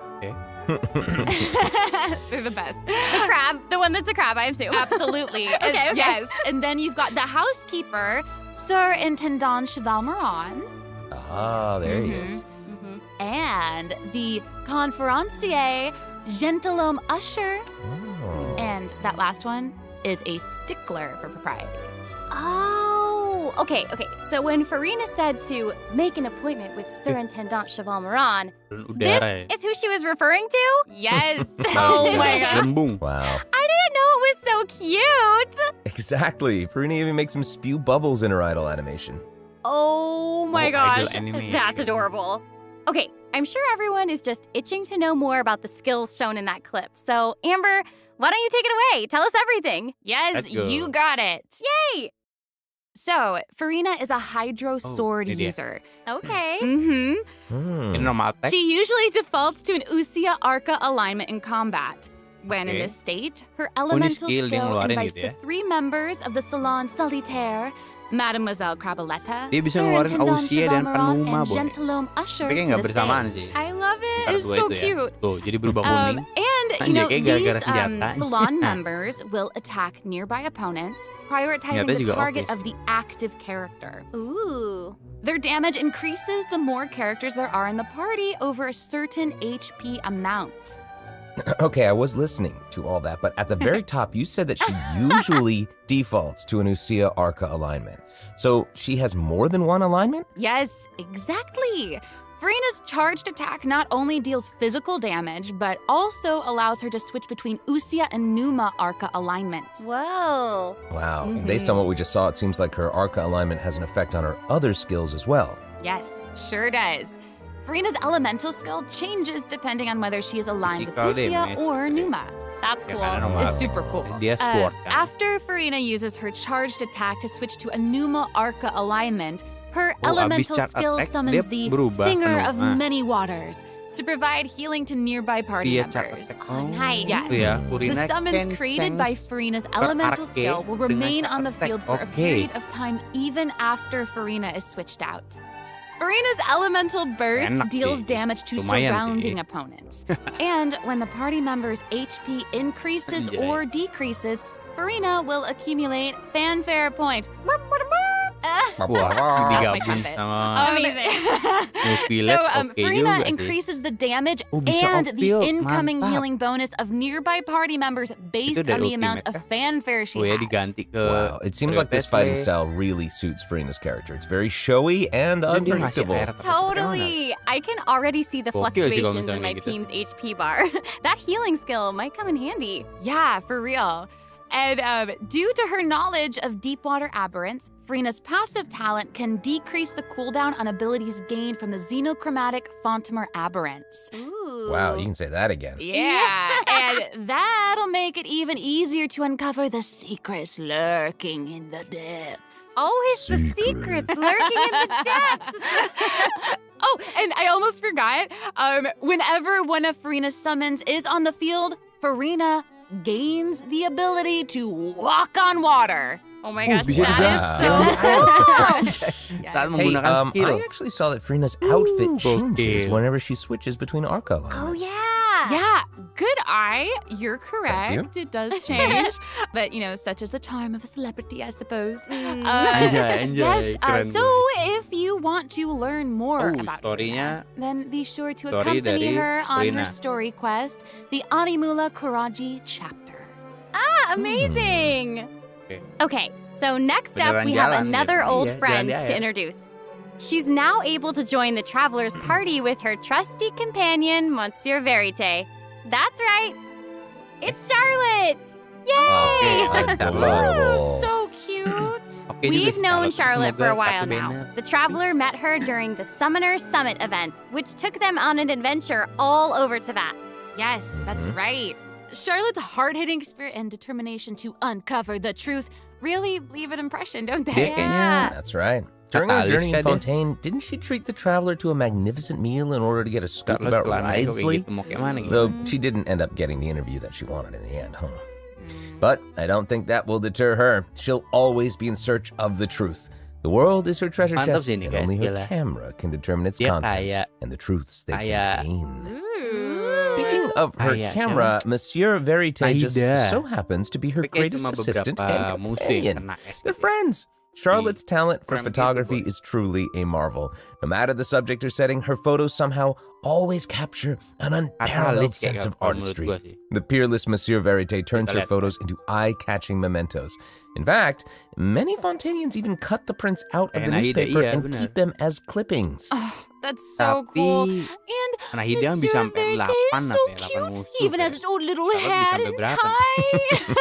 They're the best. The crab, the one that's a crab, I assume. Absolutely. Okay. Yes. And then you've got the housekeeper, Sir Intendant Cheval Moran. Ah, there he is. and the conferencier, gentilhomme usher. Oh. And that last one is a stickler for propriety. Oh, okay. So when Farina said to make an appointment with Surintendant Cheval Moran, this is who she was referring to? Yes. Oh my god. Wow. I didn't know it was so cute. Exactly. Farina even makes him spew bubbles in her idol animation. Oh my gosh, that's adorable. Okay, I'm sure everyone is just itching to know more about the skills shown in that clip. So, Amber, why don't you take it away? Tell us everything. Yes, you got it. Yay! So, Farina is a hydro sword user. Okay. She usually defaults to an Usia Arca alignment in combat. When in this state, her elemental skill invites the 3 members of the Salon Solitaire, Mademoiselle Crabaletta, Dia bisa ngeluarin Ausia dan Penuma, and Gentilhomme Usher Kayaknya to nggak the bersamaan stage. sih. I love it. It's so cute. Tuh, jadi berubah kuning. And, you know, Anjay, kayak gara-gara these senjata. salon members will attack nearby opponents, prioritizing Ternyata the juga target oke of the active character. Ooh. Their damage increases the more characters there are in the party over a certain HP amount. Okay, I was listening to all that, but at the very top, you said that she usually defaults to an Usia Arca alignment. So she has more than one alignment? Yes, exactly. Farina's charged attack not only deals physical damage, but also allows her to switch between Usia and Numa Arca alignments. Whoa. Wow. And based on what we just saw, it seems like her Arca alignment has an effect on her other skills as well. Yes, sure does. Farina's elemental skill changes depending on whether she is aligned with Usia or Numa. That's cool. It's super cool. After Farina uses her charged attack to switch to a Numa Arca alignment, her elemental skill summons the Singer of Many Waters to provide healing to nearby party members. Oh, nice. Yes. The summons created by Farina's elemental skill will remain on the field for a period of time even after Farina is switched out. Farina's elemental burst deals damage to surrounding opponents. And when the party member's HP increases or decreases, Farina will accumulate fanfare points. That's my trumpet. Amazing. So Farina increases the damage and the incoming healing bonus of nearby party members based on the amount of fanfare she has. Wow, it seems like this fighting style really suits Farina's character. It's very showy and unpredictable. Totally. I can already see the fluctuations in my team's HP bar. That healing skill might come in handy. Yeah, for real. And due to her knowledge of deepwater aberrants, Farina's passive talent can decrease the cooldown on abilities gained from the xenochromatic Fontamer aberrants. Ooh. Wow, you can say that again. Yeah, and that'll make it even easier to uncover the secrets lurking in the depths. Always the secrets lurking in the depths. Oh, and I almost forgot. Whenever one of Farina's summons is on the field, Farina gains the ability to walk on water. Oh my gosh, that is so cool. Hey, I actually saw that Farina's outfit changes whenever she switches between Arca alignments. Oh yeah. Yeah, good eye. You're correct. Thank you. It does change. But, you know, such is the charm of a celebrity, I suppose. Anjay, Yes, so if you want to learn more about Farina, then be sure to accompany her on her story quest, the Arimula Kuraji chapter. Ah, amazing. Okay, so next up we have another old friend to introduce. She's now able to join the Traveler's party with her trusty companion, Monsieur Verite. That's right, it's Charlotte! Yay! So cute! We've known Charlotte for a while now. The Traveler met her during the Summoner Summit event, which took them on an adventure all over Teyvat. Yes, that's right. Charlotte's hard-hitting spirit and determination to uncover the truth really leave an impression, don't they? That's right. During her journey in Fontaine, didn't she treat the Traveler to a magnificent meal in order to get a scoop about Ridesley? Though she didn't end up getting the interview that she wanted in the end, huh? But I don't think that will deter her. She'll always be in search of the truth. The world is her treasure chest, and only her camera can determine its contents and the truths they contain. Speaking of her camera, Monsieur Verite just so happens to be her greatest assistant and companion. They're friends. Charlotte's talent for photography is truly a marvel. No matter the subject or setting, her photos somehow always capture an unparalleled sense of artistry. The peerless Monsieur Verite turns her photos into eye-catching mementos. In fact, many Fontanians even cut the prints out of the newspaper and keep them as clippings. Oh, that's so cool. And Monsieur Verite is so cute. He even has his own little hat and tie.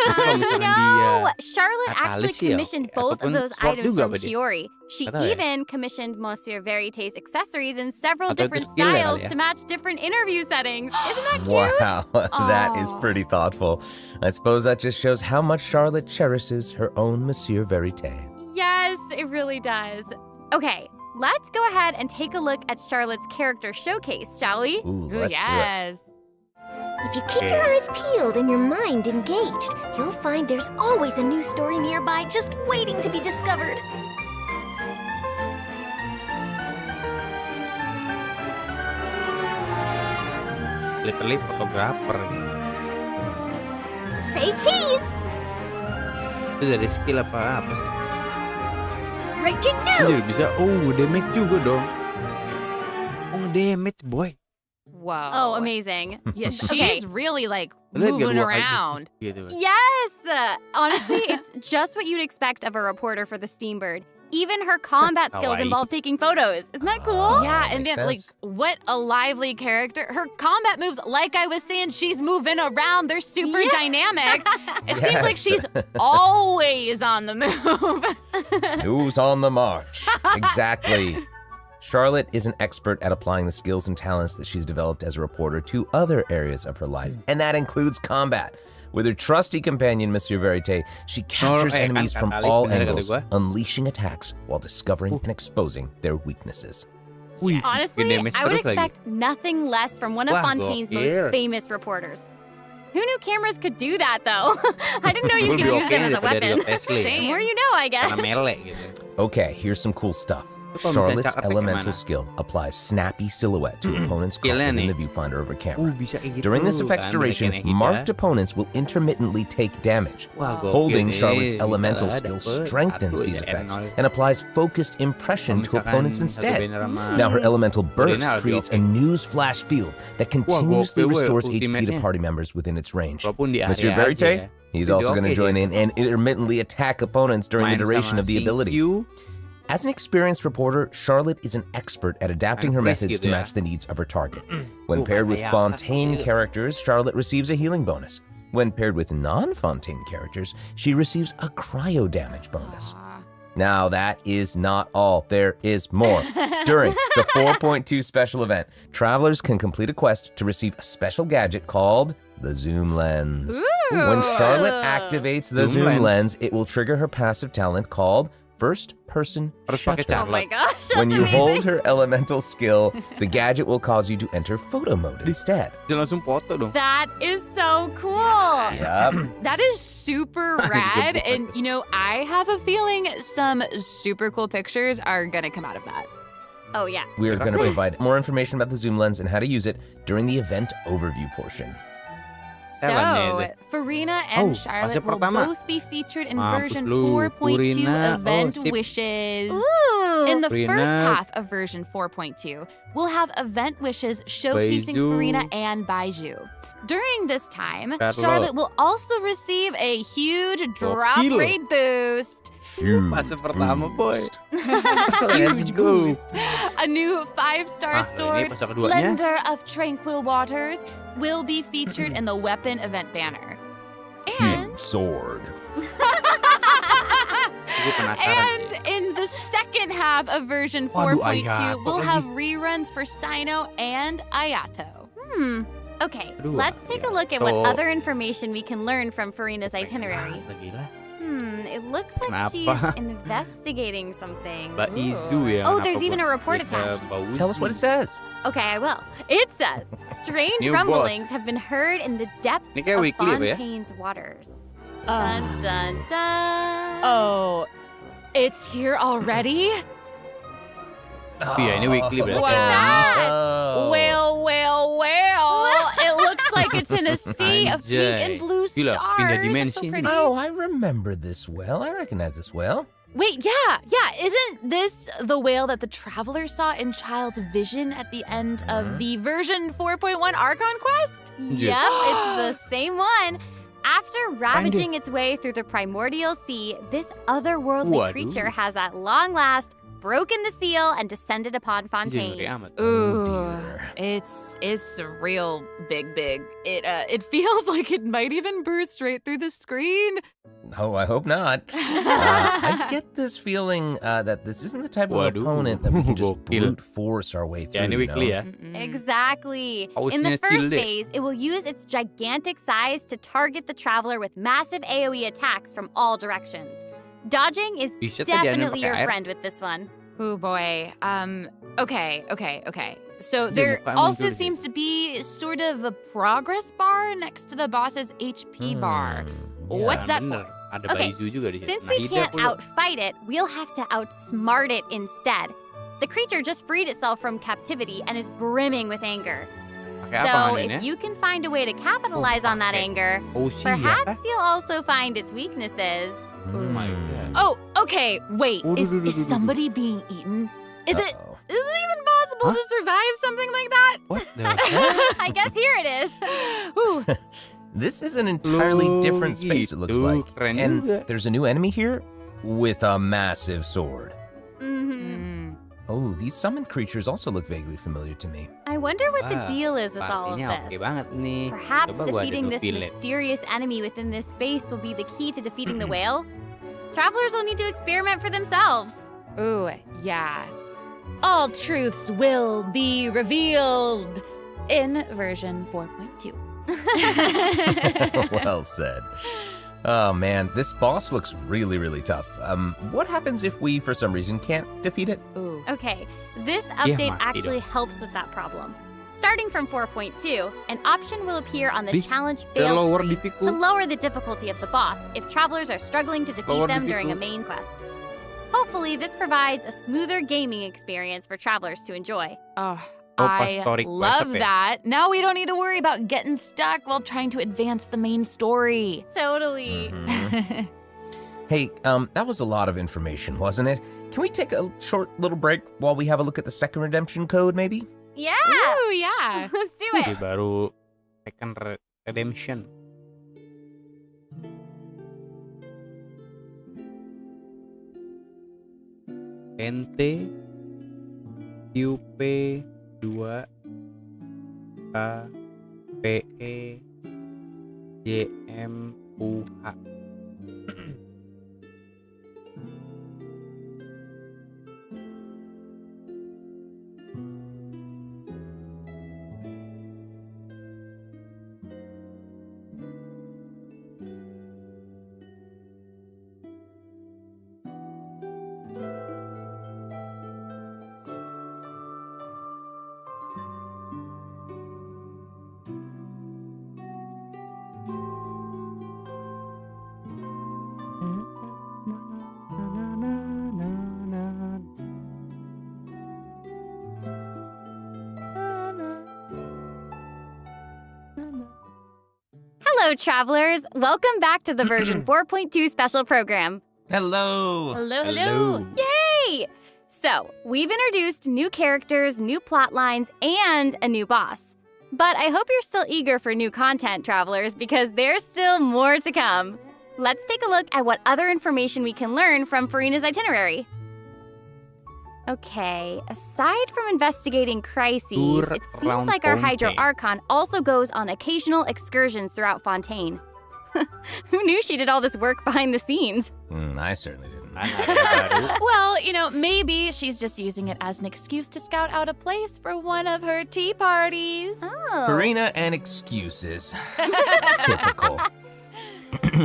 I know! Charlotte actually commissioned both of those items from Shiori. She even commissioned Monsieur Verite's accessories in several different styles to match different interview settings. Isn't that cute? Wow, that is pretty thoughtful. I suppose that just shows how much Charlotte cherishes her own Monsieur Verite. Yes, it really does. Okay, let's go ahead and take a look at Charlotte's character showcase, shall we? Ooh, let's do it. If you keep your eyes peeled and your mind engaged, you'll find there's always a new story nearby just waiting to be discovered. Literally photographer. Say cheese! Itu dari skill apa sih? Breaking Jadi news! bisa, damage juga dong. Damage boy. Whoa. Oh, amazing. Yeah, she's really like moving around. Yes! Honestly, it's just what you'd expect of a reporter for the Steambird. Even her combat skills involve taking photos. Isn't that cool? Yeah, and then like what a lively character. Her combat moves, like I was saying, she's moving around. They're super dynamic. It seems like she's always on the move. News on the march. Exactly. Charlotte is an expert at applying the skills and talents that she's developed as a reporter to other areas of her life, and that includes combat. With her trusty companion, Monsieur Verite, she captures enemies from all angles, unleashing attacks while discovering and exposing their weaknesses. Honestly, I would expect nothing less from one of Fontaine's most famous reporters. Who knew cameras could do that, though? I didn't know you could use them as a weapon. The more you know, I guess. Okay, here's some cool stuff. Charlotte's elemental skill applies snappy silhouette to opponents caught within the viewfinder of her camera. During this effect's duration, marked opponents will intermittently take damage. Holding Charlotte's elemental skill strengthens these effects and applies focused impression to opponents instead. Now her elemental burst creates a news flash field that continuously restores HP to party members within its range. Monsieur Verite, he's also going to join in and intermittently attack opponents during the duration of the ability. As an experienced reporter, Charlotte is an expert at adapting her methods to match the needs of her target. When paired with Fontaine characters, Charlotte receives a healing bonus. When paired with non-Fontaine characters, she receives a cryo damage bonus. Now that is not all, there is more. During the 4.2 special event, travelers can complete a quest to receive a special gadget called the Zoom Lens. When Charlotte activates the Zoom Lens, it will trigger her passive talent called First-Person Shutter. Oh my gosh, when you hold her elemental skill, the gadget will cause you to enter photo mode instead. That is so cool. Yep. That is super rad. And, you know, I have a feeling some super cool pictures are going to come out of that. Oh, yeah. We are going to provide more information about the Zoom Lens and how to use it during the event overview portion. So, Farina and Charlotte will both be featured in version 4.2 Event Wishes. Ooh. In the first half of version 4.2, we'll have Event Wishes showcasing Farina and Baiju. During this time, Charlotte will also receive a huge drop rate boost. Huge boost. Huge boost. A new 5-star sword, Splendor of Tranquil Waters, will be featured in the weapon event banner. And sword. And in the second half of version 4.2, we'll have reruns for Sino and Ayato. Okay, let's take a look at what other information we can learn from Farina's itinerary. It looks like she's investigating something. Oh, there's even a report attached. Tell us what it says. Okay, I will. It says, strange rumblings have been heard in the depths of Fontaine's waters. Dun, dun, dun. Oh, it's here already? Look at that! Well. It looks like it's in a sea of pink and blue stars. That's so pretty. Oh, I remember this well. I recognize this well. Wait, yeah. Isn't this the whale that the traveler saw in Child's vision at the end of the version 4.1 Archon quest? Yep, it's the same one. After ravaging its way through the primordial sea, this otherworldly creature has at long last broken the seal and descended upon Fontaine. Ooh, it's real big. It feels like it might even burst right through the screen. Oh, I hope not. I get this feeling that this isn't the type of opponent that we can just brute force our way through. Exactly. In the first phase, it will use its gigantic size to target the traveler with massive AoE attacks from all directions. Dodging is definitely your friend with this one. Oh boy. Okay. So there also seems to be sort of a progress bar next to the boss's HP bar. What's that for? Okay, since we can't outfight it, we'll have to outsmart it instead. The creature just freed itself from captivity and is brimming with anger. So if you can find a way to capitalize on that anger, perhaps you'll also find its weaknesses. Oh, okay, wait, is somebody being eaten? Is it even possible to survive something like that? What the I guess here it is. Ooh. This is an entirely different space, it looks like. And there's a new enemy here with a massive sword. Oh, these summoned creatures also look vaguely familiar to me. I wonder what the deal is with all of this. Perhaps defeating this mysterious enemy within this space will be the key to defeating the whale? Travelers will need to experiment for themselves. Ooh, yeah. All truths will be revealed in version 4.2. Well said. Oh man, this boss looks really tough. What happens if we, for some reason, can't defeat it? Ooh. Okay, this update actually helps with that problem. Starting from 4.2, an option will appear on the challenge failed screen to lower the difficulty of the boss if travelers are struggling to defeat them during a main quest. Hopefully, this provides a smoother gaming experience for travelers to enjoy. Oh, I love that. Now we don't need to worry about getting stuck while trying to advance the main story. Totally. Hey, that was a lot of information, wasn't it? Can we take a short little break while we have a look at the second redemption code, maybe? Yeah. Ooh, yeah. Let's do it. Baru second redemption. NT QP 2 KPE JMUH. Hello, travelers. Welcome back to the version 4.2 special program. Hello. Hello. Yay! So, we've introduced new characters, new plot lines, and a new boss. But I hope you're still eager for new content, travelers, because there's still more to come. Let's take a look at what other information we can learn from Farina's itinerary. Okay, aside from investigating crises, it seems like our Hydro Archon also goes on occasional excursions throughout Fontaine. Who knew she did all this work behind the scenes? I certainly didn't. Well, maybe she's just using it as an excuse to scout out a place for one of her tea parties. Oh. Farina and excuses. Typical.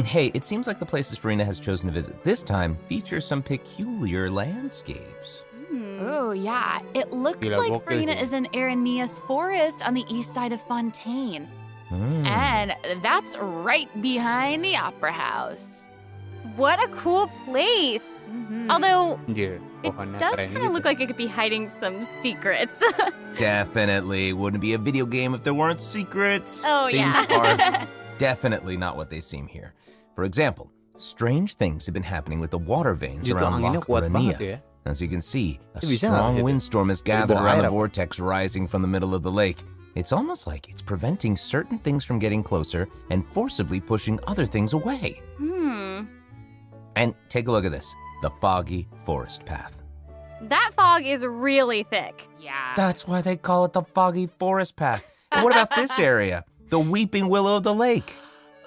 Hey, it seems like the places Farina has chosen to visit this time feature some peculiar landscapes. Oh, yeah. It looks like Farina is in Aranea's forest on the east side of Fontaine. And that's right behind the Opera House. What a cool place! Although, it does kind of look like it could be hiding some secrets. Definitely. Wouldn't be a video game if there weren't secrets. Oh, Things are definitely not what they seem here. For example, strange things have been happening with the water veins Itu around anginnya Loch kuat banget Rania. ya. As you can see, a Bisa nggak strong gitu? windstorm has Dari gathered bawah around air the apa? vortex rising from the middle of the lake. It's almost like it's preventing certain things from getting closer and forcibly pushing other things away. And take a look at this, the foggy forest path. That fog is really thick. Yeah. That's why they call it the foggy forest path. And what about this area? The weeping willow of the lake.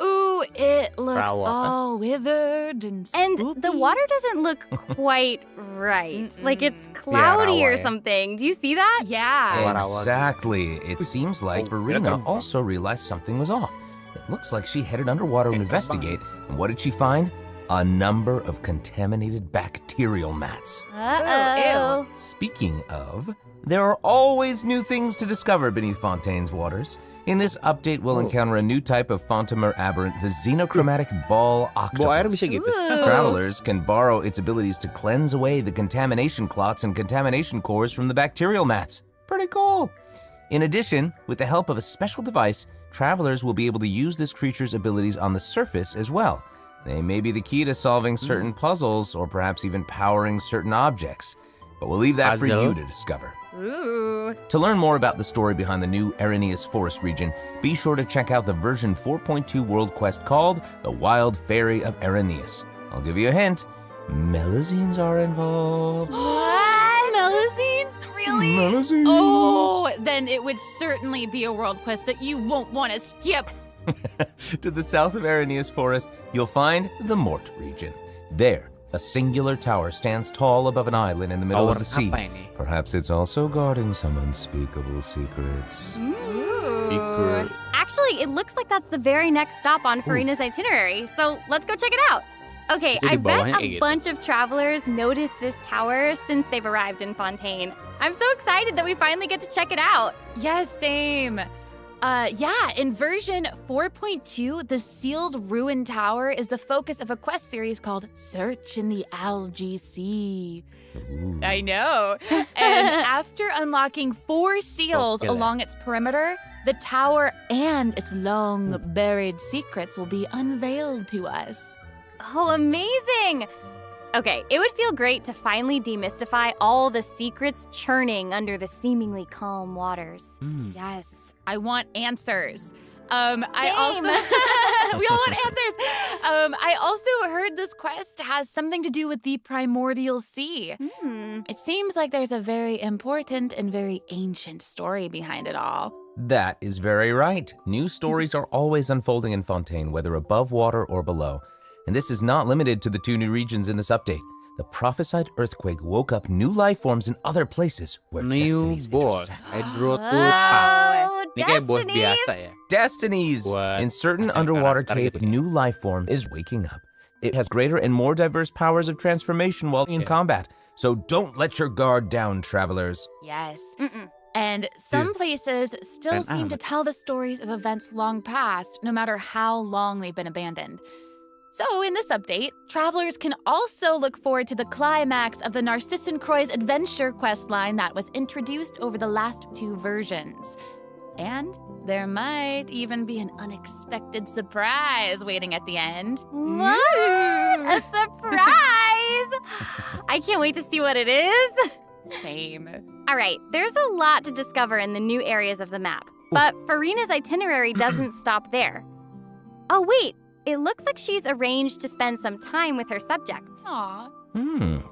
Ooh, it looks Rawa. all withered and And spoopy. the water doesn't look quite right. Like it's cloudy rawa or ya. something. Do you see that? Yeah. Exactly. It seems like Verena also realized something was off. It looks like she headed underwater to investigate. And what did she find? A number of contaminated bacterial mats. Uh-oh. Speaking of, there are always new things to discover beneath Fontaine's waters. In this update, we'll encounter a new type of Fontamer aberrant, the xenochromatic ball Bawa air octopus. bisa gitu. Travelers can borrow its abilities to cleanse away the contamination clots and contamination cores from the bacterial mats. Pretty cool. In addition, with the help of a special device, travelers will be able to use this creature's abilities on the surface as well. They may be the key to solving certain puzzles or perhaps even powering certain objects. But we'll leave that for Puzzle? you to discover. Ooh. To learn more about the story behind the new Arrhenius Forest region, be sure to check out the version 4.2 world quest called The Wild Fairy of Arrhenius. I'll give you a hint. Melazines are involved. What? Melazines? Really? Melazines. Oh, then it would certainly be a world quest that you won't want to skip. To the south of Arrhenius Forest, you'll find the Mort region. There, a singular tower stands tall above an island in the middle of the sea. Apa ini? Perhaps it's also guarding some unspeakable secrets. Ooh. Actually, it looks like that's the very next stop on Farina's itinerary. So let's go check it out. Okay, Itu di I bet bawahnya a kayak gitu. bunch of travelers noticed this tower since they've arrived in Fontaine. I'm so excited that we finally get to check it out. Yes, same. In version 4.2, the sealed ruin tower is the focus of a quest series called Search in the Algae Sea. I know. And after unlocking 4 seals Gokil ya. along its perimeter, the tower and its long buried secrets will be unveiled to us. Oh, amazing! Okay, it would feel great to finally demystify all the secrets churning under the seemingly calm waters. Yes, I want answers. I also Same. we all want answers. I also heard this quest has something to do with the primordial sea. It seems like there's a very important and very ancient story behind it all. That is very right. New stories are always unfolding in Fontaine, whether above water or below. And this is not limited to the 2 new regions in this update. The prophesied earthquake woke up new life forms in other places where New destinies boss. intersect. It's road to Oh, Ini kayak bos destinies! biasa ya. Destinies! Buat In certain desain underwater karakter cave, gitu ya. new life form is waking up. It has greater and more diverse powers of transformation while in combat. So don't let your guard down, travelers. Yes. And some places still Keren seem to amat. tell the stories of events long past, no matter how long they've been abandoned. So, in this update, travelers can also look forward to the climax of the Narcissan Croix's adventure questline that was introduced over the last 2 versions. And there might even be an unexpected surprise waiting at the end. What? A surprise! I can't wait to see what it is. Same. All right, there's a lot to discover in the new areas of the map, but Farina's itinerary doesn't stop there. Oh, wait, it looks like she's arranged to spend some time with her subjects. Aw.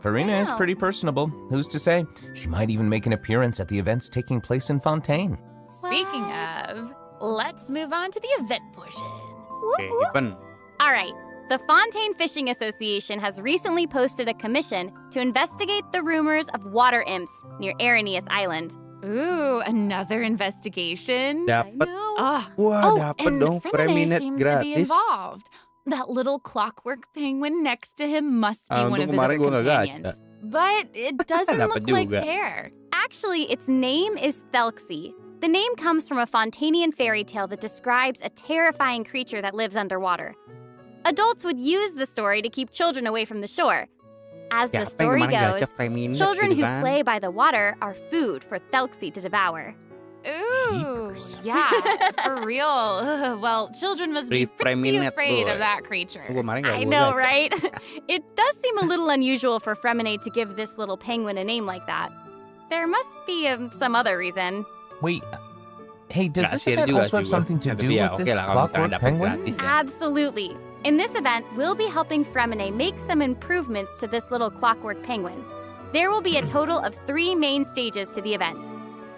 Farina is Wow. pretty personable. Who's to say? She might even make an appearance at the events taking place in Fontaine. Speaking of, let's move on to the event portion. Oke, event. All right, the Fontaine Fishing Association has recently posted a commission to investigate the rumors of water imps near Arrhenius Island. Ooh, another investigation. Dapat. Ah, Wah, dapat and dong Fremine Preminet seems to be gratis. involved. That little clockwork penguin next to him must be one Untung of his kemarin other gua nggak companions. But it doesn't Dapat look like juga. Pear. Actually, its name is Thelxie. The name comes from a Fontanian fairy tale that describes a terrifying creature that lives underwater. Adults would use the story to keep children away from the shore. As the Siapa yang story kemarin goes, gacor Preminet children gitu who kan? play by the water are food for Thelxie to devour. Ooh, Jeepers. yeah, for real. Ugh, well, children must be pretty afraid of that creature. I know, right? It does seem a little unusual for Fremine to give this little penguin a name like that. There must be some other reason. Wait, hey, does this event also have something to do with this clockwork penguin? Absolutely. In this event, we'll be helping Fremine make some improvements to this little clockwork penguin. There will be a total of 3 main stages to the event.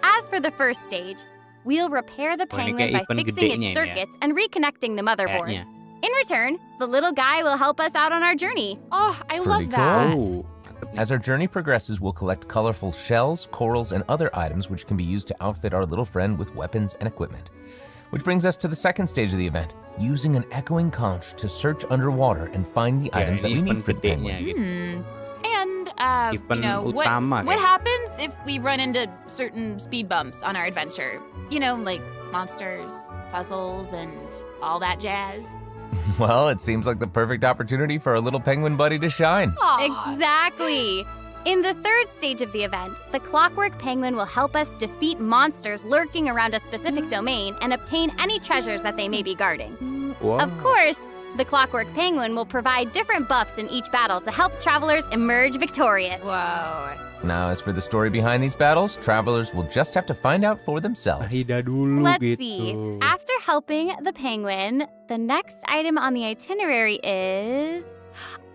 As for the first stage, we'll repair the penguin by fixing its circuits and reconnecting the motherboard. In return, the little guy will help us out on our journey. Oh, I Pretty love that. cool. As our journey progresses, we'll collect colorful shells, corals, and other items which can be used to outfit our little friend with weapons and equipment. Which brings us to the second stage of the event, using an echoing conch to search underwater and find the items that we need for the penguin. And, what happens if we run into certain speed bumps on our adventure? You know, like monsters, puzzles, and all that jazz. Well, it seems like the perfect opportunity for our little penguin buddy to shine. Aww. Exactly. In the third stage of the event, the clockwork penguin will help us defeat monsters lurking around a specific domain and obtain any treasures that they may be guarding. Whoa. Of course, the clockwork penguin will provide different buffs in each battle to help travelers emerge victorious. Whoa. Now, as for the story behind these battles, travelers will just have to find out for themselves. Let's see. After helping the penguin, the next item on the itinerary is...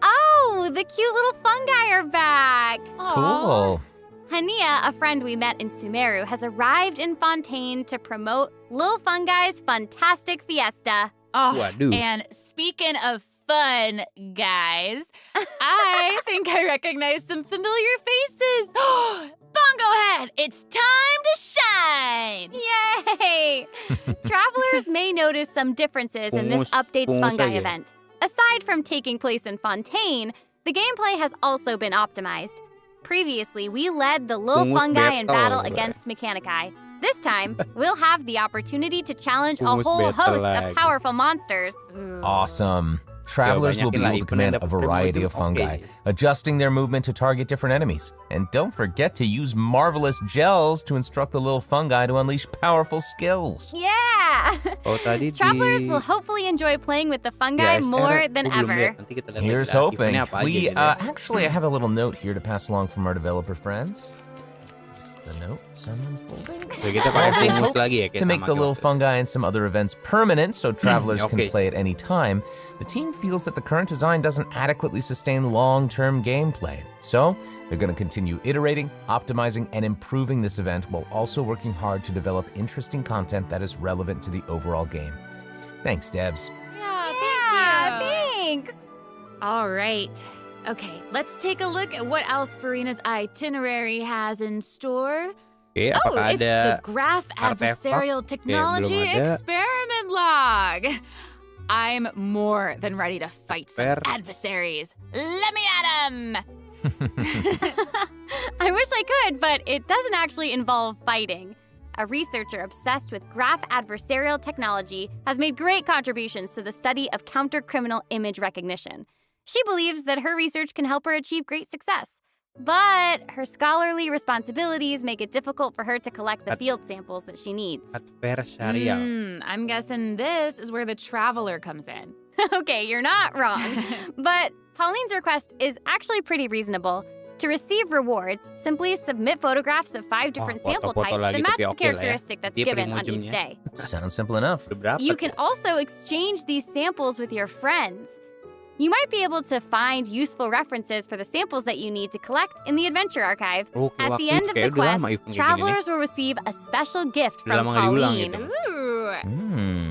Oh, the cute little fungi are back. Cool. Hania, a friend we met in Sumeru, has arrived in Fontaine to promote Lil Fungi's Fantastic Fiesta. Oh, and speaking of fun, guys, I think I recognize some familiar faces. Bongo Head, it's time to shine! Yay! Travelers may notice some differences in this update's fungi event. Aside from taking place in Fontaine, the gameplay has also been optimized. Previously, we led the Lil Fungi in battle against Mechanici. This time, we'll have the opportunity to challenge a whole host of powerful monsters. Awesome. Travelers will be able to command a variety of fungi, adjusting their movement to target different enemies. And don't forget to use marvelous gels to instruct the little fungi to unleash powerful skills. Yeah! Travelers will hopefully enjoy playing with the fungi more than ever. Here's hoping. Actually, I have a little note here to pass along from our developer friends. The notes I'm unfolding. To make the little fungi and some other events permanent so travelers can play at any time, the team feels that the current design doesn't adequately sustain long-term gameplay. So they're going to continue iterating, optimizing, and improving this event while also working hard to develop interesting content that is relevant to the overall game. Thanks, devs. Yeah, thanks. All right. Okay, let's take a look at what else Farina's itinerary has in store. It's the Graph Adversarial Technology Experiment Log. I'm more than ready to fight some adversaries. Let me at 'em! I wish I could, but it doesn't actually involve fighting. A researcher obsessed with graph adversarial technology has made great contributions to the study of counter-criminal image recognition. She believes that her research can help her achieve great success. But her scholarly responsibilities make it difficult for her to collect the field samples that she needs. I'm guessing this is where the traveler comes in. Okay, you're not wrong. But Pauline's request is actually pretty reasonable. To receive rewards, simply submit photographs of 5 different sample types that match the characteristic that's given on each day. Sounds simple enough. You can also exchange these samples with your friends. You might be able to find useful references for the samples that you need to collect in the Adventure Archive. At the end of the quest, travelers will receive a special gift from Pauline. Ooh.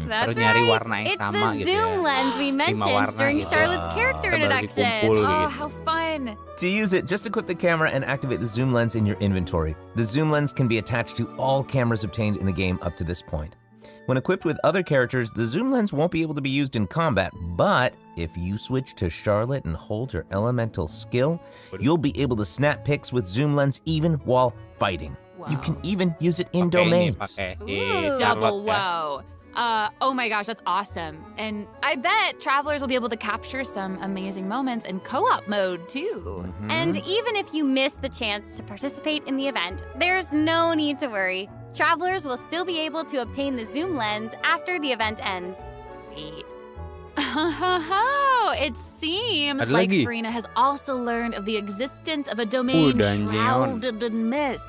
That's right. It's the zoom lens we mentioned during Charlotte's character introduction. Oh, how fun. To use it, just equip the camera and activate the zoom lens in your inventory. The zoom lens can be attached to all cameras obtained in the game up to this point. When equipped with other characters, the zoom lens won't be able to be used in combat, but if you switch to Charlotte and hold your elemental skill, you'll be able to snap pics with zoom lens even while fighting. Whoa. You can even use it in domains. Double whoa. Oh my gosh, that's awesome. And I bet travelers will be able to capture some amazing moments in co-op mode too. And even if you miss the chance to participate in the event, there's no need to worry. Travelers will still be able to obtain the zoom lens after the event ends. Sweet. It seems like Farina has also learned of the existence of a domain shrouded in mist.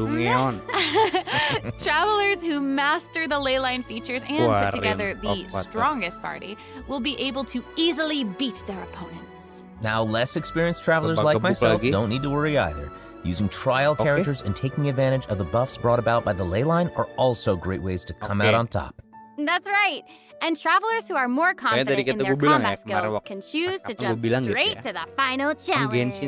Travelers who master the ley line features and put together the strongest party will be able to easily beat their opponents. Now, less experienced travelers like myself don't need to worry either. Using trial characters and taking advantage of the buffs brought about by the ley line are also great ways to come out on top. That's right. And travelers who are more confident in their combat skills can choose to jump straight to the final challenge.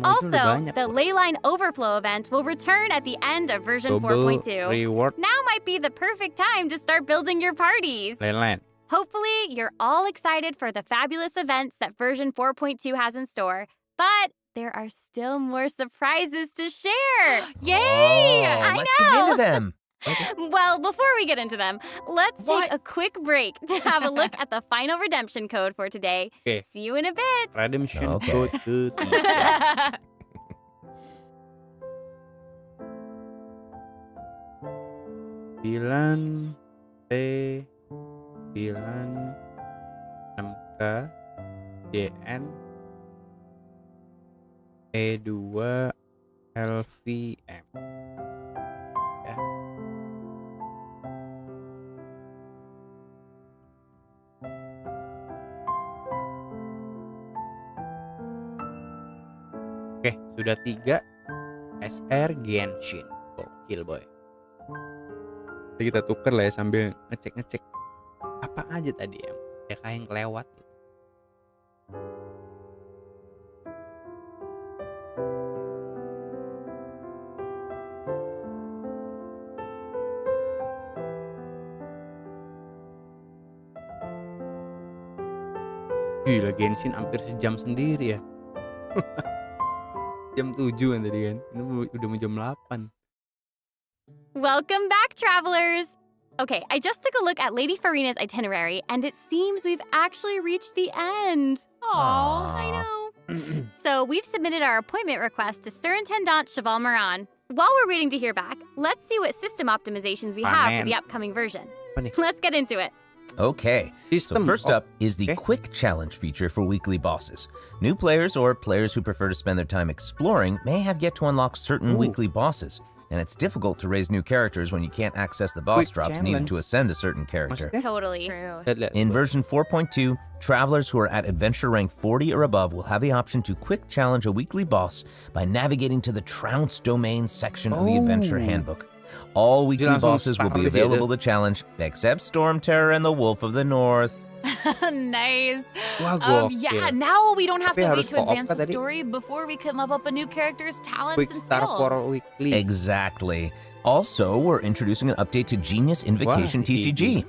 Also, the Leyline Overflow event will return at the end of version 4.2. Now might be the perfect time to start building your parties. Hopefully, you're all excited for the fabulous events that version 4.2 has in store, but there are still more surprises to share. Yay! Let's get into them. Well, before we get into them, let's take a quick break to have a look at the final redemption code for today. See you in a bit. Redemption code. 9 T 9 6K JN E2 LVM. Ya. Oke, sudah 3 SR Genshin. Gokil, boy. Jadi kita tuker lah ya sambil ngecek-ngecek apa aja tadi ya. Mereka yang kelewat gitu. Gila, Genshin hampir sejam sendiri ya. Jam 7 kan tadi kan. Ini udah mau jam 8. Welcome back, travelers! Okay, I just took a look at Lady Farina's itinerary, and it seems we've actually reached the end. Aww, I know. So we've submitted our appointment request to Surintendant Cheval Moran. While we're waiting to hear back, let's see what system optimizations we have for the upcoming version. Let's get into it. Okay, so first up is the Quick Challenge feature for weekly bosses. New players or players who prefer to spend their time exploring may have yet to unlock certain weekly bosses, and it's difficult to raise new characters when you can't access the boss drops needed to ascend a certain character. Totally true. In version 4.2, travelers who are at adventure rank 40 or above will have the option to quick challenge a weekly boss by navigating to the Trounce Domain section of the Adventure Handbook. All weekly bosses will be available to challenge, except Storm Terror and the Wolf of the North. Nice. Yeah, now we don't have to wait to advance the story before we can level up a new character's talents and skills. Exactly. Also, we're introducing an update to Genius Invocation TCG.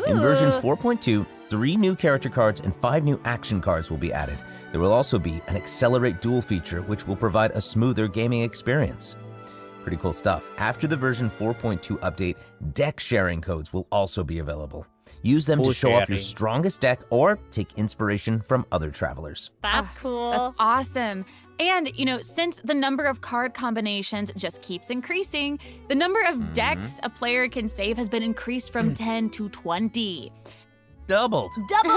In version 4.2, 3 new character cards and 5 new action cards will be added. There will also be an Accelerate Duel feature, which will provide a smoother gaming experience. Pretty cool stuff. After the version 4.2 update, deck sharing codes will also be available. Use them to show off your strongest deck or take inspiration from other travelers. That's cool. That's awesome. And, since the number of card combinations just keeps increasing, the number of decks a player can save has been increased from 10 to 20. Doubled. Double.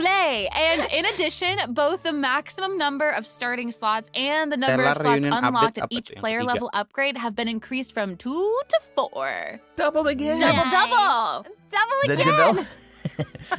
And in addition, both the maximum number of starting slots and the number of slots unlocked at each player level upgrade have been increased from 2 to 4. Doubled again. Double again.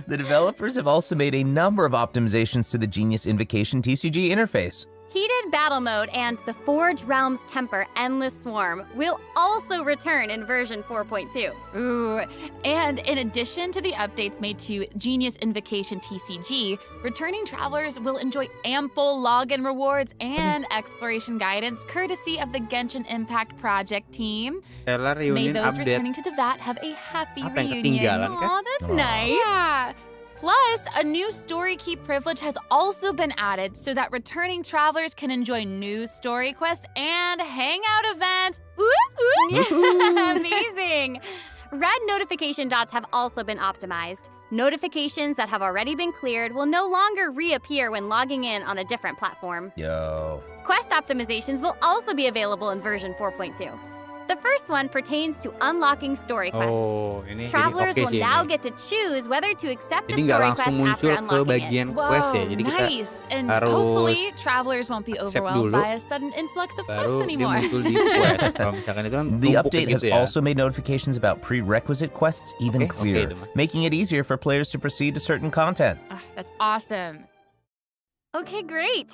The developers have also made a number of optimizations to the Genius Invocation TCG interface. Heated Battle Mode and the Forge Realms Temper Endless Swarm will also return in version 4.2. Ooh, and in addition to the updates made to Genius Invocation TCG, returning travelers will enjoy ample login rewards and exploration guidance courtesy of the Genshin Impact Project team. May those returning to Devat have a happy reunion. Aw, that's nice. Yeah. Plus, a new story keep privilege has also been added so that returning travelers can enjoy new story quests and hangout events. Amazing! Red notification dots have also been optimized. Notifications that have already been cleared will no longer reappear when logging in on a different platform. Yo. Quest optimizations will also be available in version 4.2. The first one pertains to unlocking story quests. Oh, ini Travelers jadi will sih now ini. get to choose whether to accept a Jadi nggak story langsung quest muncul after ke unlocking it. bagian quest ya. Jadi kita Nice. And harus hopefully travelers won't be accept overwhelmed dulu, by a sudden influx of quests baru dia anymore. muncul di quest. Kalau misalkan itu kan The tumpuk update kayak has gitu ya. also made notifications about prerequisite quests even clearer, itu mah. making it easier for players to proceed to certain content. That's awesome. Okay, great.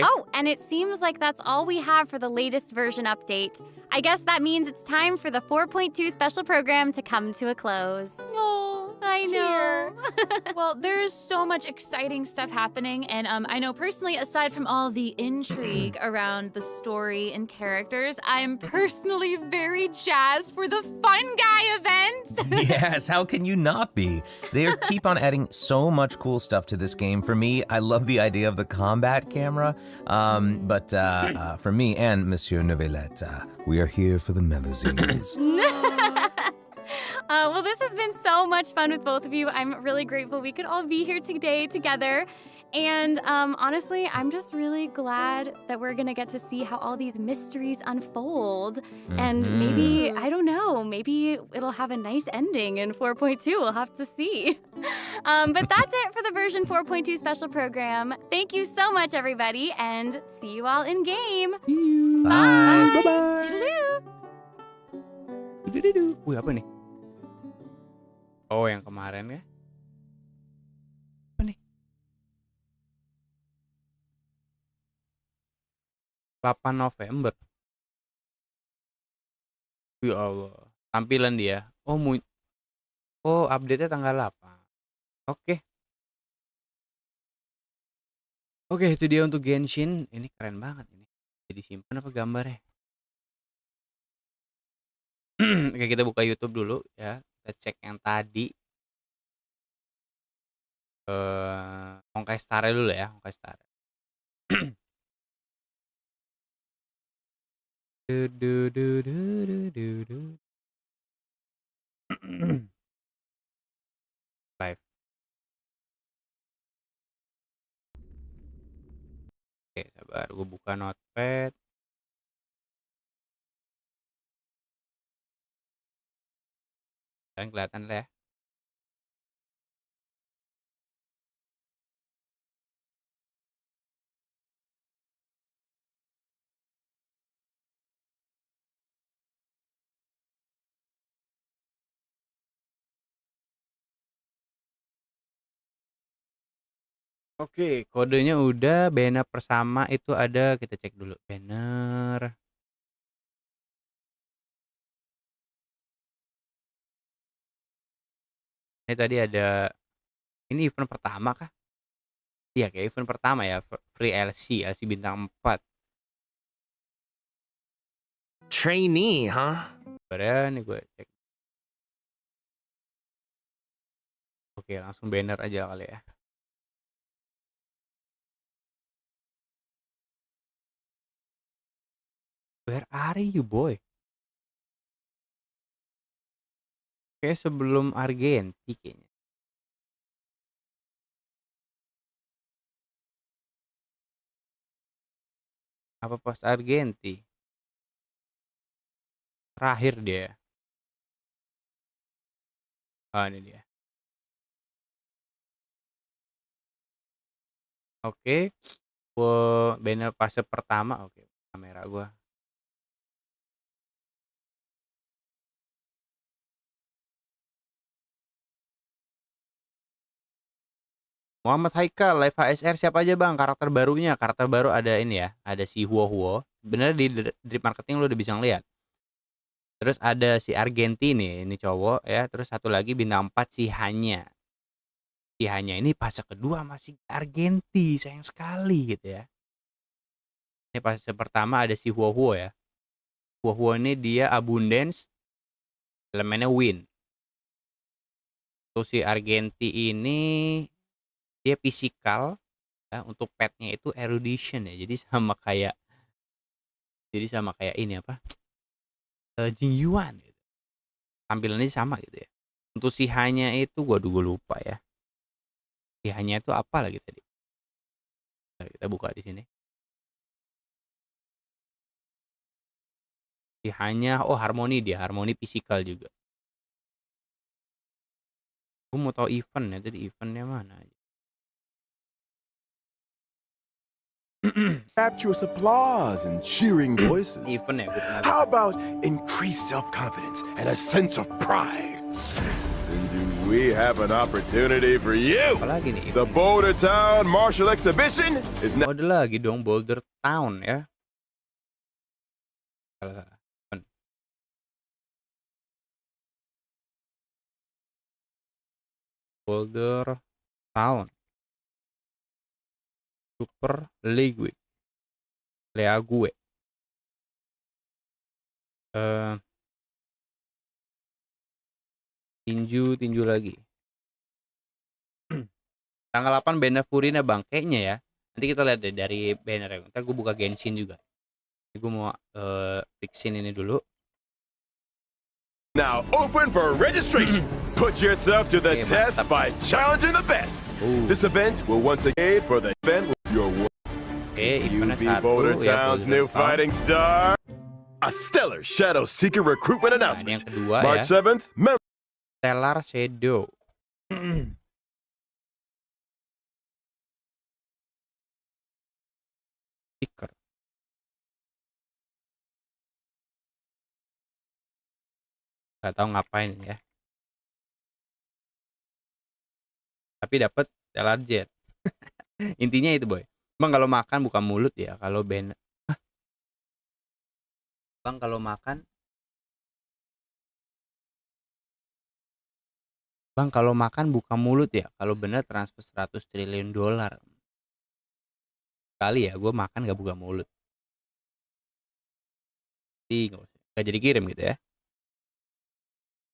Oh, and it seems like that's all we have for the latest version update. I guess that means it's time for the 4.2 special program to come to a close. Oh, I know. Well, there's so much exciting stuff happening, and I know personally, aside from all the intrigue around the story and characters, I'm personally very jazzed for the Fun Guy events. Yes, how can you not be? They keep on adding so much cool stuff to this game. For me, I love the idea of the combat camera, but for me and Monsieur Novelette, we are here for the melazines. Well, this has been so much fun with both of you. I'm really grateful we could all be here today together. And honestly, I'm just really glad that we're gonna get to see how all these mysteries unfold. And maybe, I don't know, maybe it'll have a nice ending in 4.2. We'll have to see. But that's it for the version 4.2 special program. Thank you so much, everybody, and see you all in game. Bye. Bye-bye. Toodaloo. Wih, apa nih? Oh, yang kemarin ya? Apa nih? 8 November. Ya Allah, tampilan dia. Oh, update-nya tanggal 8. Oke. Oke, itu dia untuk Genshin. Ini keren banget ini. Jadi simpen apa gambarnya? Oke, kita buka YouTube dulu ya. Kita cek yang tadi. Honkai Star dulu ya, Honkai Star. Live. Oke, sabar, gue buka notepad. Kalian kelihatan lah ya. Oke, kodenya udah, banner bersama itu ada, kita cek dulu banner. Ini tadi ada, ini event pertama kah? Iya, kayak event pertama ya, free LC bintang 4. Trainee, huh? Sebenarnya nih gue cek. Oke, langsung banner aja kali ya. Where are you, boy? Kayak sebelum Argenti kayaknya. Apa pas Argenti? Terakhir dia. Ah, ini dia. Oke. Banner fase pertama. Oke, kamera gua. Muhammad Haikal, live HSR siapa aja bang? Karakter barunya, karakter baru ada ini ya, ada si Huo. Bener di drip marketing lo udah bisa ngeliat. Terus ada si Argenti nih, ini cowok ya. Terus satu lagi bintang 4 si Hanya. Si Hanya ini fase kedua masih Argenti, sayang sekali gitu ya. Ini fase pertama ada si Huo ya. Huo ini dia abundance, elemennya win. Terus si Argenti ini dia physical ya, untuk petnya itu erudition ya. Jadi sama kayak ini apa? Jing Yuan gitu. Tampilannya sama gitu ya. Untuk si Hanya itu gue lupa ya. Si Hanya itu apa lagi tadi? Nah, kita buka di sini. Hanya harmoni dia, harmoni fisikal juga. Gue mau tahu event ya, tadi eventnya mana? Rapturous applause and cheering voices. Event ya. How about increased self-confidence and a sense of pride? And do we have an opportunity for you? Apalagi nih? The Boulder Town Martial Exhibition is now. Ada lagi dong Boulder Town ya. Boulder Town Super League League tinju lagi. Tanggal 8 banner Furina bang, kayaknya ya. Nanti kita lihat deh dari banner. Ntar gue buka Genshin juga. Gue mau fixin ini dulu. Now open for registration. Put yourself to the test by challenging the best. This event will once again for the event with your work. You be Boulder Town's new fighting star. A stellar Shadow Seeker recruitment announcement. March 7th. Stellar Shadow. Seeker. Gak tahu ngapain ya. Tapi dapat Stellar Jet. Intinya itu boy. Bang kalau makan buka mulut ya. Kalau Bang kalau makan. Bang kalau makan buka mulut ya. Kalau bener transfer 100 triliun dolar. Kali ya gue makan gak buka mulut. Gak jadi kirim gitu ya.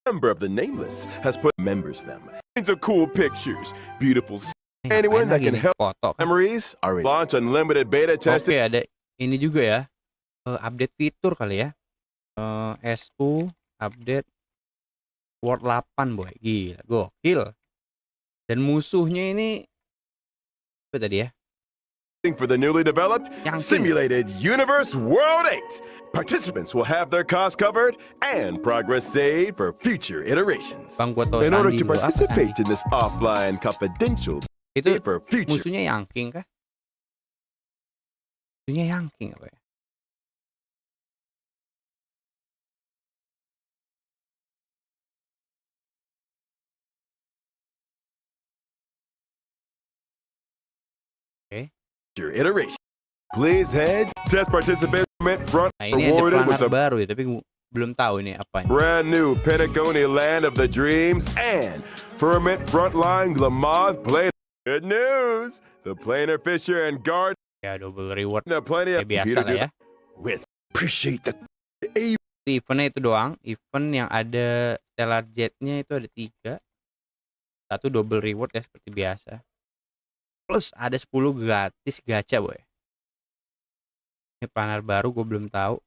Member of the Nameless has put members them into cool pictures, beautiful. Anyone that can help memories are in launch unlimited beta testing. Oke, ada ini juga ya. Update fitur kali ya. SU update World 8 boy. Gila, gokil. Dan musuhnya ini apa tadi ya? For the newly developed Simulated Universe World 8. Participants will have their costs covered and progress saved for future iterations. In order to participate in this offline confidential itu for future. Musuhnya Yanking kah? Musuhnya Yanking apa ya? Iteration. Please head test participant front ini rewarded with the baru ya, tapi belum tahu ini apa. Brand new Pentagony Land of the Dreams and Firmament Frontline Glamoth Play. Good news! The Planar Fisher and Guard. Ya double reward. Plenty of biasa lah ya. With appreciate the eventnya itu doang. Event yang ada Stellar Jet-nya itu ada 3. Satu double reward ya seperti biasa. Plus ada 10 gratis gacha boy. Ini planar baru gue belum tahu.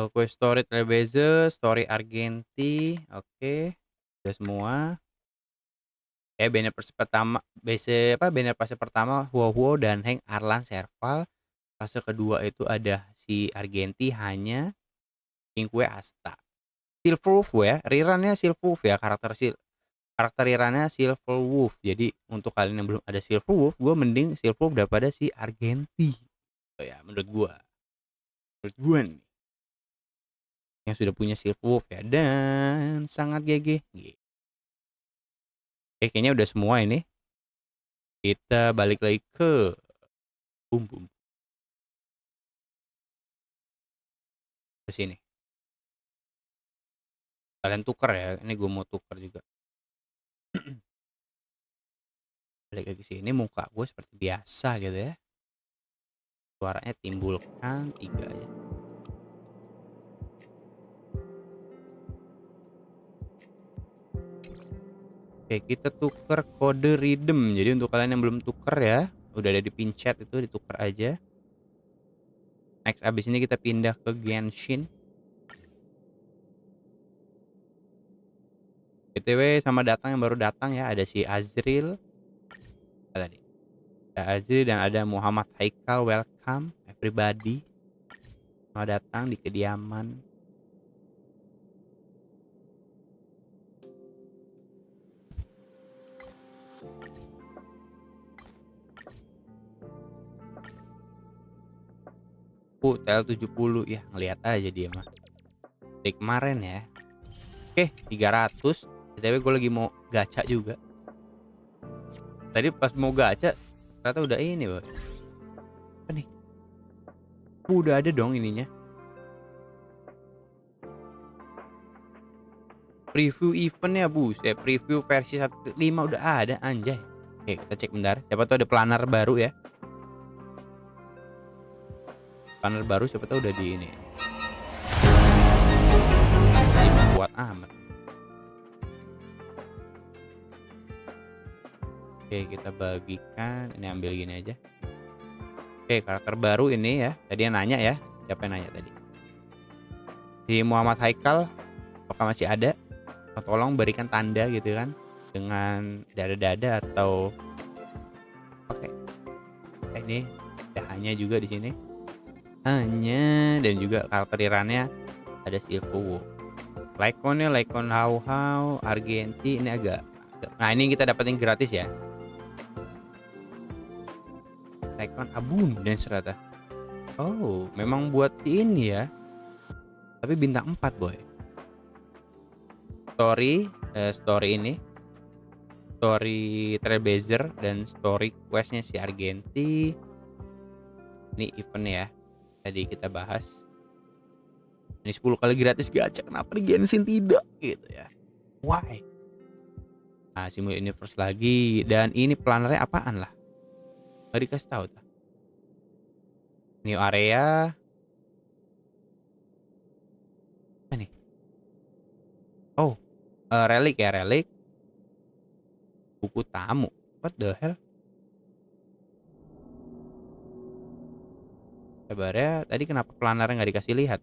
Quest story Trailblazer, story Argenti, oke. Udah semua. Banner pertama, banner fase pertama Huo dan Heng Arlan Serval. Fase kedua itu ada si Argenti hanya King Kue Asta. Silverwolf ya, rerunnya Silverwolf ya, karakter rerunnya Silverwolf. Jadi untuk kalian yang belum ada Silverwolf, gue mending Silverwolf daripada si Argenti. Ya menurut gue nih yang sudah punya Silverwolf ya, dan sangat GG. Kayaknya udah semua ini. Kita balik lagi ke ke sini. Kalian tuker ya, ini gue mau tuker juga. Balik lagi sini, muka gue seperti biasa gitu ya. Suaranya timbulkan 3 aja. Oke, kita tuker kode redeem. Jadi untuk kalian yang belum tuker ya, udah ada di pin chat itu, ditukar aja. Next abis ini kita pindah ke Genshin. BTW sama datang yang baru datang ya, ada si Azril. Tadi Azri dan ada Muhammad Haikal. Welcome everybody. Selamat datang di kediaman. TL70 ya, ngeliat aja dia mah. Dari kemarin ya. Oke, 300. Tapi gue lagi mau gacha juga. Tadi pas mau gacha ternyata udah ini, Boy. Apa nih? Udah ada dong ininya. Preview eventnya buset, preview versi 1.5 udah ada, anjay. Oke, kita cek bentar. Siapa tuh ada planner baru ya. Planner baru siapa tahu udah di ini. Ini kuat amat. Oke, kita bagikan. Ini ambil gini aja. Oke, karakter baru ini ya. Tadi yang nanya ya. Siapa yang nanya tadi? Si Muhammad Haikal, apakah masih ada? Tolong berikan tanda gitu kan, dengan dada-dada atau oke. Ini hanya juga di sini. Hanya dan juga karakter Irannya ada Silko. Laikon How Argenti ini agak. Nah, ini kita dapetin gratis ya. Laikon Abun dan serata. Oh, memang buat ini ya. Tapi bintang 4, boy. Story ini. Story Trailblazer dan story questnya si Argenti. Ini event ya. Tadi kita bahas. Ini 10 kali gratis gacha. Kenapa di Genshin tidak gitu ya? Why? Nah, Simul Universe lagi. Dan ini plannernya apaan lah? Nggak dikasih tahu tuh. New area. Apa nih? Oh, relik ya, relik. Buku tamu. What the hell? Kabarnya tadi kenapa plannernya nggak dikasih lihat?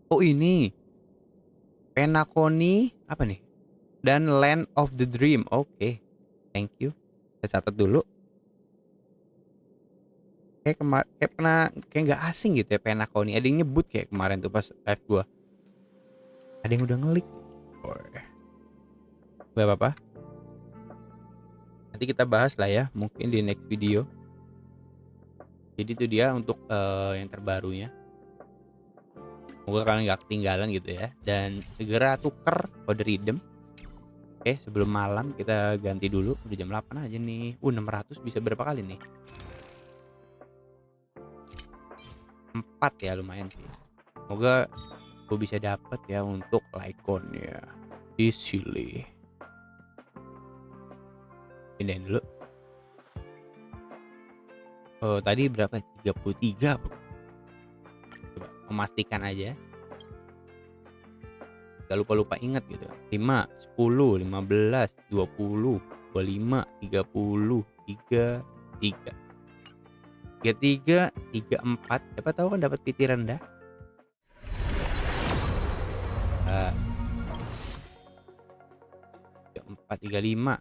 Oh, ini Penacony apa nih? Dan Land of the Dream. Oke, thank you. Saya catat dulu. Kayak nggak asing gitu ya Penacony. Ada yang nyebut kayak kemarin tuh pas live gua. Ada yang udah ngelik. Gak apa-apa. Nanti kita bahas lah ya, mungkin di next video. Jadi itu dia untuk yang terbarunya. Semoga kalian gak ketinggalan gitu ya. Dan segera tuker kode redeem. Oke, sebelum malam kita ganti dulu. Udah jam 8 aja nih. 600 bisa berapa kali nih? 4 ya, lumayan sih. Semoga gue bisa dapet ya untuk Laikonnya. Di sini. Pindahin dulu. Oh, tadi berapa? 33. Coba memastikan aja. Gak lupa-lupa ingat gitu. 5, 10, 15, 20, 25, 30, 33. 33, 34. Siapa tahu kan dapat PT rendah. 34, 35.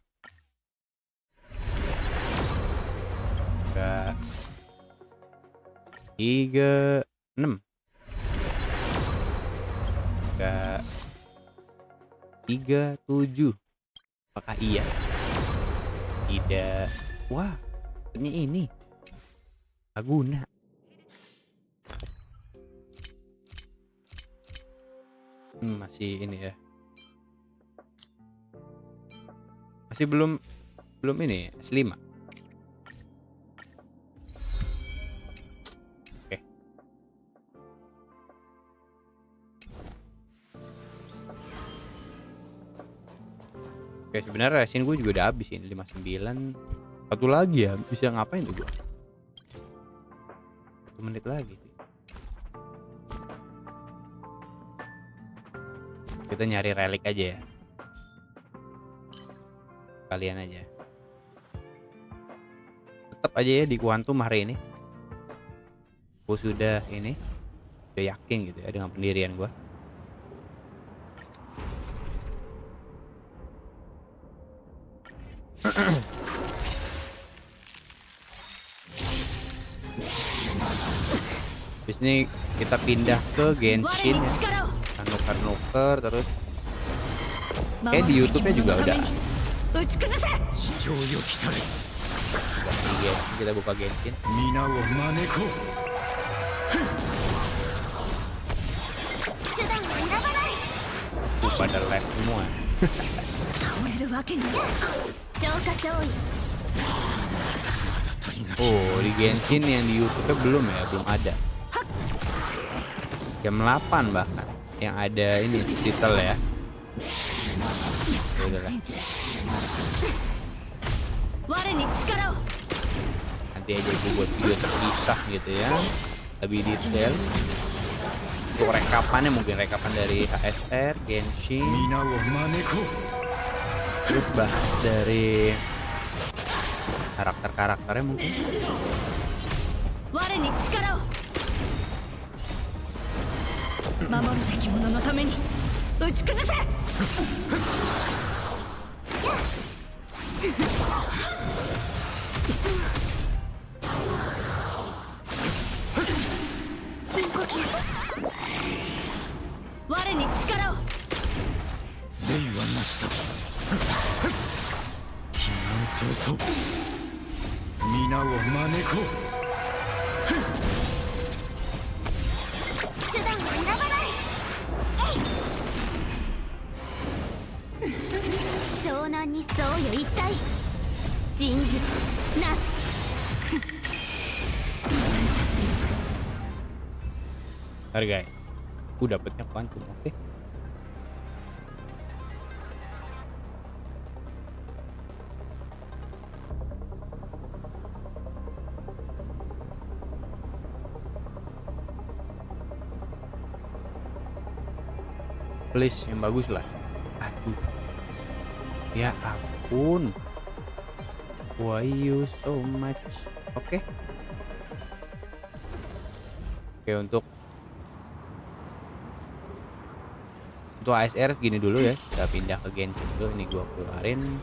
36. 37. Apakah iya? Tidak. Wah, ternyata ini gak guna. Masih ini ya. Masih belum ini S5. Oke, sebenarnya resin gue juga udah habis ini 59. Satu lagi ya, bisa ngapain tuh gue? 1 menit lagi sih. Kita nyari relik aja ya. Kalian aja. Tetap aja ya di kuantum hari ini. Gue sudah ini. Udah yakin gitu ya dengan pendirian gue. Terus ini kita pindah ke Genshin ya. Kita nuker-nuker terus. Di YouTube-nya juga udah. Kita buka Genshin. Pada live semua. Oh, di Genshin yang di YouTube belum ya, belum ada. Jam 8 bahkan yang ada ini titel ya. Udah lah. Nanti aja gue buat video terpisah gitu ya, lebih detail. Untuk rekapannya mungkin rekapan dari HSR, Genshin. Terus bahas dari karakter-karakternya mungkin. Harga. Dapetnya kuantum, oke. Please yang bagus lah. Aduh. Ya ampun. Why you so much? Oke. Oke, untuk ASR segini dulu ya. Kita pindah ke Genshin dulu. Ini gua keluarin.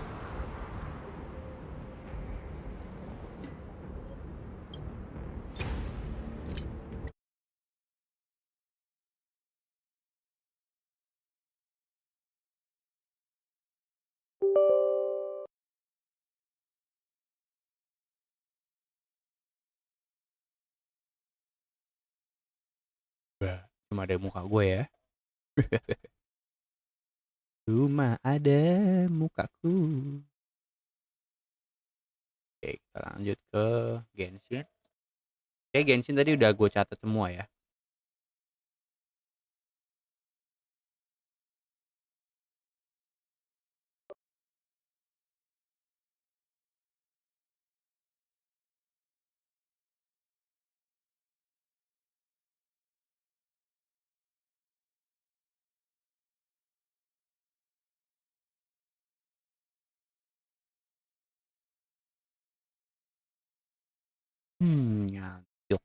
Cuma ada muka gue ya. Cuma ada mukaku. Oke, kita lanjut ke Genshin. Oke, Genshin tadi udah gue catat semua ya. Ngantuk.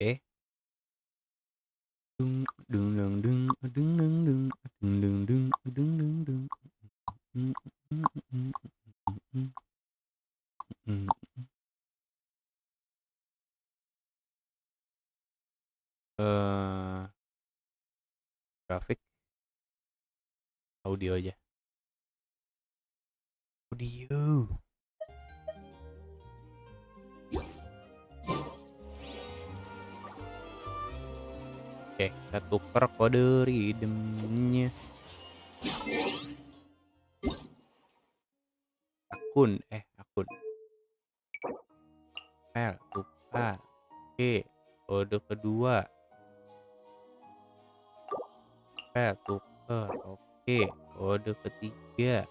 Oke. Dung dung dung dung dung dung dung dung dung dung dung dung. Grafik, audio aja. Audio. Oke, kita tuker kode redeemnya. Akun. File tukar. Oke, kode kedua. File tuker. Oke, kode ketiga.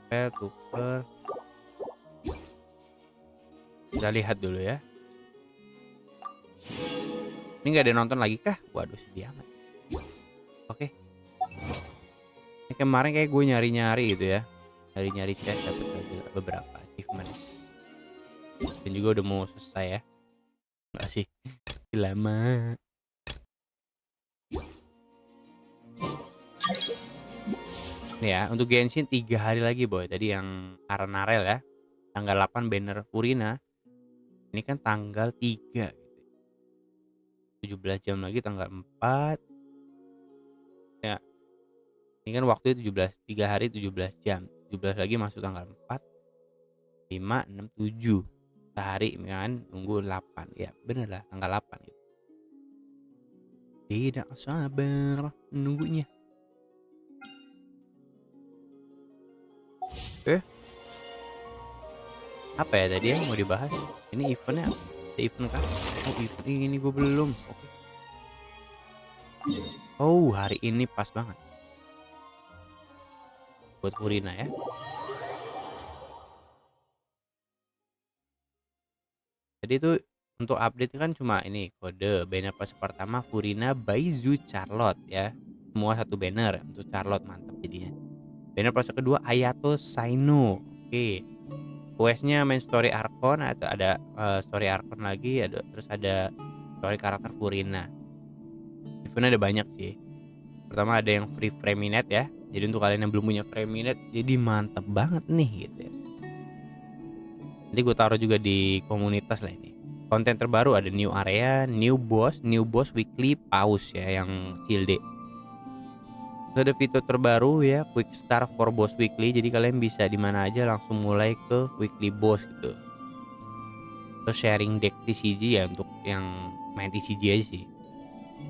File tuker. Kita lihat dulu ya. Ini nggak ada yang nonton lagi kah? Waduh, sedih amat. Oke. Ini kemarin kayak gue nyari-nyari gitu ya. Nyari-nyari chat dapat beberapa achievement. Dan juga udah mau selesai ya. Enggak sih. Lama. Nih ya, untuk Genshin 3 hari lagi boy. Tadi yang Arenarel ya. Tanggal 8 banner Furina. Ini kan tanggal 3 gitu. 17 jam lagi tanggal 4. Ya. Ini kan waktunya 3 hari 17 jam. 17 lagi masuk tanggal 4. 5, 6, 7. Sehari kan nunggu 8. Ya, bener lah tanggal 8 gitu. Tidak sabar menunggunya. Apa ya tadi yang mau dibahas? Ini eventnya apa? Ada event kah? Oh, event ini gue belum. Oke. Oh, hari ini pas banget buat Furina ya. Jadi itu untuk update kan cuma ini kode banner pas pertama Furina by Charlotte ya. Semua satu banner untuk Charlotte, mantap jadinya. Banner pas kedua Ayato Saino. Oke. Questnya main story Archon atau ada story Archon lagi, terus ada story karakter Furina. Eventnya ada banyak sih. Pertama ada yang free Framinet ya. Jadi untuk kalian yang belum punya Framinet, jadi mantap banget nih gitu ya. Nanti gue taruh juga di komunitas lah ini. Konten terbaru ada new area, new boss weekly pause ya yang Cilde. Terus ada fitur terbaru ya, quick start for boss weekly. Jadi kalian bisa di mana aja langsung mulai ke weekly boss gitu. Terus sharing deck TCG ya untuk yang main TCG aja sih.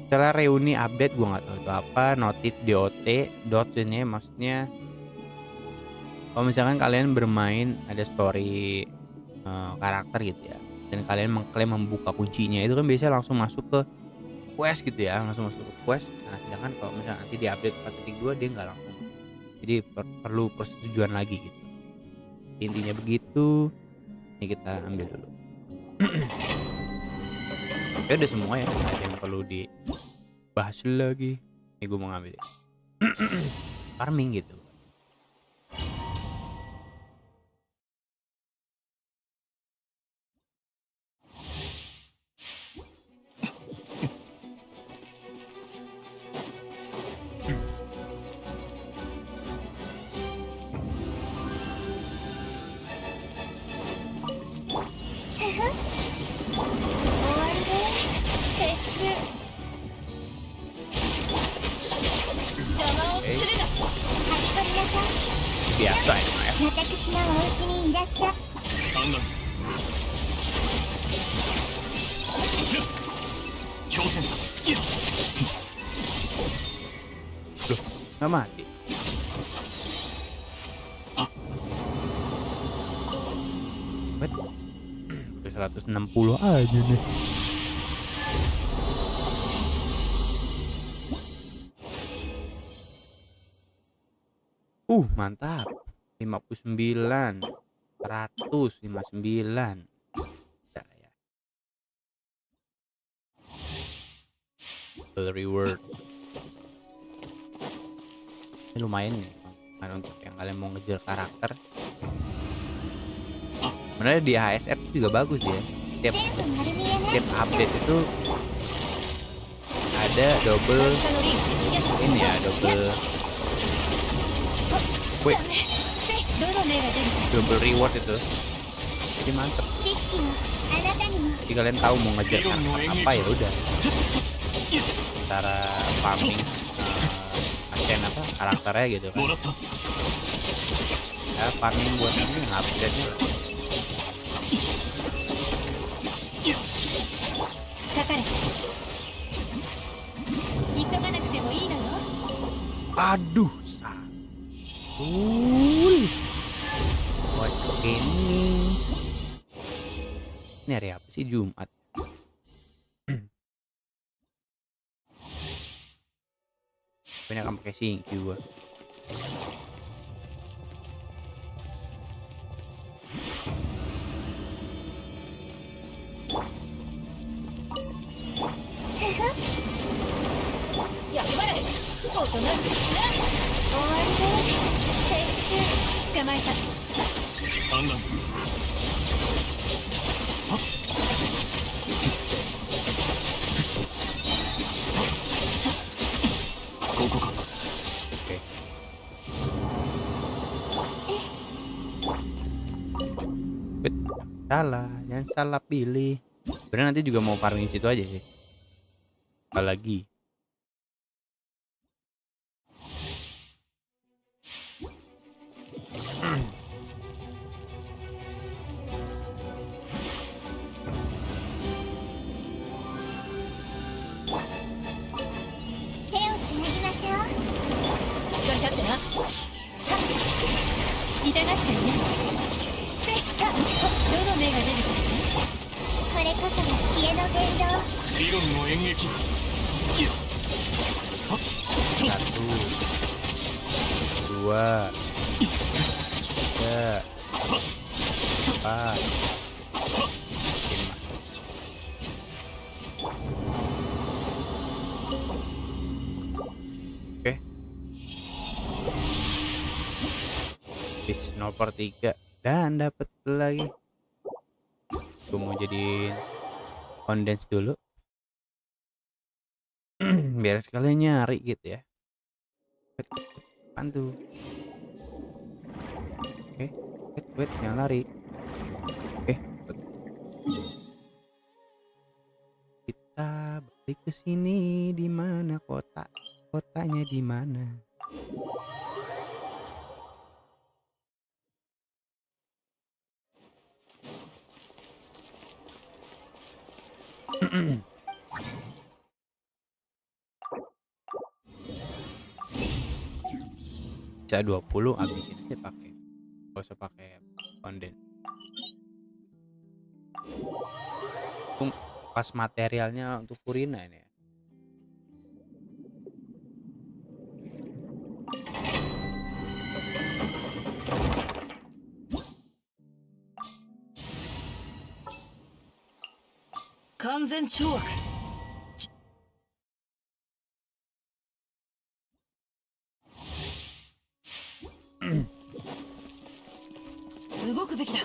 Setelah reuni update gue nggak tahu itu apa, notif DOT, dotnya maksudnya kalau misalkan kalian bermain ada story karakter gitu ya, dan kalian mengklaim membuka kuncinya, itu kan biasanya langsung masuk ke quest gitu ya, langsung masuk ke quest. Nah sedangkan kalau misalnya nanti di update 4.2 dia nggak langsung, jadi perlu persetujuan lagi gitu. Intinya begitu. Ini kita ambil dulu. Ya udah semua ya, ada yang perlu dibahas lagi. Ini gue mau ngambil farming gitu. Biasa ya, Mak, ya. Loh, nggak mati. What? Udah 160 aja nih. Mantap. 59, 159. Ya, ya. The reward. Ini lumayan nih untuk yang kalian mau ngejar karakter. Sebenarnya di HSR juga bagus ya. Tiap update itu ada double ini ya, double double reward itu. Jadi mantep. Jadi kalian tahu mau ngejar apa ya udah. Cara farming asen apa karakternya gitu kan. Ya farming buat ini update-nya. Aduh, ini hari apa sih? Jumat. Ini akan pakai singki gua. おとなしくしな。終わりだ。撤収。捕まえた。産卵。ここか。Salah, jangan salah pilih. Sebenarnya nanti juga mau farming situ aja sih. Apalagi. Satu, dua, tiga, empat, lima. Oke. Bis nomor 3 dan dapat lagi. Gue mau jadiin condense dulu. Biar sekalian nyari gitu ya. Apaan tuh? Oke, wait, yang lari. Oke, kita balik ke sini. Di mana kota? Kotanya di mana? Bisa 20 habisin aja pakai. Gak usah pakai konden. Pas materialnya untuk Furina ini ya. Kanzen chok. 動くべきだ。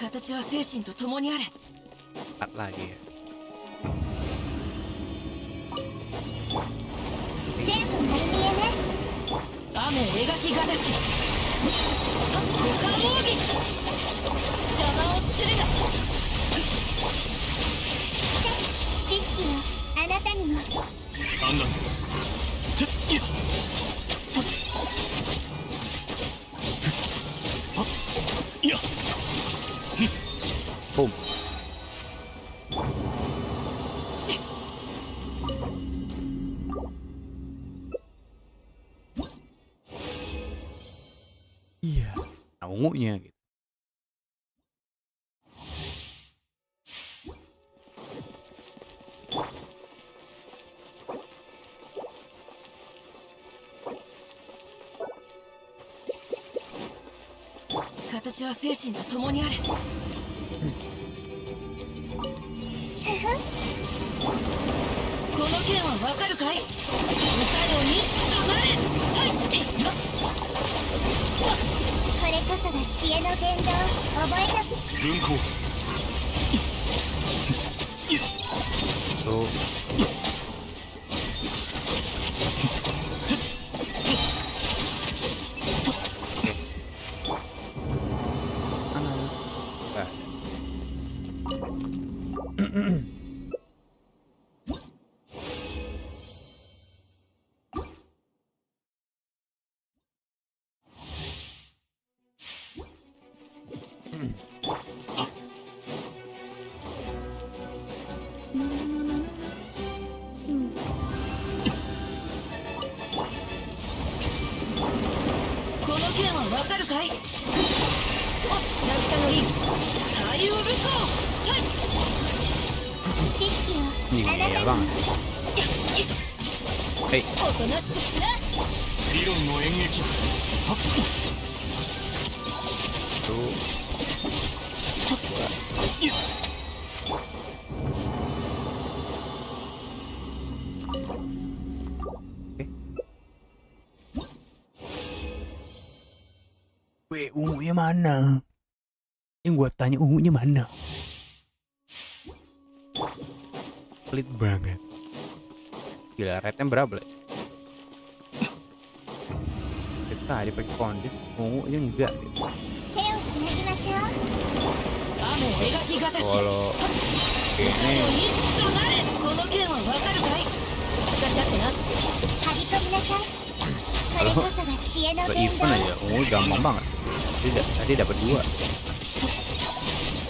形は精神と共にあれ。Cepat lagi ya. 全部丸見えね。雨描きがだし。股間奥義。邪魔をするな。知識よ、あなたにも。産卵。Boom. Iya, ungunya gitu. Katachi wa seishin to tomo ni are. この件はわかるかい？歌よにしとなれ。これこそが知恵の伝道。覚えた。分校。そう。ungunya mana? Yang gua tanya ungunya mana? Pelit banget. Gila, rate-nya berapa? Tadi pakai kondis, ungunya enggak gitu. Kalau ini kalau ke event aja ungu gampang banget. Tadi dapat 2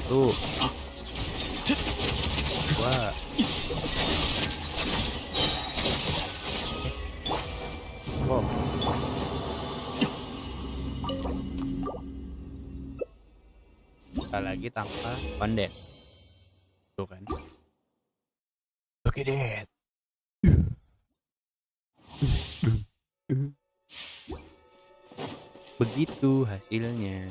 tuh. Wah, wow. Sekali lagi tanpa konten tuh kan. Oke deh. Begitu hasilnya.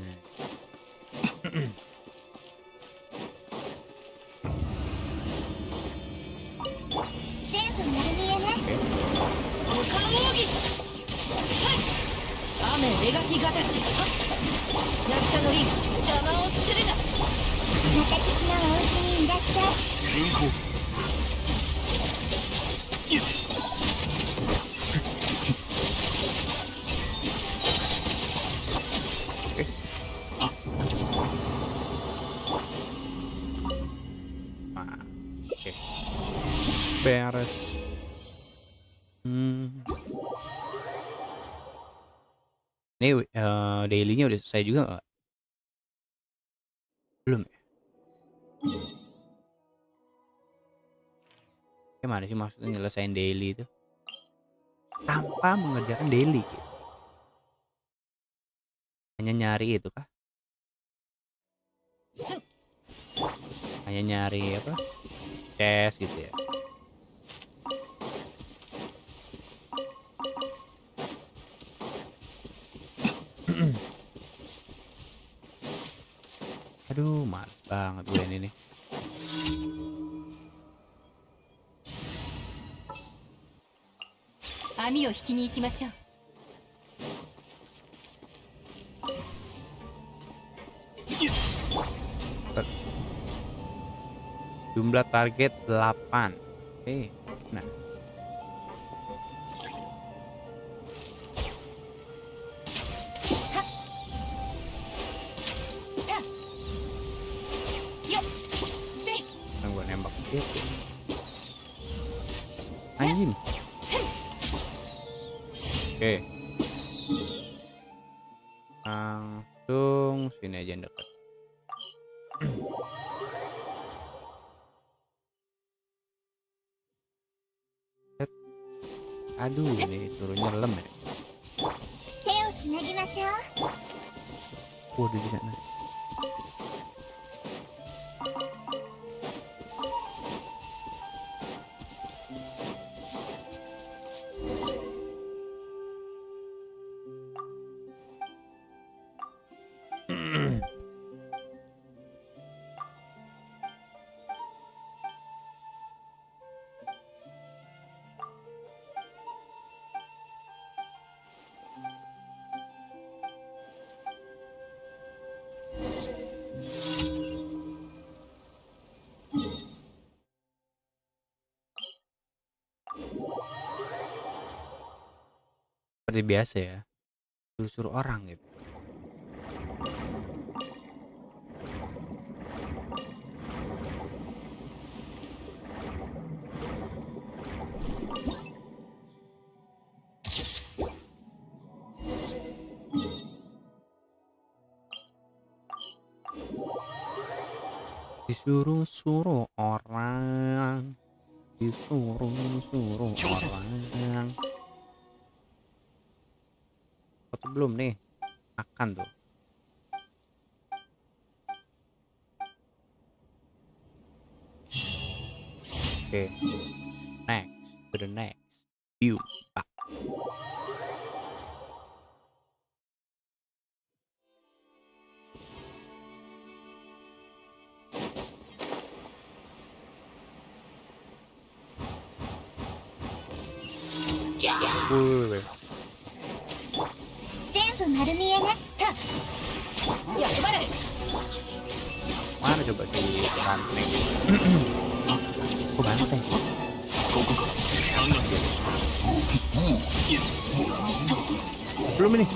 Oke. Beres. Ini daily-nya udah selesai juga nggak? Belum ya? Gimana sih maksudnya nyelesain daily itu? Tanpa mengerjakan daily gitu. Hanya nyari itu kah? Hanya nyari apa? Chest gitu ya. Aduh, males banget gue ini nih. Amiを引きに行きましょう。Jumlah target 8. Oke, nah. Yang gue nembak itu. Anjing. Oke. Langsung sini aja yang dekat. Aduh, ini suruh nyelem ya. Waduh, di sana. Seperti biasa ya, suruh orang gitu. Disuruh-suruh orang, disuruh-suruh orang. Atau belum nih, akan tuh. Oke, next to the next view. Pak. Mana coba si banteng? Oh banteng. Belum ini.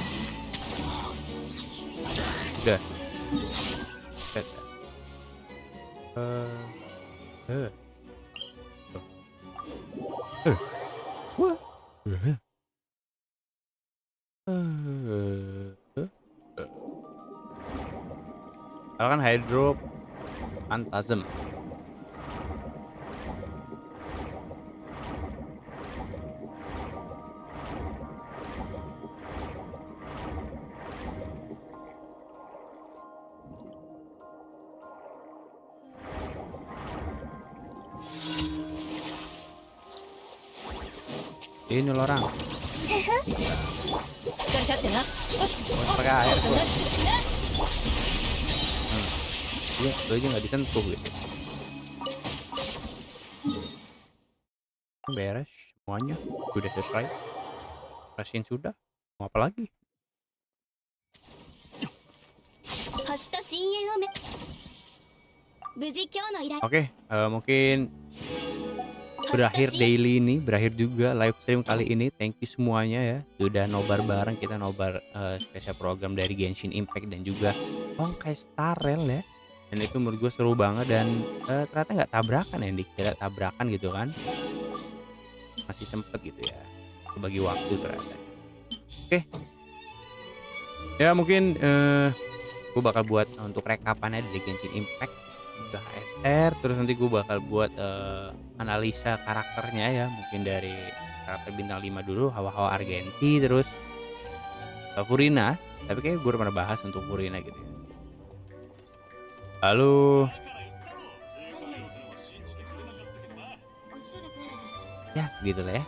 Udah. Set. Wah. Kalau kan hydro phantasm. Ini loh orang. Pakai air tuh. Iya, itu aja nggak disentuh gitu. Beres semuanya, sudah selesai. Kasihin sudah. Mau apa lagi? Oke, mungkin berakhir daily ini, berakhir juga live stream kali ini. Thank you semuanya ya, sudah nobar bareng. Kita nobar spesial program dari Genshin Impact dan juga Honkai Star Rail ya. Dan itu menurut gue seru banget dan ternyata nggak tabrakan ya, dikira tabrakan gitu kan. Masih sempet gitu ya, bagi waktu ternyata. Oke. Ya mungkin gue bakal buat untuk rekapannya dari Genshin Impact ke HSR, terus nanti gue bakal buat analisa karakternya ya, mungkin dari karakter bintang 5 dulu, Hawa-Hawa Argenti, terus Furina, tapi kayak gue udah pernah bahas untuk Furina gitu ya. Lalu ya gitu lah ya.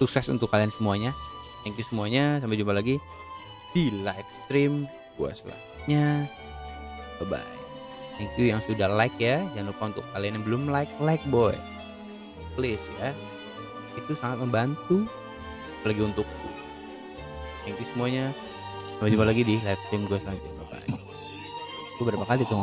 Sukses untuk kalian semuanya. Thank you semuanya, sampai jumpa lagi di live stream gue selanjutnya. Bye bye. Thank you yang sudah like ya. Jangan lupa untuk kalian yang belum like boy, please ya. Itu sangat membantu, apalagi untukku. Thank you semuanya. Sampai jumpa lagi di live stream gue selanjutnya. Bye bye. Gue berapa kali tuh